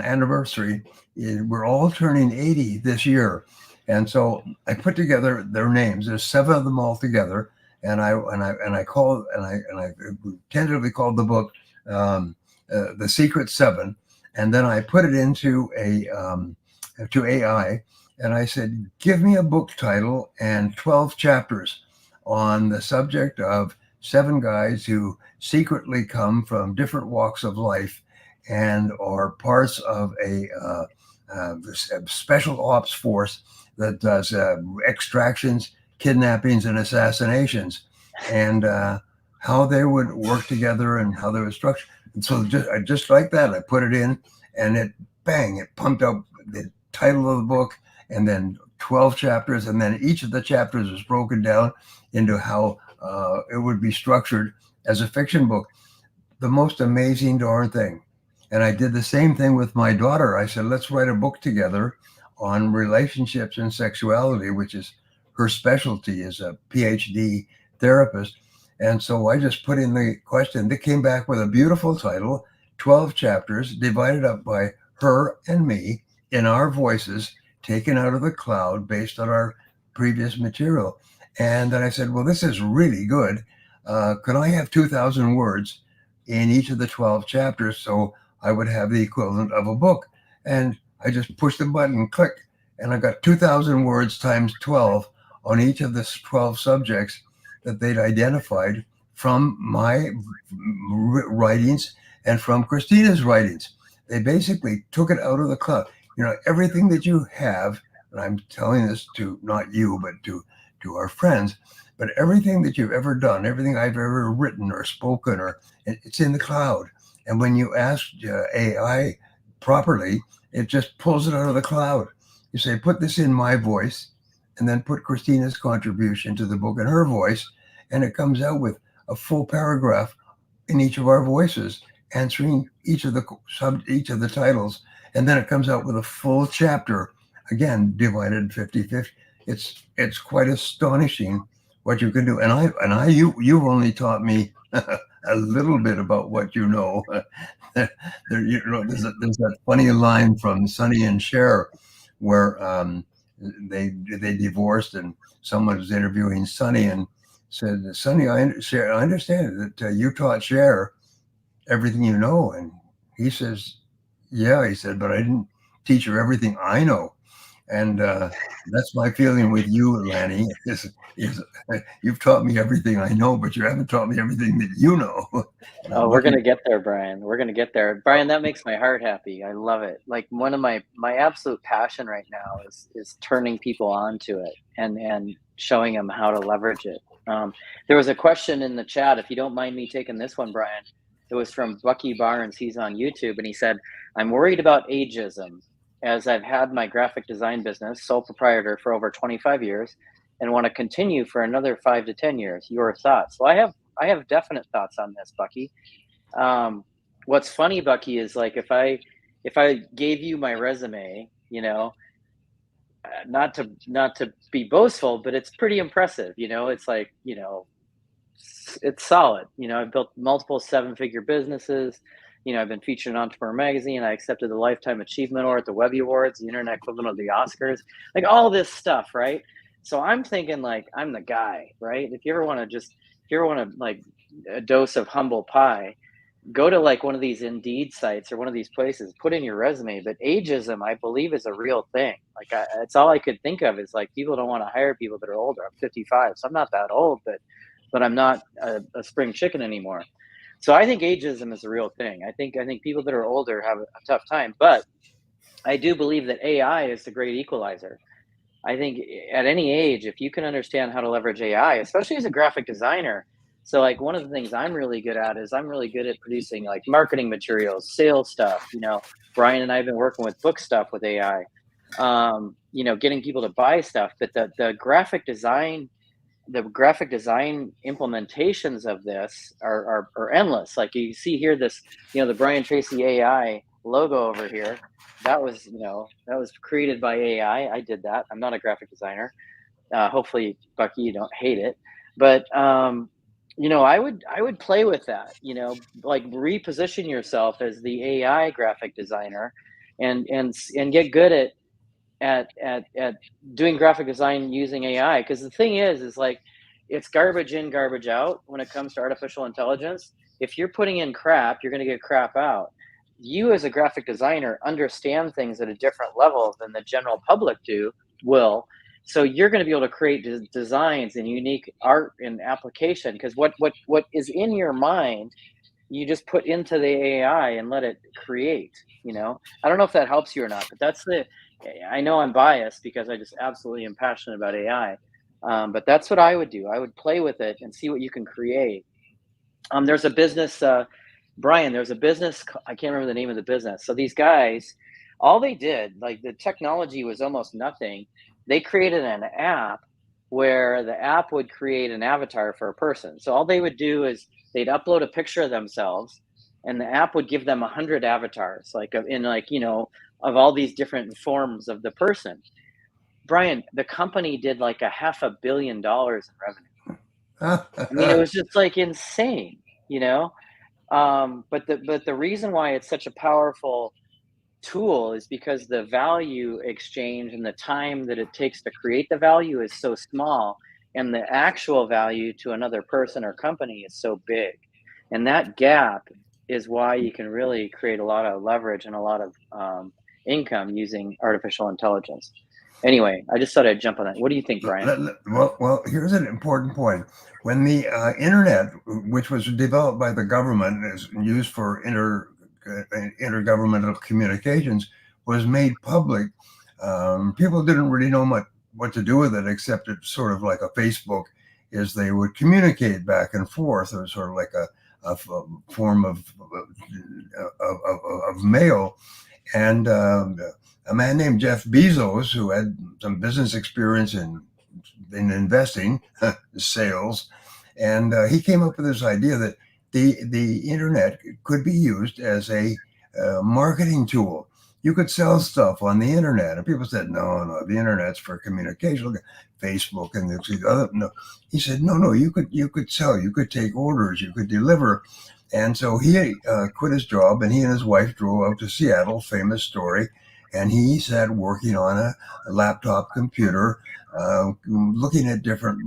anniversary. We're all turning 80 this year. And so I put together their names. There's 7 of them all together. And I tentatively called the book The Secret 7. And then I put it into to AI, and I said, give me a book title and 12 chapters on the subject of 7 guys who secretly come from different walks of life and are parts of a special ops force that does extractions, kidnappings, and assassinations, and how they would work together and how they were structured. And so just like that, I put it in, and it pumped up the title of the book, and then 12 chapters, and then each of the chapters was broken down into how it would be structured as a fiction book. The most amazing darn thing. And I did the same thing with my daughter. I said, let's write a book together on relationships and sexuality, which is her specialty as a PhD therapist. And so I just put in the question. They came back with a beautiful title, 12 chapters divided up by her and me in our voices, taken out of the cloud based on our previous material. And then I said, well, this is really good. Could I have 2,000 words in each of the 12 chapters so I would have the equivalent of a book? And I just pushed the button, click, and I got 2,000 words times 12 on each of the 12 subjects that they'd identified from my writings and from Christina's writings. They basically took it out of the cloud. You know, everything that you have, and I'm telling this to not you, but to our friends, but everything that you've ever done, everything I've ever written or spoken, or it's in the cloud. And when you ask AI properly, it just pulls it out of the cloud. You say, put this in my voice, and then put Christina's contribution to the book in her voice, and it comes out with a full paragraph in each of our voices, answering each of the titles, and then it comes out with a full chapter, again divided 50-50. It's quite astonishing what you can do. And you've only taught me a little bit about what you know. There's that funny line from Sonny and Cher where they divorced, and someone was interviewing Sonny and said, Sonny, I understand that you taught Cher everything you know. And he says, yeah, he said, but I didn't teach her everything I know. And that's my feeling with you, Lanny, is you've taught me everything I know, but you haven't taught me everything that you know. Oh, we're going to get there, Brian. We're going to get there. Brian, that makes my heart happy. I love it. Like, one of my absolute passion right now is turning people on to it and showing them how to leverage it. There was a question in the chat, if you don't mind me taking this one, Brian. It was from Bucky Barnes. He's on YouTube, and he said, I'm worried about ageism, as I've had my graphic design business, sole proprietor, for over 25 years and want to continue for another 5 to 10 years. Your thoughts? Well, I have definite thoughts on this, Bucky. What's funny, Bucky, is like, if I gave you my resume, you know, not to be boastful, but it's pretty impressive. You know, it's like, you know, it's solid. You know, I've built multiple 7-figure businesses. You know, I've been featured in Entrepreneur Magazine. I accepted the Lifetime Achievement Award at the Webby Awards, the internet equivalent of the Oscars, like all this stuff, right? So I'm thinking, like, I'm the guy, right? If you ever want to like a dose of humble pie, go to like one of these Indeed sites or one of these places, put in your resume. But ageism, I believe, is a real thing. Like, it's all I could think of is like, people don't want to hire people that are older. I'm 55, so I'm not that old, but I'm not a spring chicken anymore. So I think ageism is a real thing. I think people that are older have a tough time, but I do believe that AI is the great equalizer. I think at any age, if you can understand how to leverage AI, especially as a graphic designer. So like, one of the things I'm really good at is I'm really good at producing like marketing materials, sales stuff. You know, Brian and I have been working with book stuff with AI, you know, getting people to buy stuff. But the graphic design implementations of this are endless. Like, you see here, this, you know, the Brian Tracy AI logo over here, that was created by AI. I did that. I'm not a graphic designer. Hopefully, Bucky, you don't hate it, but you know, I would play with that, you know, like reposition yourself as the AI graphic designer and get good at doing graphic design using AI. Because the thing is like, it's garbage in, garbage out when it comes to artificial intelligence. If you're putting in crap, you're going to get crap out. You as a graphic designer understand things at a different level than the general public will. So you're going to be able to create designs and unique art and application, because what is in your mind, you just put into the AI and let it create. You know, I don't know if that helps you or not, but I know I'm biased because I just absolutely am passionate about AI. But that's what I would do. I would play with it and see what you can create. There's a business, Brian, there's a business, I can't remember the name of the business. So these guys, all they did, like, the technology was almost nothing. They created an app where the app would create an avatar for a person. So all they would do is they'd upload a picture of themselves, and the app would give them 100 avatars, like in, like, you know, of all these different forms of the person. Brian, the company did like $500 million in revenue. I mean, it was just like insane, you know. But the reason why it's such a powerful tool is because the value exchange and the time that it takes to create the value is so small, and the actual value to another person or company is so big. And that gap is why you can really create a lot of leverage and a lot of income using artificial intelligence. Anyway, I just thought I'd jump on that. What do you think, Brian? Well, here's an important point. When the internet, which was developed by the government, is used for intergovernmental communications, was made public, people didn't really know what to do with it, except it's sort of like a Facebook, is they would communicate back and forth, or sort of like a form of mail. And a man named Jeff Bezos, who had some business experience in investing, sales, and he came up with this idea that the internet could be used as a marketing tool. You could sell stuff on the internet, and people said, no, the internet's for communication. Look at Facebook and the other. No, he said, no, you could sell, you could take orders, you could deliver. And so he quit his job, and he and his wife drove out to Seattle, famous story. And he sat working on a laptop computer, looking at different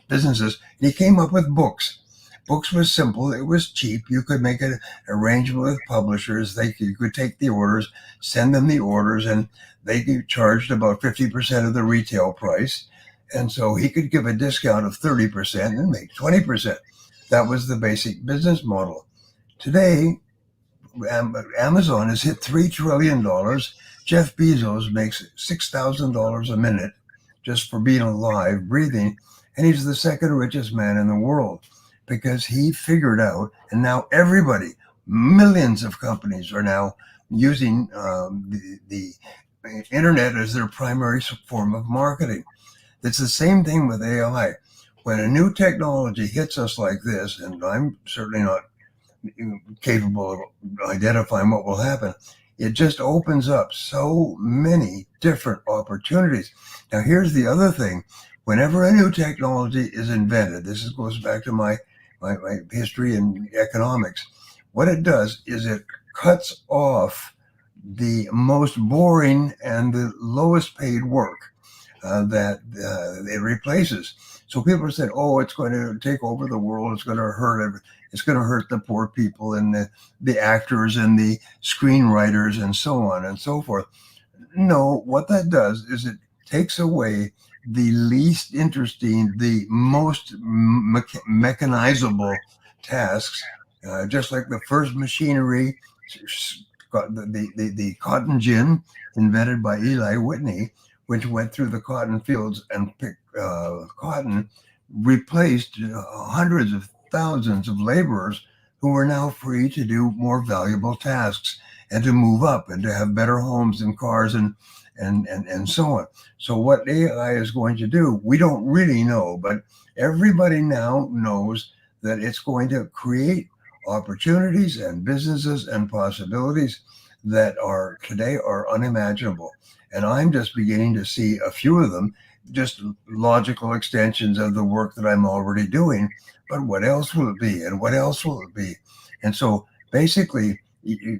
businesses. And he came up with books. Books was simple. It was cheap. You could make an arrangement with publishers. You could take the orders, send them the orders, and they charged about 50% of the retail price. And so he could give a discount of 30% and make 20%. That was the basic business model. Today, Amazon has hit $3 trillion. Jeff Bezos makes $6,000 a minute just for being alive, breathing. And he's the second richest man in the world because he figured out, and now everybody, millions of companies are now using the internet as their primary form of marketing. It's the same thing with AI. When a new technology hits us like this, and I'm certainly not capable of identifying what will happen, it just opens up so many different opportunities. Now, here's the other thing. Whenever a new technology is invented, this goes back to my history in economics, what it does is it cuts off the most boring and the lowest paid work that it replaces. So people said, oh, it's going to take over the world. It's going to hurt the poor people and the actors and the screenwriters and so on and so forth. No, what that does is it takes away the least interesting, the most mechanizable tasks, just like the first machinery, the cotton gin invented by Eli Whitney, which went through the cotton fields and picked cotton, replaced hundreds of thousands of laborers who are now free to do more valuable tasks and to move up and to have better homes and cars and so on. So what AI is going to do, we don't really know, but everybody now knows that it's going to create opportunities and businesses and possibilities that are today are unimaginable. And I'm just beginning to see a few of them, just logical extensions of the work that I'm already doing. But what else will it be? And what else will it be? And so basically,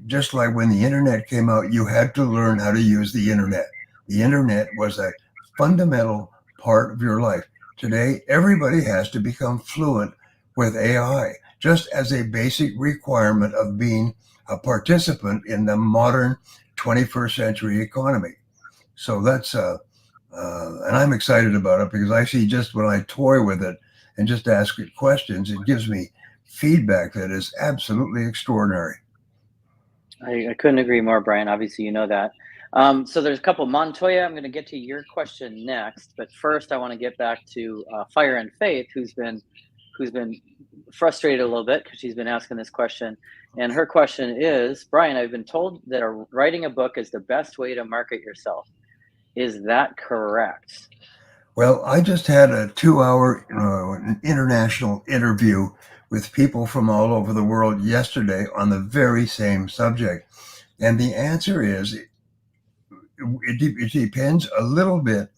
just like when the internet came out, you had to learn how to use the internet. The internet was a fundamental part of your life. Today, everybody has to become fluent with AI, just as a basic requirement of being a participant in the modern 21st century economy. So that's, and I'm excited about it because I see just when I toy with it and just ask it questions, it gives me feedback that is absolutely extraordinary. I couldn't agree more, Brian. Obviously, you know that. So there's a couple. Montoya, I'm going to get to your question next, but first I want to get back to Fire and Faith, who's been frustrated a little bit because she's been asking this question. And her question is, Brian, I've been told that writing a book is the best way to market yourself. Is that correct? Well, I just had a 2-hour international interview with people from all over the world yesterday on the very same subject. And the answer is, it depends a little bit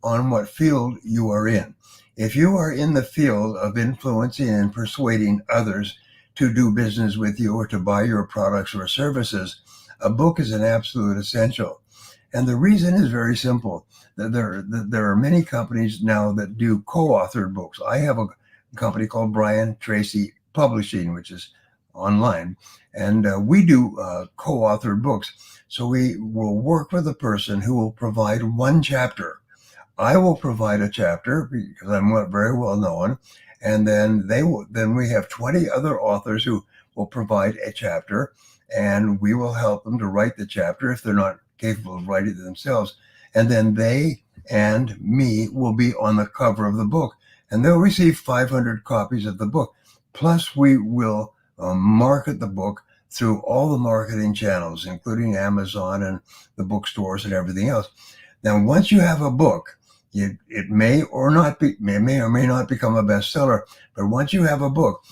on what field you are in. If you are in the field of influencing and persuading others to do business with you or to buy your products or services, a book is an absolute essential. And the reason is very simple. There are many companies now that do co-authored books. I have a company called Tracy Publishing, which is online. And we do co-authored books. So we will work with a person who will provide one chapter. I will provide a chapter because I'm very well known. And then then we have 20 other authors who will provide a chapter, and we will help them to write the chapter if they're not capable of writing it themselves. And then they and me will be on the cover of the book, and they'll receive 500 copies of the book. Plus, we will market the book through all the marketing channels, including Amazon and the bookstores and everything else. Now, once you have a book, it may or may not become a bestseller, but once you have a book,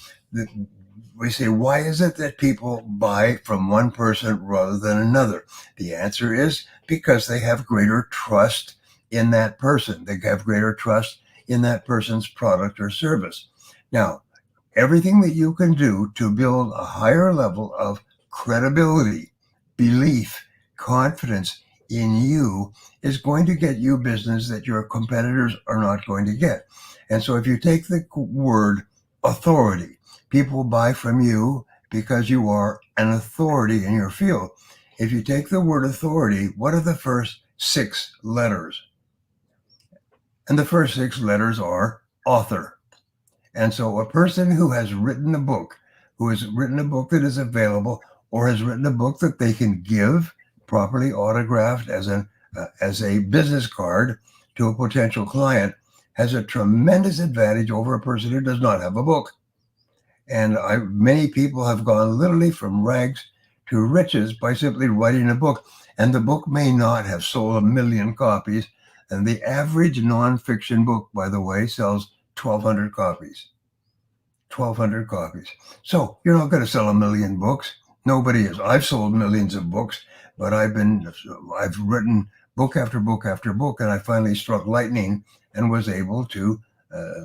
we say, why is it that people buy from one person rather than another? The answer is because they have greater trust in that person. They have greater trust in that person's product or service. Now, everything that you can do to build a higher level of credibility, belief, confidence in you is going to get you business that your competitors are not going to get. And so if you take the word authority, people buy from you because you are an authority in your field. If you take the word authority, what are the first 6 letters? And the first 6 letters are author. And so a person who has written a book, that is available, or has written a book that they can give properly autographed as a business card to a potential client, has a tremendous advantage over a person who does not have a book. And many people have gone literally from rags to riches by simply writing a book. And the book may not have sold 1 million copies. And the average nonfiction book, by the way, sells 1,200 copies. 1,200 copies. So you're not going to sell 1 million books. Nobody is. I've sold millions of books, but I've written book after book after book, and I finally struck lightning and was able to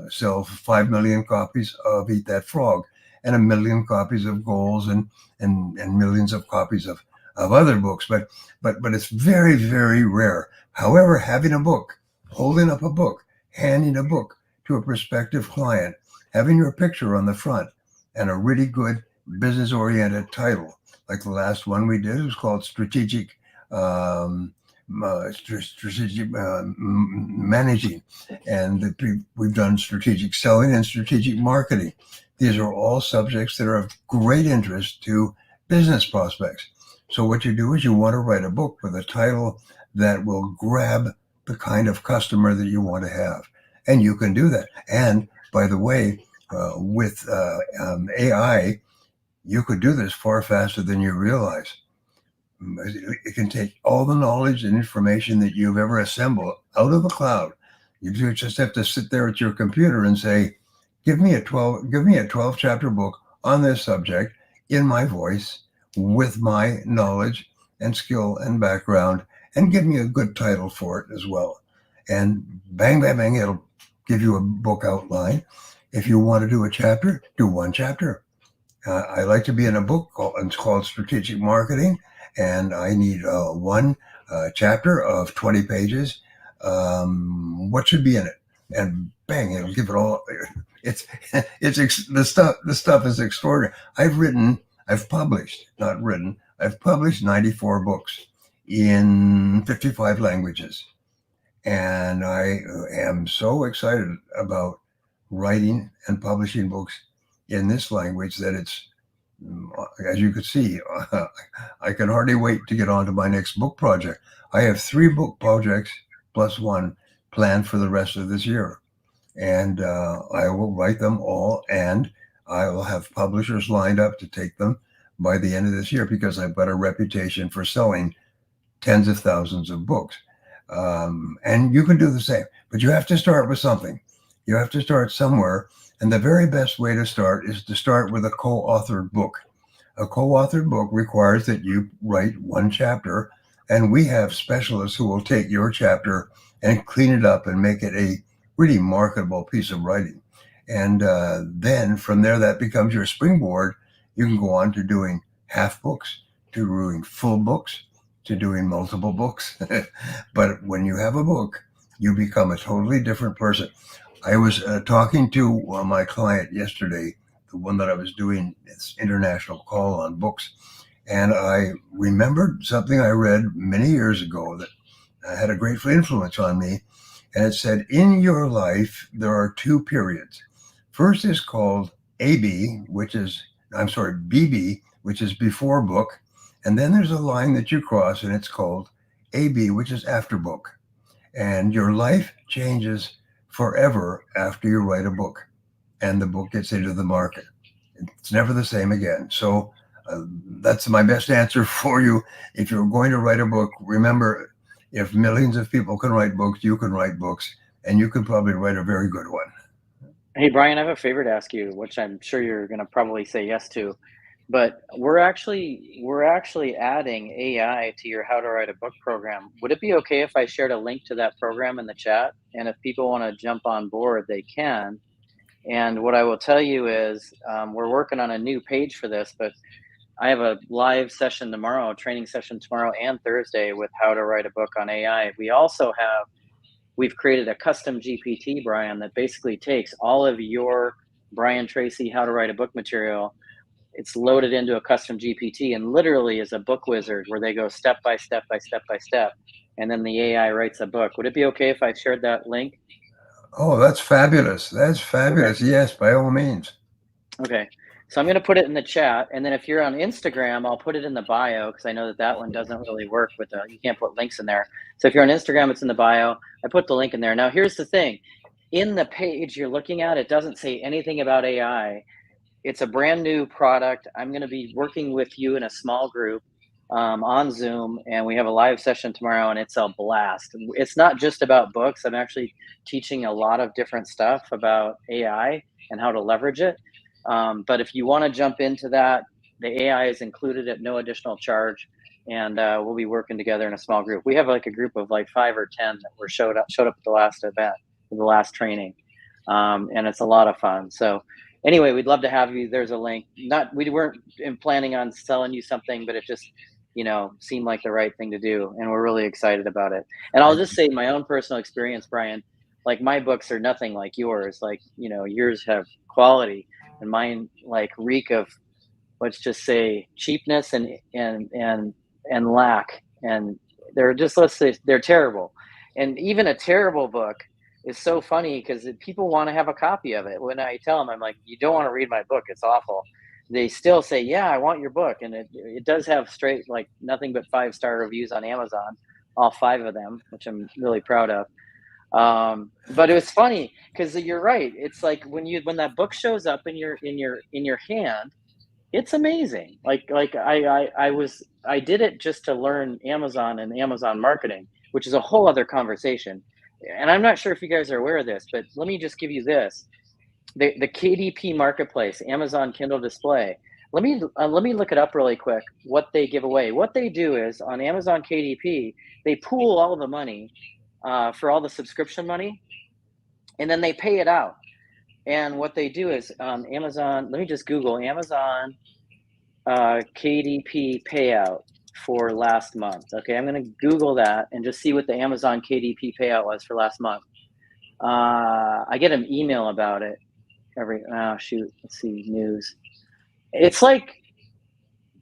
sell 5 million copies of Eat That Frog, and 1 million copies of Goals, and millions of copies of other books. But it's very, very rare. However, having a book, holding up a book, handing a book to a prospective client, having your picture on the front, and a really good business-oriented title, like the last one we did, it was called Strategic Managing, and we've done strategic selling and strategic marketing. These are all subjects that are of great interest to business prospects. So what you do is you want to write a book with a title that will grab the kind of customer that you want to have, and you can do that. And by the way, with AI, you could do this far faster than you realize. It can take all the knowledge and information that you've ever assembled out of the cloud. You just have to sit there at your computer and say, give me a 12 chapter book on this subject in my voice with my knowledge and skill and background, and give me a good title for it as well. And bang, bang, bang, it'll give you a book outline. If you want to do a chapter, do one chapter. I like to be in a book called Strategic Marketing, and I need one chapter of 20 pages. What should be in it? And bang, it'll give it all. It's the stuff is extraordinary. I've published 94 books in 55 languages. And I am so excited about writing and publishing books in this language that it's, as you could see, I can hardly wait to get on to my next book project. I have 3 book projects plus one planned for the rest of this year. And I will write them all, and I will have publishers lined up to take them by the end of this year, because I've got a reputation for selling tens of thousands of books. And you can do the same, but you have to start with something. You have to start somewhere. And the very best way to start is to start with a co-authored book. A co-authored book requires that you write one chapter, and we have specialists who will take your chapter and clean it up and make it a really marketable piece of writing. And then from there, that becomes your springboard. You can go on to doing half books, to doing full books, to doing multiple books. But when you have a book, you become a totally different person. I was talking to my client yesterday, the one that I was doing, its international call on books. And I remembered something I read many years ago that had a great influence on me. And it said, in your life, there are two periods. First is called BB, which is before book. And then there's a line that you cross and it's called AB, which is after book. And your life changes forever after you write a book and the book gets into the market. It's never the same again. So that's my best answer for you. If you're going to write a book, remember, if millions of people can write books, you can write books, and you can probably write a very good one. Hey, Brian, I have a favor to ask you, which I'm sure you're going to probably say yes to, but we're actually adding AI to your How to Write a Book program. Would it be okay if I shared a link to that program in the chat? And if people want to jump on board, they can. And what I will tell you is we're working on a new page for this, but I have a live session tomorrow, a training session tomorrow and Thursday with how to write a book on AI. We've created a custom GPT, Brian, that basically takes all of your Brian Tracy how to write a book material. It's loaded into a custom GPT and literally is a book wizard where they go step by step by step by step. And then the AI writes a book. Would it be okay if I shared that link? Oh, that's fabulous. That's fabulous. Okay. Yes, by all means. Okay. So I'm going to put it in the chat. And then if you're on Instagram, I'll put it in the bio because I know that one doesn't really work with you can't put links in there. So if you're on Instagram, it's in the bio. I put the link in there. Now, here's the thing. In the page you're looking at, it doesn't say anything about AI. It's a brand new product. I'm going to be working with you in a small group on Zoom, and we have a live session tomorrow, and it's a blast. It's not just about books. I'm actually teaching a lot of different stuff about AI and how to leverage it. But if you want to jump into that, the AI is included at no additional charge, and we'll be working together in a small group. We have like a group of like 5 or 10 that were showed up at the last event, the last training, and it's a lot of fun. So anyway, we'd love to have you. There's a link. We weren't planning on selling you something, but it just seemed like the right thing to do, and we're really excited about it. And I'll just say my own personal experience, Brian. Like my books are nothing like yours. Like yours have quality. And mine like reek of, let's just say, cheapness and lack. And they're just, let's say, they're terrible. And even a terrible book is so funny because people want to have a copy of it. When I tell them, I'm like, you don't want to read my book, it's awful. They still say, yeah, I want your book. And it does have straight, like nothing but 5-star reviews on Amazon, all 5 of them, which I'm really proud of. But it was funny because you're right. It's like when that book shows up in your hand, it's amazing. Like I did it just to learn Amazon and Amazon marketing, which is a whole other conversation. And I'm not sure if you guys are aware of this, but let me just give you this. The KDP marketplace, Amazon Kindle Display. Let me look it up really quick, what they give away. What they do is on Amazon KDP, they pool all the money for all the subscription money, and then they pay it out. And what they do is Amazon, let me just Google Amazon KDP payout for last month. Okay, I'm going to Google that and just see what the Amazon KDP payout was for last month. I get an email about it let's see, news. It's like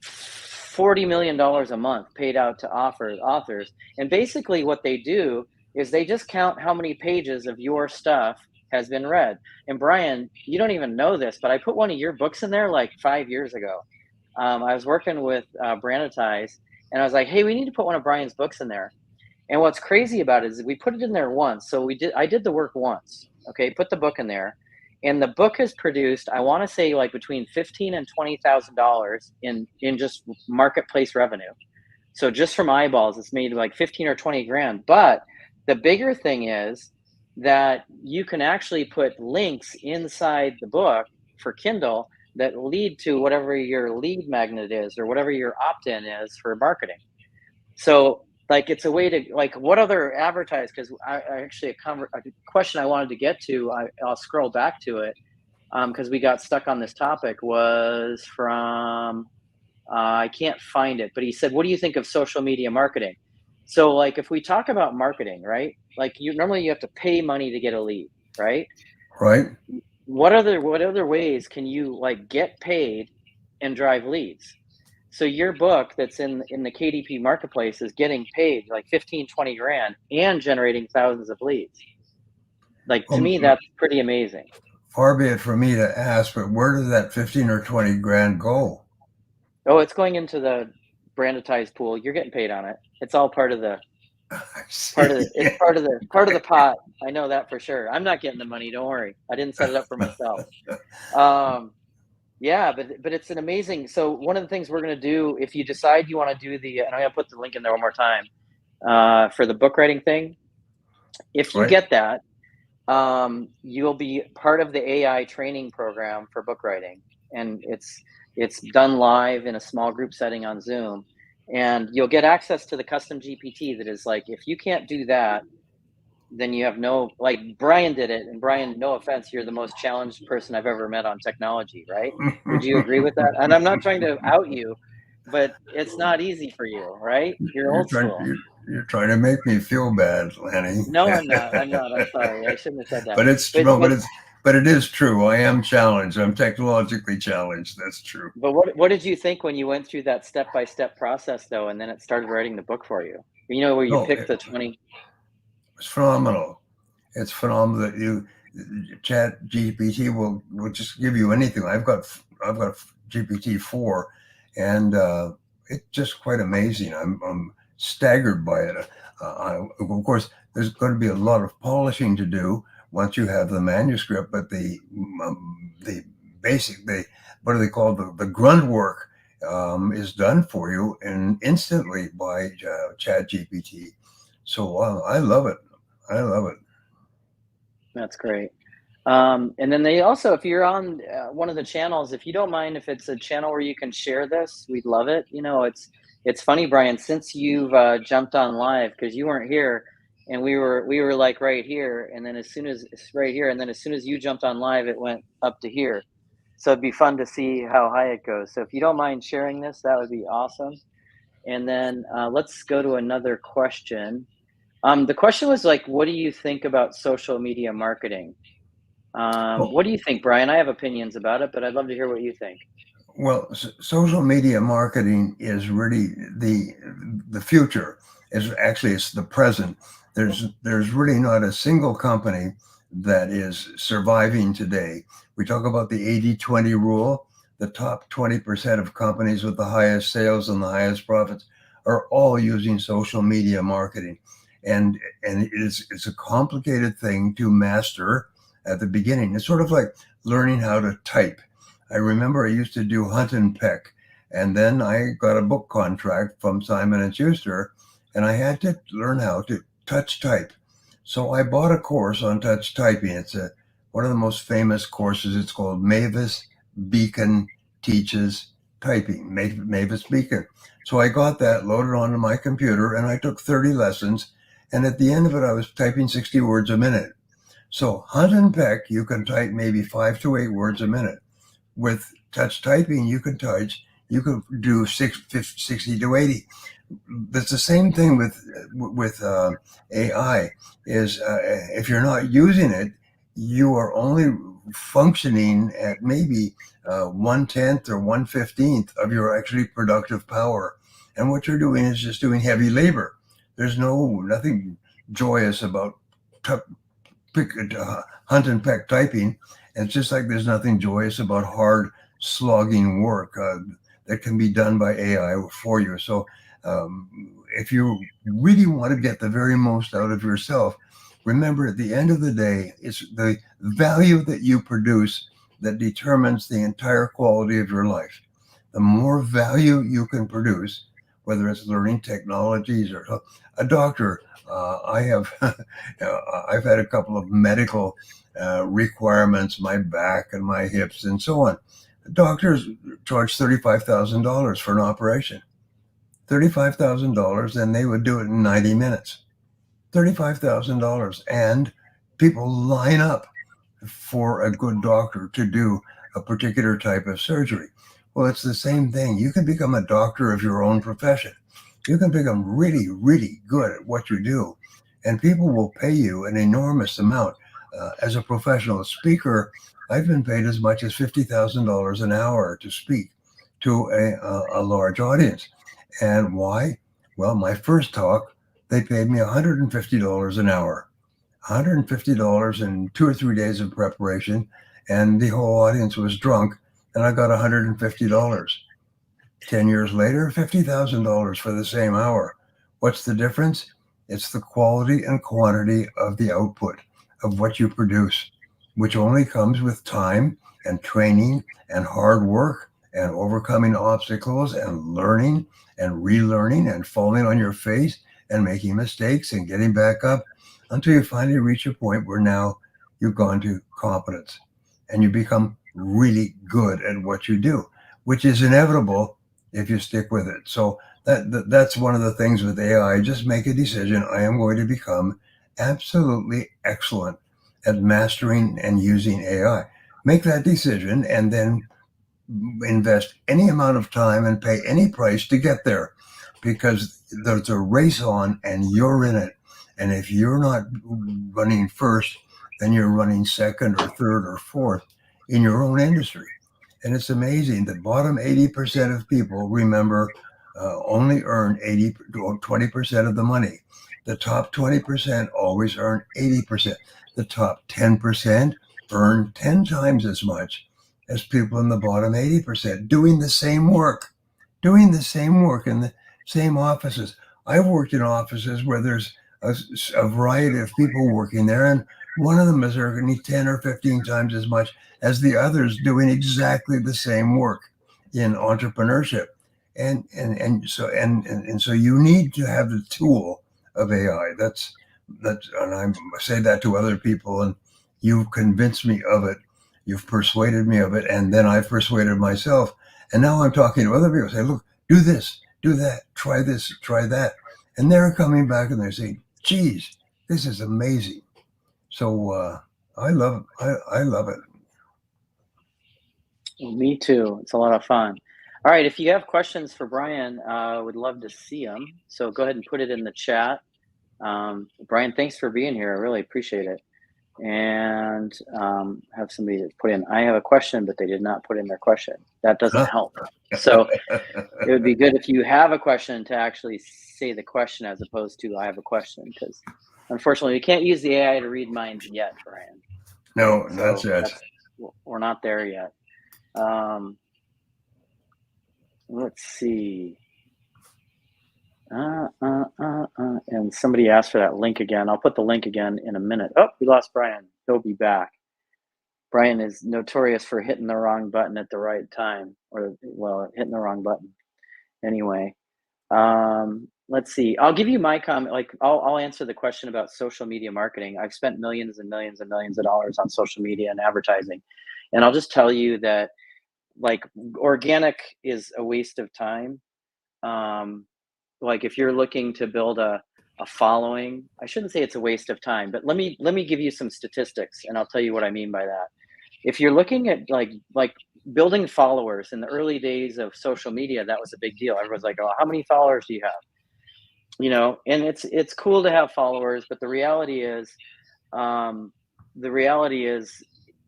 $40 million a month paid out to authors. And basically what they do is they just count how many pages of your stuff has been read. And Brian, you don't even know this, but I put one of your books in there like 5 years ago. I was working with Branitize, and I was like, hey, we need to put one of Brian's books in there. And what's crazy about it is we put it in there once. So I did the work once. Okay, put the book in there. And the book has produced, I want to say, like between $15,000 and $20,000 in just marketplace revenue. So just from eyeballs, it's made like 15 or 20 grand. But the bigger thing is that you can actually put links inside the book for Kindle that lead to whatever your lead magnet is or whatever your opt-in is for marketing. So like it's a way to, like, what other advertise, because I actually a question I wanted to get to, I'll scroll back to it because we got stuck on this topic, was from I can't find it, but he said, what do you think of social media marketing? So like if we talk about marketing, right, like normally you have to pay money to get a lead, right? Right. what other ways can you like get paid and drive leads? So your book that's in the KDP marketplace is getting paid like 15, 20 grand and generating thousands of leads. Like, to me, that's pretty amazing. Far be it from me to ask, but where does that 15 or 20 grand go? Oh, it's going into the branditized pool. You're getting paid on it. It's all part of the it's part of the pot. I know that for sure. I'm not getting the money. Don't worry. I didn't set it up for myself. Yeah, but it's an amazing. So one of the things we're going to do, if you decide you want to do and I'm going to put the link in there one more time for the book writing thing. If you Right. get that, you'll be part of the AI training program for book writing, and it's done live in a small group setting on Zoom, and you'll get access to the custom GPT that is like, if you can't do that, then you have no, like Brian did it, and Brian, no offense, you're the most challenged person I've ever met on technology, right? Would you agree with that? And I'm not trying to out you, but it's not easy for you, right? You're old school. You're trying to make me feel bad, Lanny. No, I'm not. I'm sorry. I shouldn't have said that. But it is true. I am challenged. I'm technologically challenged. That's true. But what did you think when you went through that step-by-step process, though, and then it started writing the book for you? You know, where you picked the 20. It's phenomenal. It's phenomenal that Chat GPT will just give you anything. I've got GPT-4, and it's just quite amazing. I'm staggered by it. Of course, there's going to be a lot of polishing to do once you have the manuscript, but the basic, what do they call the grunt work is done for you and instantly by Chat GPT. So I love it. I love it. That's great. And then they also, if you're on one of the channels, if you don't mind, if it's a channel where you can share this, we'd love it. You know, it's funny, Brian, since you've jumped on live, because you weren't here, and we were like right here, and then as soon as you jumped on live, it went up to here. So it'd be fun to see how high it goes. So if you don't mind sharing this, that would be awesome. And then let's go to another question. The question was like, what do you think about social media marketing? What do you think, Brian? I have opinions about it, but I'd love to hear what you think. Well, social media marketing is really the future. It's the present. There's really not a single company that is surviving today. We talk about the 80-20 rule. The top 20% of companies with the highest sales and the highest profits are all using social media marketing. And it's a complicated thing to master at the beginning. It's sort of like learning how to type. I remember I used to do hunt and peck, and then I got a book contract from Simon & Schuster, and I had to learn how to touch type. So I bought a course on touch typing. It's one of the most famous courses. It's called Mavis Beacon Teaches Typing, Mavis Beacon. So I got that loaded onto my computer, and I took 30 lessons. And at the end of it, I was typing 60 words a minute. So hunt and peck, you can type maybe 5 to 8 words a minute. With touch typing, you can do 60 to 80. That's the same thing with AI. Is if you're not using it, you are only functioning at maybe 1/10 or 1/15 of your actually productive power. And what you're doing is just doing heavy labor. There's nothing joyous about hunt and peck typing. And it's just like there's nothing joyous about hard slogging work that can be done by AI for you. So if you really want to get the very most out of yourself, remember at the end of the day, it's the value that you produce that determines the entire quality of your life. The more value you can produce, whether it's learning technologies or a doctor. I've had a couple of medical requirements, my back and my hips and so on. Doctors charge $35,000 for an operation. $35,000, and they would do it in 90 minutes. $35,000, and people line up for a good doctor to do a particular type of surgery. Well, it's the same thing. You can become a doctor of your own profession. You can become really, really good at what you do, and people will pay you an enormous amount. As a professional speaker, I've been paid as much as $50,000 an hour to speak to a large audience. And why? Well, my first talk, they paid me $150 an hour, $150 in 2 or 3 days of preparation, and the whole audience was drunk, and I got $150. 10 years later, $50,000 for the same hour. What's the difference? It's the quality and quantity of the output of what you produce, which only comes with time and training and hard work and overcoming obstacles and learning and relearning and falling on your face and making mistakes and getting back up until you finally reach a point where now you've gone to competence and you become really good at what you do, which is inevitable if you stick with it. So that's one of the things with AI. Just make a decision. I am going to become absolutely excellent at mastering and using AI. Make that decision and then invest any amount of time and pay any price to get there, because there's a race on and you're in it. And if you're not running first, then you're running second or third or fourth in your own industry. And it's amazing. The bottom 80% of people, remember, only earn 20% of the money. The top 20% always earn 80%. The top 10% earn 10 times as much as people in the bottom 80%, doing the same work in the same offices. I've worked in offices where there's a variety of people working there, and one of them is earning 10 or 15 times as much as the others doing exactly the same work in entrepreneurship. And so you need to have the tool of AI. That's and I say that to other people, and you've convinced me of it. You've persuaded me of it, and then I've persuaded myself. And now I'm talking to other people. Say, look, do this, do that, try this, try that, and they're coming back and they're saying, "Geez, this is amazing." So I love it. Me too. It's a lot of fun. All right, if you have questions for Brian, I would love to see them. So go ahead and put it in the chat. Brian, thanks for being here. I really appreciate it. And have somebody that put in, I have a question, but they did not put in their question. That doesn't help. So it would be good if you have a question to actually say the question as opposed to I have a question, because unfortunately we can't use the AI to read minds yet, Brian. No, so we're not there yet. Let's see. And somebody asked for that link again. I'll put the link again in a minute. Oh, we lost Brian. He'll be back. Brian is notorious for hitting the wrong button at the right time, or well, hitting the wrong button. Anyway, let's see. I'll give you my comment. Like, I'll answer the question about social media marketing. I've spent millions and millions and millions of dollars on social media and advertising, and I'll just tell you that, like, organic is a waste of time. Like, if you're looking to build a following, I shouldn't say it's a waste of time, but let me give you some statistics, and I'll tell you what I mean by that. If you're looking at like building followers in the early days of social media, that was a big deal. Everyone's like, "Oh, how many followers do you have?" You know, and it's cool to have followers, but the reality is,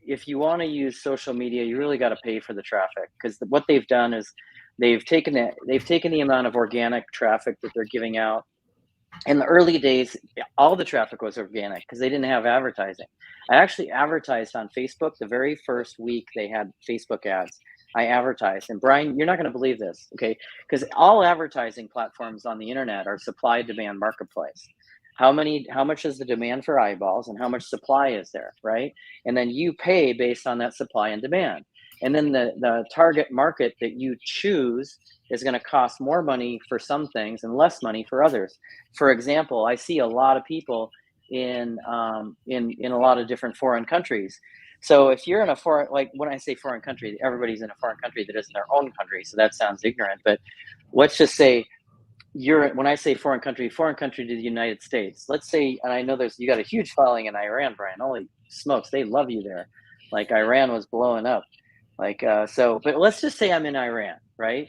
if you want to use social media, you really got to pay for the traffic, because what they've done is they've taken the amount of organic traffic that they're giving out. In the early days, all the traffic was organic because they didn't have advertising. I actually advertised on Facebook the very first week they had Facebook ads. I advertised, and Brian, you're not going to believe this, okay? Because all advertising platforms on the internet are supply-demand marketplace. How much is the demand for eyeballs, and how much supply is there, right? And then you pay based on that supply and demand. And then the target market that you choose is going to cost more money for some things and less money for others. For example, I see a lot of people in a lot of different foreign countries. So if you're in a foreign, like when I say foreign country, everybody's in a foreign country that isn't their own country. So that sounds ignorant, but let's just say when I say foreign country to the United States. Let's say, and I know you got a huge following in Iran, Brian. Holy smokes, they love you there. Like, Iran was blowing up. Like, but let's just say I'm in Iran, right?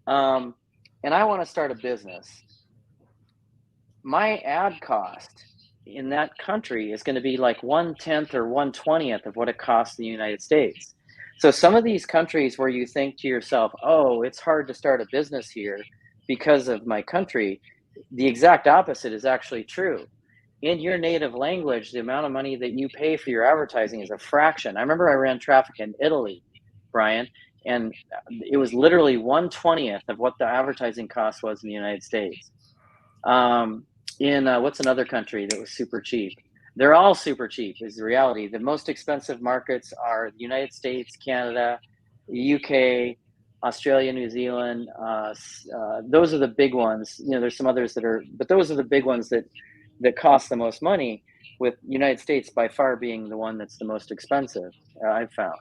And I want to start a business. My ad cost in that country is going to be like 1/10 or 1/20th of what it costs in the United States. So some of these countries where you think to yourself, oh, it's hard to start a business here because of my country, the exact opposite is actually true. In your native language, the amount of money that you pay for your advertising is a fraction. I remember I ran traffic in Italy, Brian, and it was literally 1/20th of what the advertising cost was in the United States. In what's another country that was super cheap? They're all super cheap, is the reality. The most expensive markets are the United States, Canada, UK, Australia, New Zealand. Those are the big ones. You know, there's some others that are, but those are the big ones that cost the most money. With United States by far being the one that's the most expensive, I've found.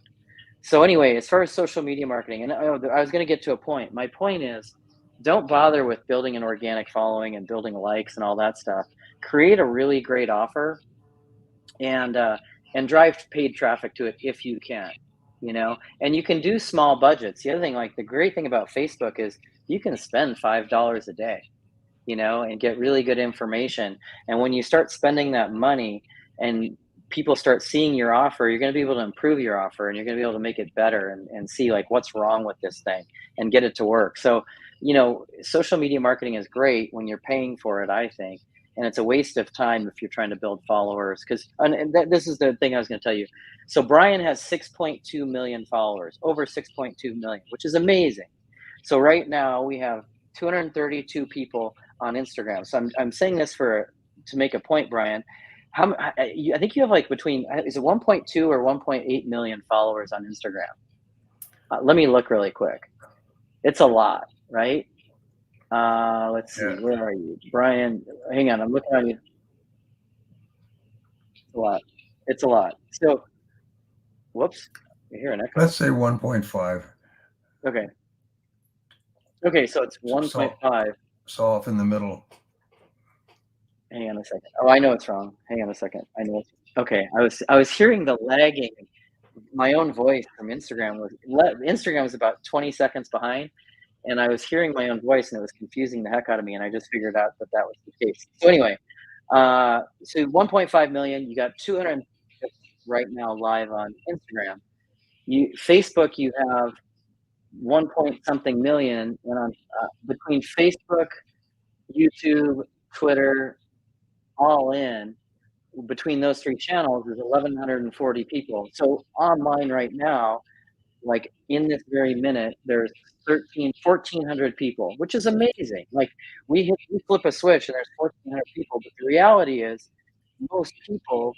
So anyway, as far as social media marketing, and I was going to get to a point. My point is, don't bother with building an organic following and building likes and all that stuff. Create a really great offer and drive paid traffic to it if you can, you know. And you can do small budgets. The other thing, like the great thing about Facebook is you can spend $5 a day, you know, and get really good information. And when you start spending that money and people start seeing your offer, you're going to be able to improve your offer and you're going to be able to make it better and see like what's wrong with this thing and get it to work. So, you know, social media marketing is great when you're paying for it, I think. And it's a waste of time if you're trying to build followers. Because this is the thing I was going to tell you. So Brian has 6.2 million followers, over 6.2 million, which is amazing. So right now we have 232 people on Instagram. So I'm saying this to make a point, Brian. I think you have like between, is it 1.2 or 1.8 million followers on Instagram? Let me look really quick. It's a lot, right? Let's see. Yeah. Where are you, Brian? Hang on, I'm looking on you. It's a lot. It's a lot. So, whoops. You hear an echo? Let's say 1.5. Okay. Okay, so it's 1.5. So off in the middle. Hang on a second. Oh, I know it's wrong. Hang on a second. I know it's okay. I was hearing the lagging. My own voice from Instagram was about 20 seconds behind, and I was hearing my own voice, and it was confusing the heck out of me. And I just figured out that was the case. So anyway, so 1.5 million. You got 200 right now live on Instagram. Facebook, you have 1 point something million, and on between Facebook, YouTube, Twitter, all in between those three channels is 1,140 people. So online right now, like in this very minute, there's 1,400 people, which is amazing. Like we flip a switch and there's 1,400 people, but the reality is most people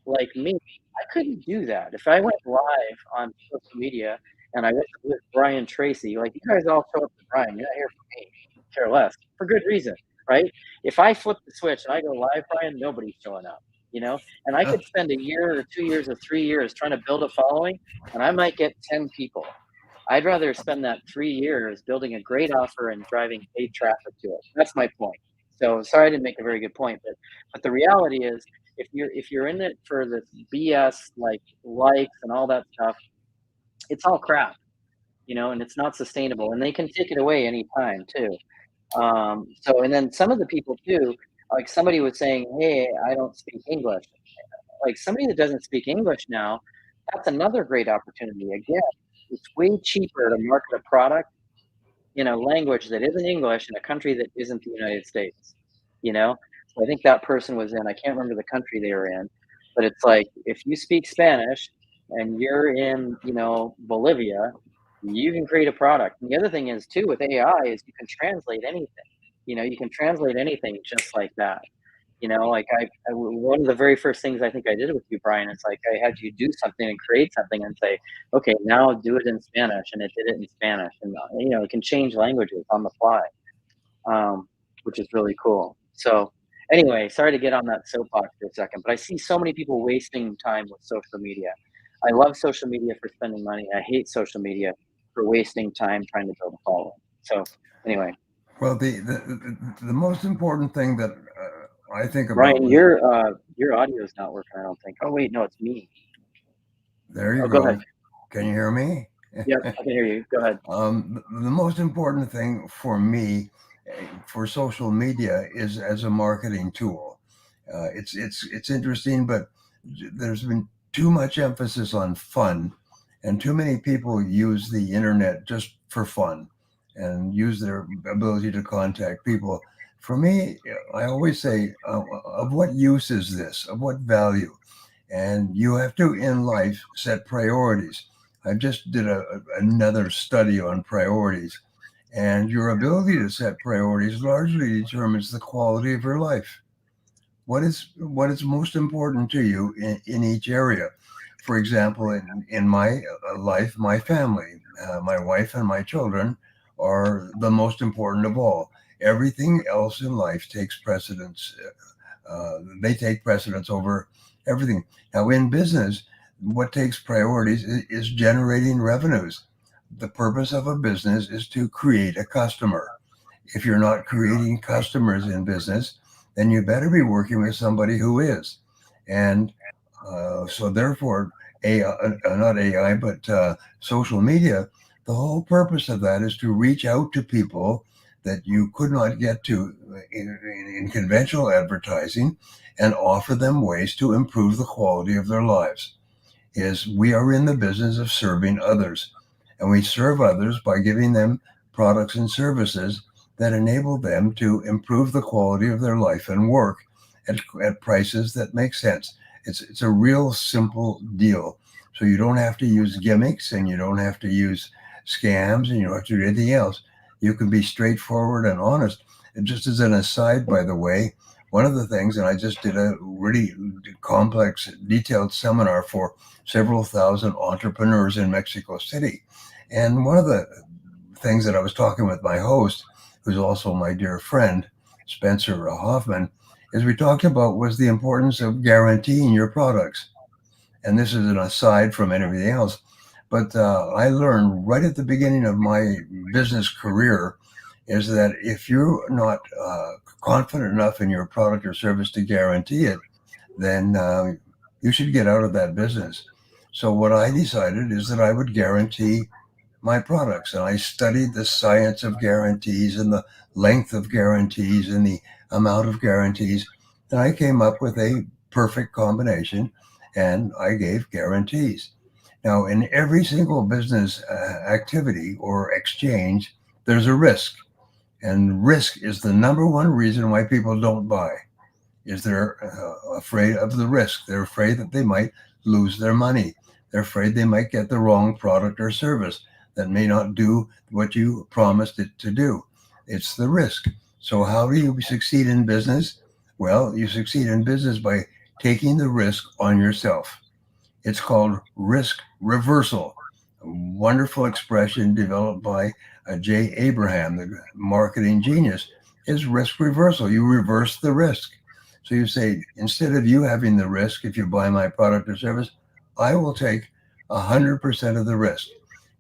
like me, I couldn't do that. If I went live on social media and I went with Brian Tracy, like you guys all show up to Brian, you're not here for me, care less, for good reason, right? If I flip the switch and I go live, Brian, nobody's showing up, you know? And I could spend a year or 2 years or 3 years trying to build a following and I might get 10 people. I'd rather spend that 3 years building a great offer and driving paid traffic to it. That's my point. So sorry I didn't make a very good point, but the reality is if you're in it for the BS like likes and all that stuff, it's all crap, you know, and it's not sustainable. And they can take it away anytime too. So and then some of the people too, like somebody was saying, hey, I don't speak English. Like somebody that doesn't speak English now, that's another great opportunity. Again, it's way cheaper to market a product in a language that isn't English in a country that isn't the United States, you know? So I think that person was in, I can't remember the country they were in, but it's like, if you speak Spanish and you're in, you know, Bolivia, you can create a product. And the other thing is too, with AI is you can translate anything, you know, you can translate anything just like that. You know, like one of the very first things I think I did with you, Brian, it's like I had you do something and create something and say, okay, now do it in Spanish, and it did it in Spanish, and you know, it can change languages on the fly, which is really cool. So anyway, sorry to get on that soapbox for a second, but I see so many people wasting time with social media. I love social media for spending money. I hate social media for wasting time trying to build a following. So anyway. Well, the most important thing that I think about. Brian, your audio is not working, I don't think. Oh wait, no, it's me. There you go. Go ahead. Can you hear me? Yep, I can hear you. Go ahead. The most important thing for me for social media is as a marketing tool. It's interesting, but there's been too much emphasis on fun, and too many people use the internet just for fun and use their ability to contact people. For me, I always say, of what use is this? Of what value? And you have to, in life, set priorities. I just did another study on priorities, and your ability to set priorities largely determines the quality of your life. What is most important to you in each area? For example, in my life, my family, my wife and my children are the most important of all. Everything else in life takes precedence. They take precedence over everything. Now, in business, what takes priorities is generating revenues. The purpose of a business is to create a customer. If you're not creating customers in business, then you better be working with somebody who is. And so therefore, not AI, but social media, the whole purpose of that is to reach out to people that you could not get to in conventional advertising and offer them ways to improve the quality of their lives. We are in the business of serving others, and we serve others by giving them products and services that enable them to improve the quality of their life and work at prices that make sense. It's a real simple deal. So you don't have to use gimmicks, and you don't have to use scams, and you don't have to do anything else. You can be straightforward and honest. And just as an aside, by the way, one of the things, and I just did a really complex, detailed seminar for several thousand entrepreneurs in Mexico City. And one of the things that I was talking with my host, who's also my dear friend, Spencer Hoffman, is we talked about was the importance of guaranteeing your products. And this is an aside from everything else. But I learned right at the beginning of my business career is that if you're not confident enough in your product or service to guarantee it, then you should get out of that business. So what I decided is that I would guarantee my products. And I studied the science of guarantees and the length of guarantees and the amount of guarantees. And I came up with a perfect combination, and I gave guarantees. Now, in every single business activity or exchange, there's a risk. And risk is the number one reason why people don't buy, is they're afraid of the risk. They're afraid that they might lose their money. They're afraid they might get the wrong product or service that may not do what you promised it to do. It's the risk. So how do you succeed in business? Well, you succeed in business by taking the risk on yourself. It's called risk reversal, a wonderful expression developed by Jay Abraham, the marketing genius, is risk reversal. You reverse the risk. So you say, instead of you having the risk, if you buy my product or service, I will take 100% of the risk.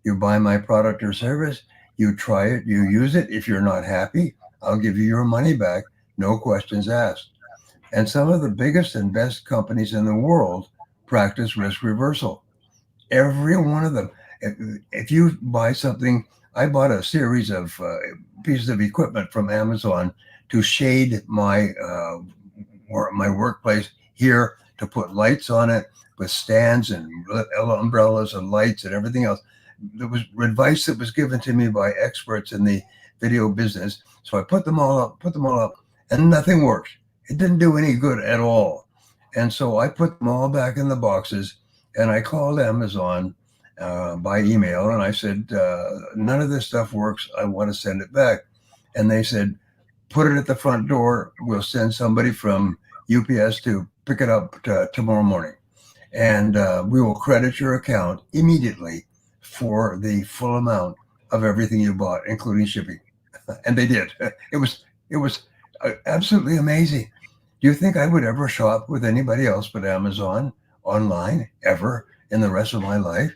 You buy my product or service, you try it, you use it. If you're not happy, I'll give you your money back, no questions asked. And some of the biggest and best companies in the world practice risk reversal. Every one of them. If you buy something, I bought a series of pieces of equipment from Amazon to shade my workplace here, to put lights on it with stands and umbrellas and lights and everything else. There was advice that was given to me by experts in the video business. So I put them all up, and nothing worked. It didn't do any good at all. And so I put them all back in the boxes, and I called Amazon by email, and I said, none of this stuff works. I want to send it back. And they said, put it at the front door. We'll send somebody from UPS to pick it up tomorrow morning. And we will credit your account immediately for the full amount of everything you bought, including shipping. And they did. It was absolutely amazing. Do you think I would ever shop with anybody else but Amazon online ever in the rest of my life?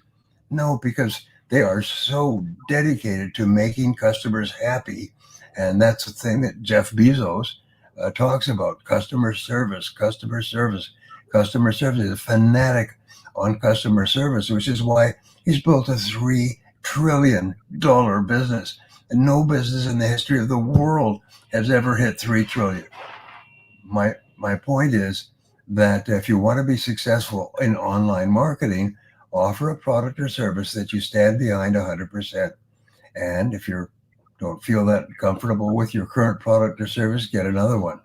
No, because they are so dedicated to making customers happy. And that's the thing that Jeff Bezos talks about, customer service. He's a fanatic on customer service, which is why he's built a $3 trillion business. And no business in the history of the world has ever hit 3 trillion. My my point is that if you want to be successful in online marketing, offer a product or service that you stand behind 100%. And if you don't feel that comfortable with your current product or service, get another one.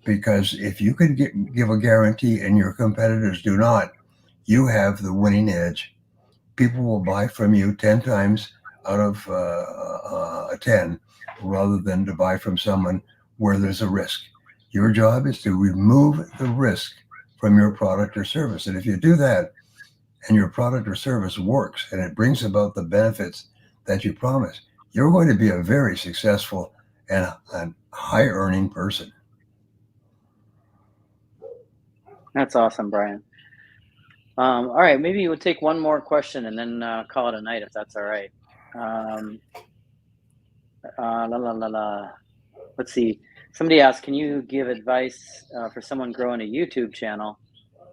Because if you can give a guarantee and your competitors do not, you have the winning edge. People will buy from you 10 times out of 10 rather than to buy from someone where there's a risk. Your job is to remove the risk from your product or service. And if you do that and your product or service works and it brings about the benefits that you promise, you're going to be a very successful and high earning person. That's awesome, Brian. All right, maybe we'll take one more question and then call it a night if that's all right. Let's see. Somebody asked, can you give advice for someone growing a YouTube channel?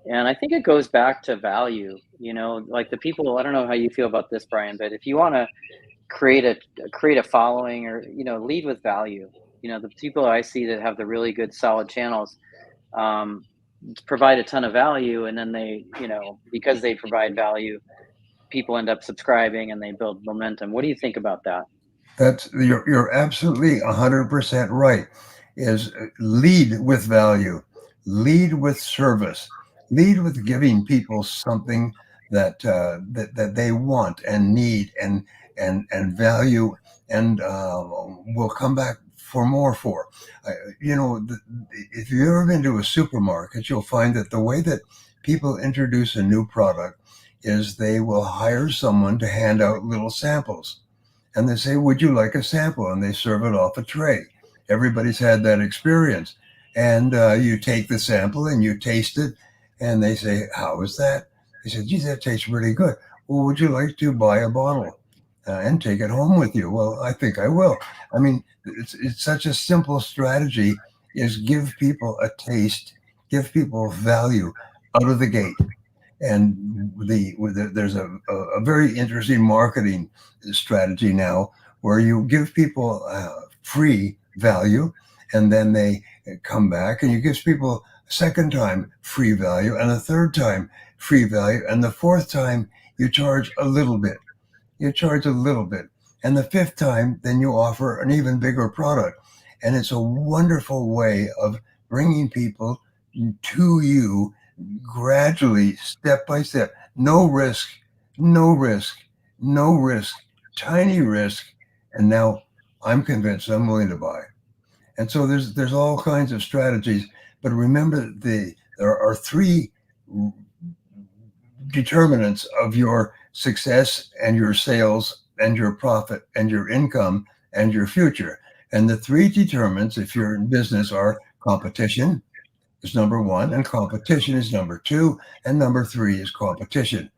And I think it goes back to value. You know, like the people. I don't know how you feel about this, Brian, but if you want to create a following, or lead with value. The people I see that have the really good solid channels provide a ton of value, and then they, because they provide value, people end up subscribing and they build momentum. What do you think about that? You're absolutely 100% right. Is lead with value, lead with service, lead with giving people something that they want and need and value, and will come back for more for. If you've ever been to a supermarket, you'll find that the way that people introduce a new product is they will hire someone to hand out little samples. And they say, would you like a sample? And they serve it off a tray. Everybody's had that experience. And you take the sample and you taste it. And they say, how is that? They said, geez, that tastes really good. Well, would you like to buy a bottle and take it home with you? Well, I think I will. I mean, it's such a simple strategy, is give people a taste, give people value out of the gate. And there's a very interesting marketing strategy now where you give people free value, and then they come back and you give people a second time free value, and a third time free value, and the fourth time you charge a little bit. And the fifth time, then you offer an even bigger product. And it's a wonderful way of bringing people to you gradually, step by step. No risk, tiny risk. And now I'm convinced I'm willing to buy. And so there's all kinds of strategies. But remember, there are three determinants of your success and your sales and your profit and your income and your future. And the three determinants, if you're in business, are competition is number one, and competition is number two, and number three is competition.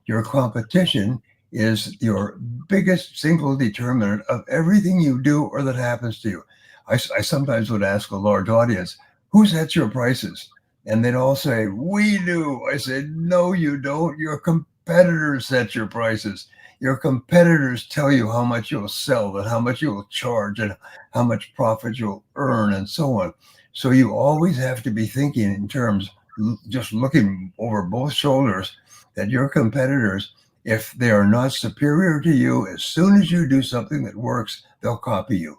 Your competition is your biggest single determinant of everything you do or that happens to you. I sometimes would ask a large audience, who sets your prices? And they'd all say, we do. I said, no, you don't. Your competitors set your prices. Your competitors tell you how much you'll sell and how much you'll charge and how much profit you'll earn and so on. So you always have to be thinking in terms, just looking over both shoulders, that your competitors, if they are not superior to you, as soon as you do something that works, they'll copy you.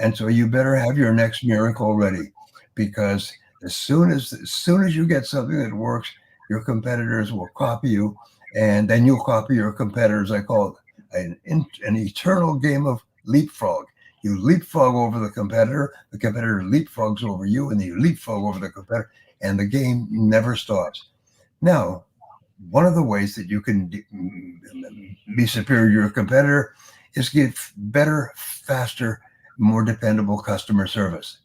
And so you better have your next miracle ready, because as soon as you get something that works, your competitors will copy you, and then you'll copy your competitors. I call it an eternal game of leapfrog. You leapfrog over the competitor leapfrogs over you, and then you leapfrog over the competitor, and the game never stops. Now, one of the ways that you can be superior to your competitor is give better, faster, more dependable customer service.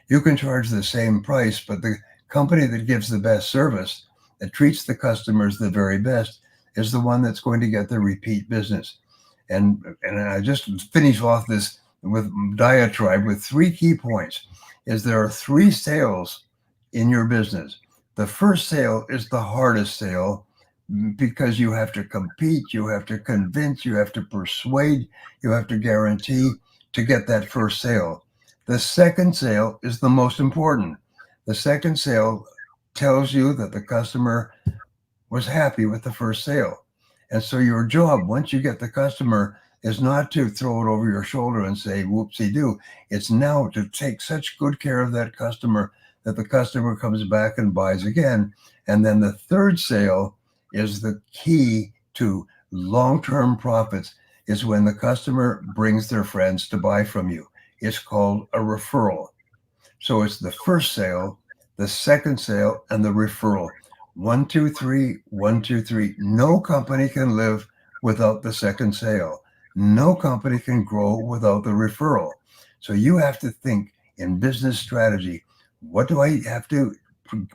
You can charge the same price, but the company that gives the best service, that treats the customers the very best, is the one that's going to get the repeat business. And I just finish off this with diatribe with three key points. Is there are three sales in your business. The first sale is the hardest sale, because you have to compete, you have to convince, you have to persuade, you have to guarantee to get that first sale. The second sale is the most important. The second sale tells you that the customer was happy with the first sale. And so your job, once you get the customer, is not to throw it over your shoulder and say, whoopsie-doo. It's now to take such good care of that customer that the customer comes back and buys again. And then the third sale is the key to long-term profits, is when the customer brings their friends to buy from you. It's called a referral. So it's the first sale, the second sale, and the referral. 1, 2, 3, 1, 2, 3. No company can live without the second sale. No company can grow without the referral. So you have to think in business strategy, what do I have to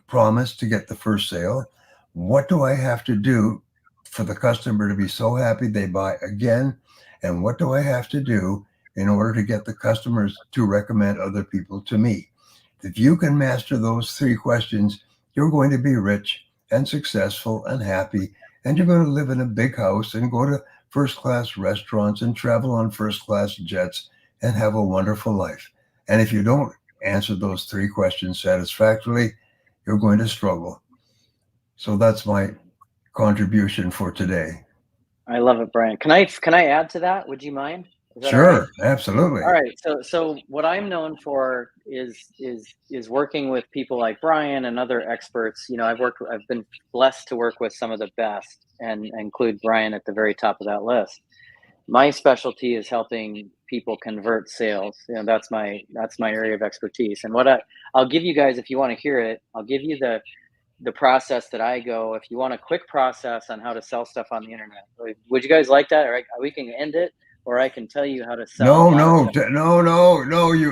promise to get the first sale? What do I have to do for the customer to be so happy they buy again? And what do I have to do in order to get the customers to recommend other people to me? If you can master those 3 questions, you're going to be rich and successful and happy, and you're going to live in a big house and go to first-class restaurants and travel on first-class jets and have a wonderful life. And if you don't answer those 3 questions satisfactorily, you're going to struggle. So that's my contribution for today. I love it, Brian. Can I add to that? Would you mind? Is that all Sure, right? absolutely. All right. So what I'm known for is working with people like Brian and other experts. You know, I've been blessed to work with some of the best, and include Brian at the very top of that list. My specialty is helping people convert sales. You know, that's my area of expertise. And I'll give you guys, if you want to hear it, I'll give you the process that I go. If you want a quick process on how to sell stuff on the internet, would you guys like that? Or we can end it, or I can tell you how to sell a lot of stuff. No, you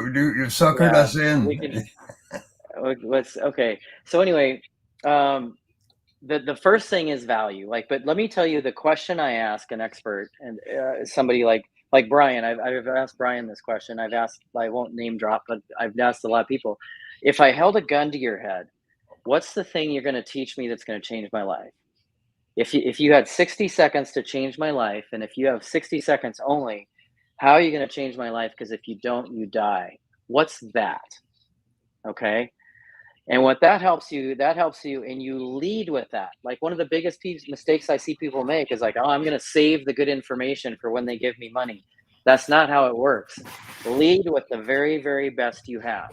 suckered Yeah, us in. we can. Let's okay. So anyway, the first thing is value. But let me tell you the question I ask an expert, and somebody like Brian. I've asked Brian this question. I won't name drop, but I've asked a lot of people. If I held a gun to your head, what's the thing you're going to teach me that's going to change my life? If you had 60 seconds to change my life, and if you have 60 seconds only, how are you going to change my life? Because if you don't, you die. What's that? Okay. And what that helps you, and you lead with that. Like, one of the biggest mistakes I see people make is like, oh, I'm going to save the good information for when they give me money. That's not how it works. Lead with the very, very best you have.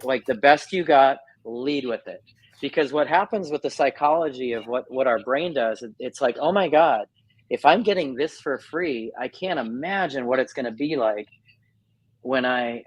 Like, the best you got, lead with it. Because what happens with the psychology of what our brain does, it's like, oh my God, if I'm getting this for free, I can't imagine what it's going to be like when I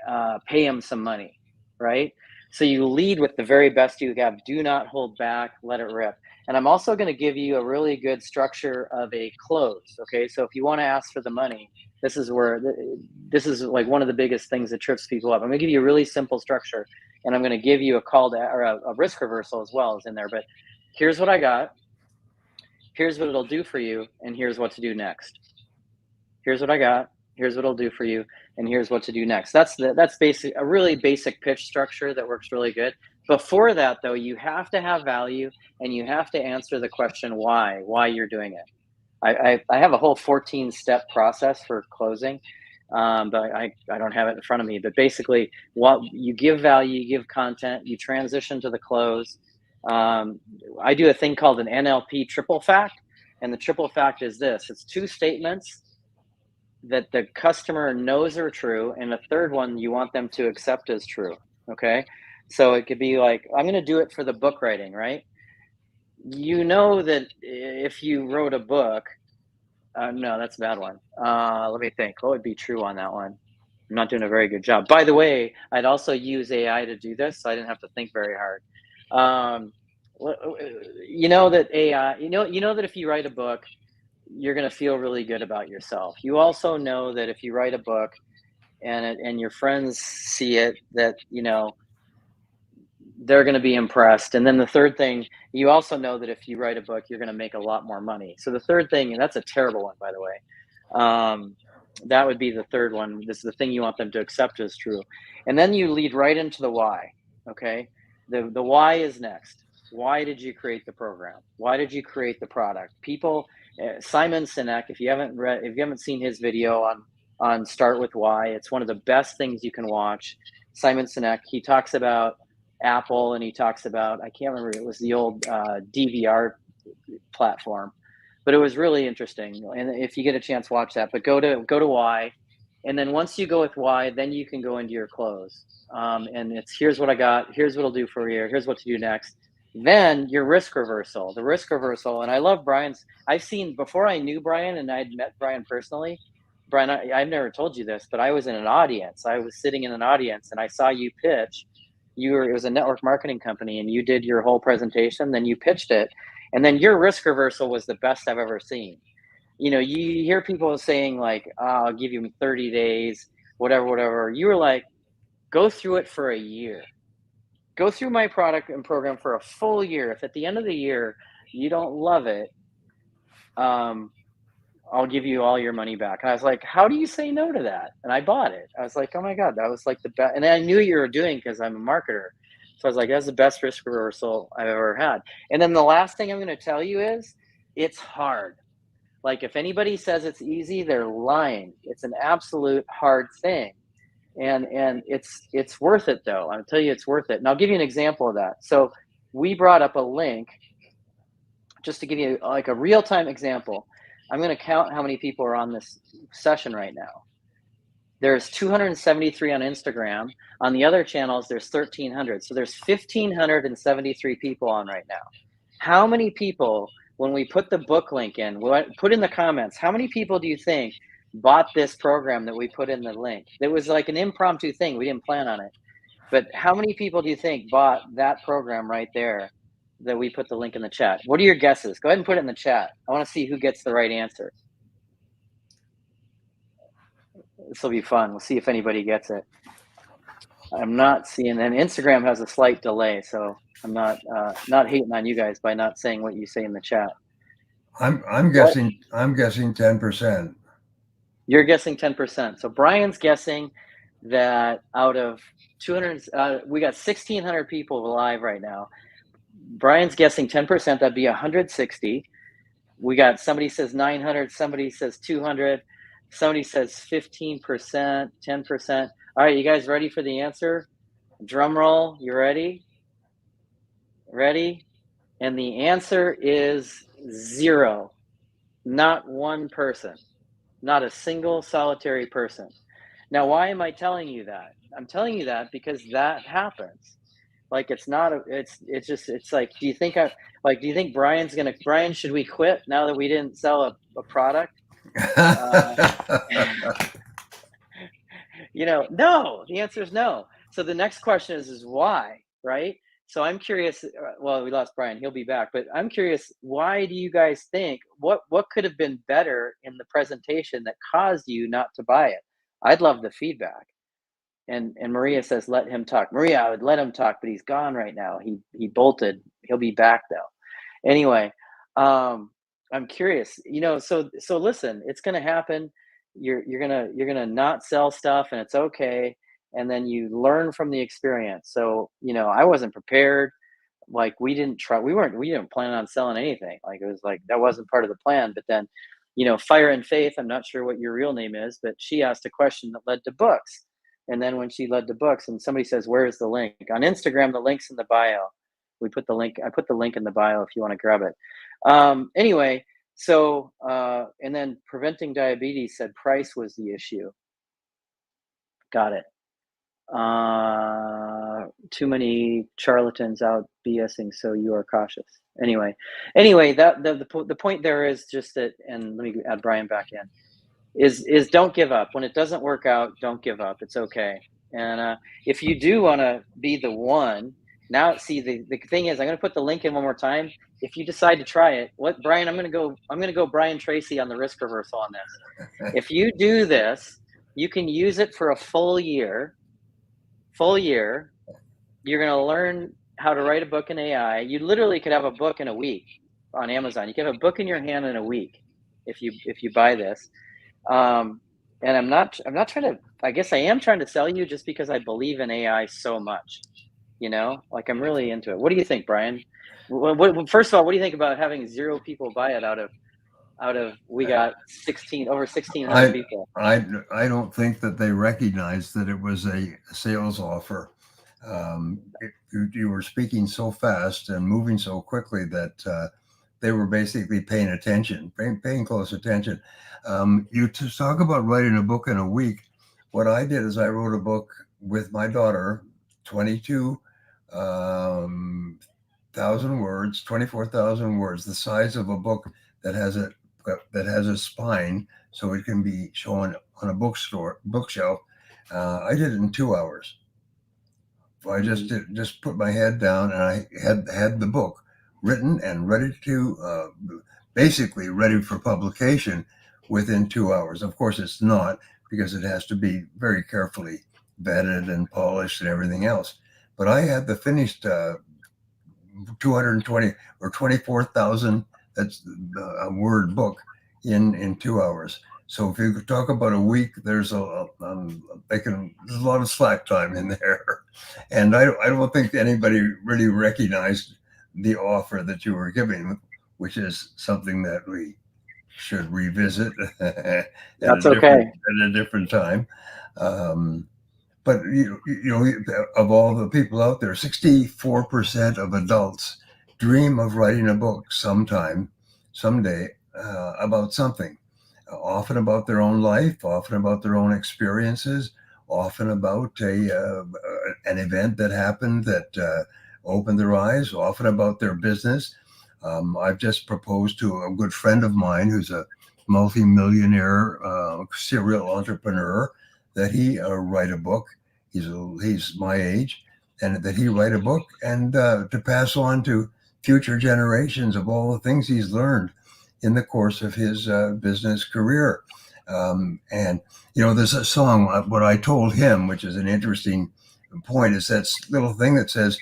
pay him some money, right? So you lead with the very best you have. Do not hold back. Let it rip. And I'm also going to give you a really good structure of a close. Okay, so if you want to ask for the money, this is like one of the biggest things that trips people up. I'm going to give you a really simple structure, and I'm going to give you a call to, or a risk reversal as well as in there. But here's what I got. Here's what it'll do for you, and here's what to do next. Here's what I got. Here's what it'll do for you, and here's what to do next. That's a really basic pitch structure that works really good. Before that, though, you have to have value, and you have to answer the question why you're doing it. I have a whole 14-step process for closing, but I don't have it in front of me. But basically, what you give value, you give content, you transition to the close. I do a thing called an NLP triple fact, and the triple fact is this: it's 2 statements that the customer knows are true, and a third one you want them to accept as true. Okay, so it could be like, I'm going to do it for the book writing, right? You know that if you wrote a book, no, that's a bad one. Let me think. What would be true on that one? I'm not doing a very good job. By the way, I'd also use AI to do this, so I didn't have to think very hard. You know that AI, you know that if you write a book, you're going to feel really good about yourself. You also know that if you write a book and your friends see it, that, they're going to be impressed. And then the third thing, you also know that if you write a book, you're going to make a lot more money. So the third thing, and that's a terrible one, by the way, that would be the third one. This is the thing you want them to accept as true. And then you lead right into the why. Okay. The why is next. Why did you create the program? Why did you create the product? People, Simon Sinek, if you haven't seen his video on Start With Why, it's one of the best things you can watch. Simon Sinek, he talks about Apple, and he talks about, I can't remember, it was the old DVR platform, but it was really interesting. And if you get a chance, watch that. But go to why, and then once you go with why, then you can go into your close. And it's, here's what I got, here's what I'll do for you, here's what to do next. Then your risk reversal, and I love Brian's. I've seen, before I knew Brian and I'd met Brian personally, Brian, I've never told you this, but I was in an audience. I was sitting in an audience and I saw you pitch. It was a network marketing company, and you did your whole presentation, then you pitched it. And then your risk reversal was the best I've ever seen. You hear people saying like, oh, I'll give you 30 days, whatever. You were like, go through it for a year. Go through my product and program for a full year. If at the end of the year you don't love it, I'll give you all your money back. And I was like, how do you say no to that? And I bought it. I was like, oh my God, that was like the best. And I knew you were doing, because I'm a marketer. So I was like, that's the best risk reversal I've ever had. And then the last thing I'm going to tell you is, it's hard. Like, if anybody says it's easy, they're lying. It's an absolute hard thing. And it's worth it though. I'll tell you, it's worth it. And I'll give you an example of that. So we brought up a link just to give you like a real-time example. I'm going to count how many people are on this session right now. There's 273 on Instagram. On the other channels, there's 1,300. So there's 1,573 people on right now. How many people, when we put the book link in, put in the comments, how many people do you think bought this program that we put in the link? It was like an impromptu thing. We didn't plan on it. But how many people do you think bought that program right there that we put the link in the chat? What are your guesses? Go ahead and put it in the chat. I want to see who gets the right answer. This will be fun. We'll see if anybody gets it. I'm not seeing, and Instagram has a slight delay, so I'm not hating on you guys by not saying what you say in the chat. I'm guessing 10%. You're guessing 10%. So Brian's guessing that out of 200, we got 1,600 people live right now. Brian's guessing 10%. That'd be 160. We got, somebody says 900. Somebody says 200. Somebody says 15%, 10%. All right, you guys ready for the answer? Drum roll. You ready? Ready? And the answer is 0. Not one person. Not a single solitary person. Now, why am I telling you that? I'm telling you that because that happens. Like, it's not, it's like, do you think Brian, should we quit now that we didn't sell a product? No, the answer is no. So the next question is why, right? So I'm curious, well, we lost Brian, he'll be back, but I'm curious, why do you guys think, what could have been better in the presentation that caused you not to buy it? I'd love the feedback. And Maria says, let him talk. Maria, I would let him talk, but he's gone right now. He bolted. He'll be back though. Anyway, I'm curious, so listen, it's going to happen. You're going to not sell stuff, and it's okay. And then you learn from the experience. So, I wasn't prepared. Like, we didn't plan on selling anything. Like, it was like, that wasn't part of the plan. But then, Fire and Faith, I'm not sure what your real name is, but she asked a question that led to books. And then when she led to books, and somebody says, where is the link? On Instagram, the link's in the bio. I put the link in the bio if you want to grab it. Anyway, so, and then Preventing Diabetes said price was the issue. Got it. Too many charlatans out BSing, so you are cautious. Anyway, that the point there is just that, and let me add Brian back in, is don't give up. When it doesn't work out, don't give up. It's okay. And if you do want to be the one, now see, the thing is, I'm going to put the link in one more time. If you decide to try it, Brian, I'm going to go Brian Tracy on the risk reversal on this. If you do this, you can use it for a full year. You're going to learn how to write a book in AI. You literally could have a book in a week on Amazon. You can have a book in your hand in a week if you buy this. And I'm not trying to, I guess I am trying to sell you just because I believe in AI so much, like, I'm really into it. What do you think, Brian? First of all, what do you think about having 0 people buy it out of we got over 1,600 people? I don't think that they recognized that it was a sales offer. You were speaking so fast and moving so quickly that they were basically paying attention, paying close attention. You talk about writing a book in a week. What I did is I wrote a book with my daughter, 22,000 words, 24,000 words, the size of a book that has a spine, so it can be shown on a bookshelf. I did it in 2 hours. I just put my head down, and I had the book written and ready to basically ready for publication within 2 hours. Of course, it's not, because it has to be very carefully vetted and polished and everything else. But I had the finished 220 or 24,000 that's a word book in 2 hours. So if you talk about a week, there's a lot of slack time in there, and I don't think anybody really recognized the offer that you were giving, which is something that we should revisit at a different time. But you know, of all the people out there, 64% of adults dream of writing a book someday, about something. Often about their own life, often about their own experiences, often about an event that happened that opened their eyes, often about their business. I've just proposed to a good friend of mine who's a multi-millionaire serial entrepreneur that he write a book. He's my age, and that he write a book and to pass on to future generations of all the things he's learned in the course of his business career. And, you know, there's a song, what I told him, which is an interesting point, is that little thing that says,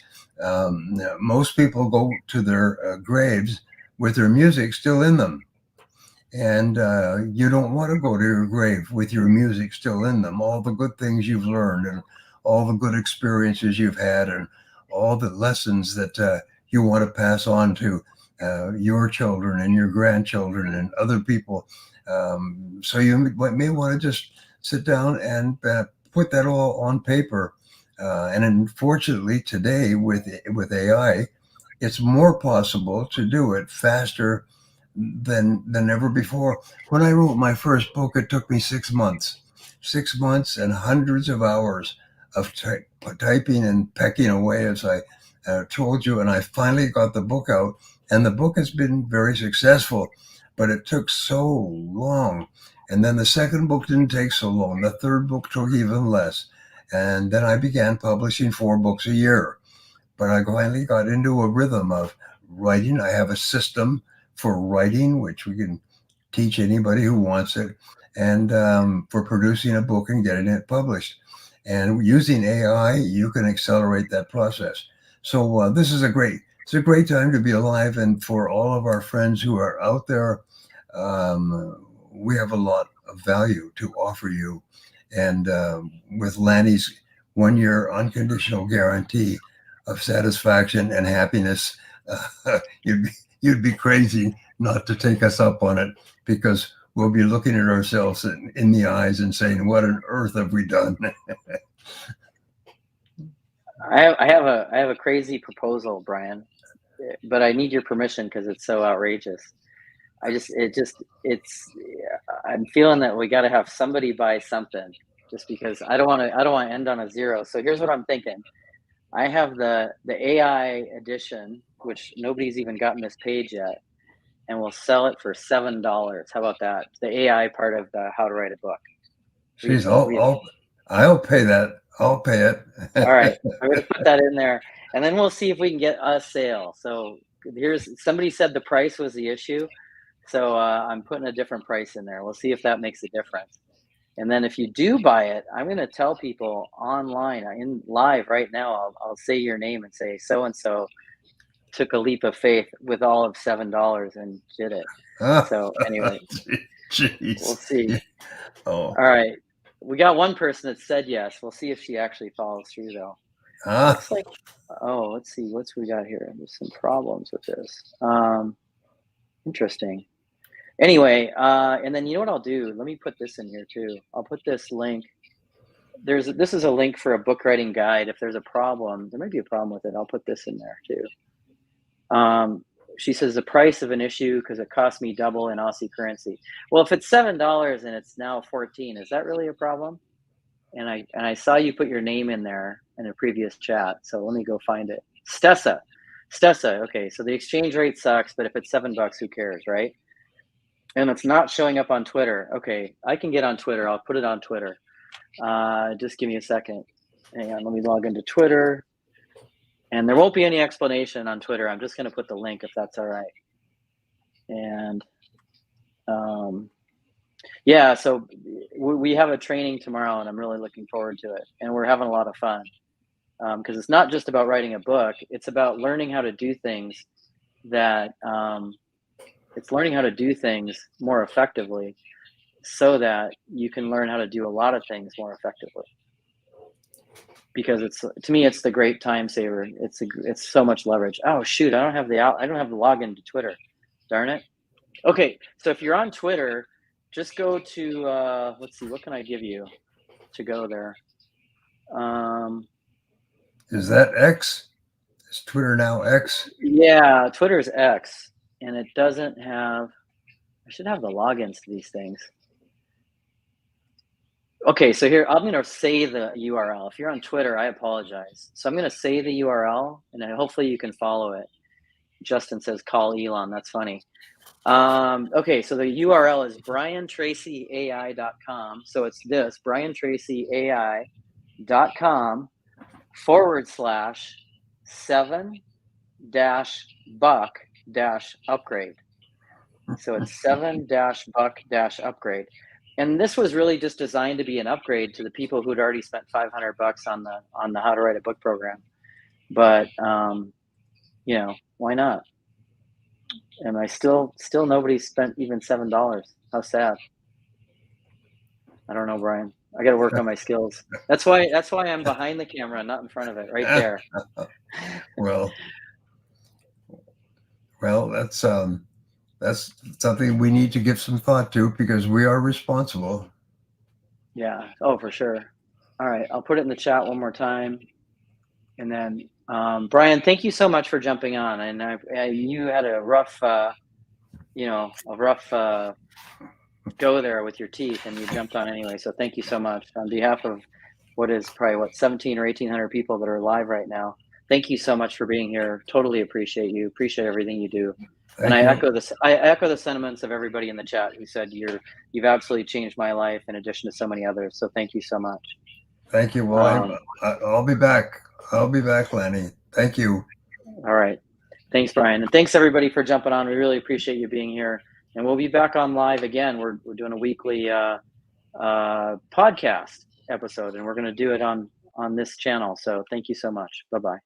most people go to their graves with their music still in them. And you don't want to go to your grave with your music still in them. All the good things you've learned and all the good experiences you've had and all the lessons that you want to pass on to your children and your grandchildren and other people. So you may want to just sit down and put that all on paper. And unfortunately, today with AI, it's more possible to do it faster than ever before. When I wrote my first book, it took me 6 months and hundreds of hours of typing and pecking away, as I told you. And I finally got the book out, and the book has been very successful, but it took so long. And then the second book didn't take so long. The third book took even less. And then I began publishing 4 books a year. But I finally got into a rhythm of writing. I have a system for writing, which we can teach anybody who wants it, and for producing a book and getting it published. And using AI, you can accelerate that process. So this is it's a great time to be alive. And for all of our friends who are out there, we have a lot of value to offer you. And with Lanny's 1-year unconditional guarantee of satisfaction and happiness, you'd be crazy not to take us up on it, because we'll be looking at ourselves in the eyes and saying, what on earth have we done? I have a crazy proposal, Brian, but I need your permission because it's so outrageous. I'm feeling that we got to have somebody buy something, just because I don't want to end on a zero. So here's what I'm thinking. I have the AI edition, which nobody's even gotten this page yet, and we'll sell it for $7. How about that? The AI part of the How to Write a Book. Jeez, I'll pay that. I'll pay it. All right, I'm going to put that in there, and then we'll see if we can get a sale. So somebody said the price was the issue, so I'm putting a different price in there. We'll see if that makes a difference. And then if you do buy it, I'm going to tell people online in live right now. I'll say your name and say so and so took a leap of faith with all of $7 and did it. So anyway, Jeez. We'll see. Oh. All right, we got one person that said yes. We'll see if she actually follows through, though. Looks like, let's see, what's we got here? There's some problems with this. Interesting. Anyway, and then you know what I'll do? Let me put this in here too. I'll put this link this is a link for a book writing guide. If there's a problem, there might be a problem with it. I'll put this in there too. She says the price of an issue because it cost me double in Aussie currency. Well, if it's $7 and it's now 14, is that really a problem? And I saw you put your name in there in a previous chat, so let me go find it. Stessa. Okay, so the exchange rate sucks, but if it's $7, who cares, right? And it's not showing up on Twitter. Okay, I can get on Twitter. I'll put it on Twitter. Just give me a second. Hang on, let me log into Twitter. And there won't be any explanation on Twitter. I'm just going to put the link if that's all right. And yeah, so we have a training tomorrow, and I'm really looking forward to it. And we're having a lot of fun because it's not just about writing a book. It's about learning how to do things that it's learning how to do things more effectively so that you can learn how to do a lot of things more effectively. Because to me, it's the great time saver. It's so much leverage. Oh shoot, I don't have the login to Twitter. Darn it. Okay, so if you're on Twitter, just go to let's see, what can I give you to go there? Is that X? Is Twitter now X? Yeah, Twitter is X, and it doesn't have. I should have the logins to these things. Okay, so here, I'm going to say the URL. If you're on Twitter, I apologize. So I'm going to say the URL, and then hopefully you can follow it. Justin says, call Elon. That's funny. Okay, so the URL is briantracyai.com. So it's this, briantracyai.com/7-buck-upgrade. So it's 7-buck-upgrade. And this was really just designed to be an upgrade to the people who'd already spent $500 on the How to Write a Book program. But you know, why not? And I still nobody spent even $7. How sad. I don't know, Brian. I got to work on my skills. That's why I'm behind the camera, not in front of it, right there. Well, that's something we need to give some thought to because we are responsible. Yeah. Oh, for sure. All right. I'll put it in the chat one more time. And then, Brian, thank you so much for jumping on. And you had a rough, go there with your teeth, and you jumped on anyway. So thank you so much on behalf of what is probably 17 or 1,800 people that are live right now. Thank you so much for being here. Totally appreciate you. Appreciate everything you do. And I echo the sentiments of everybody in the chat who said you've absolutely changed my life in addition to so many others. So thank you so much. Thank you. Well, I'll be back. I'll be back, Lenny. Thank you. All right. Thanks, Brian. And thanks everybody for jumping on. We really appreciate you being here. And we'll be back on live again. We're doing a weekly podcast episode, and we're going to do it on this channel. So thank you so much. Bye-bye.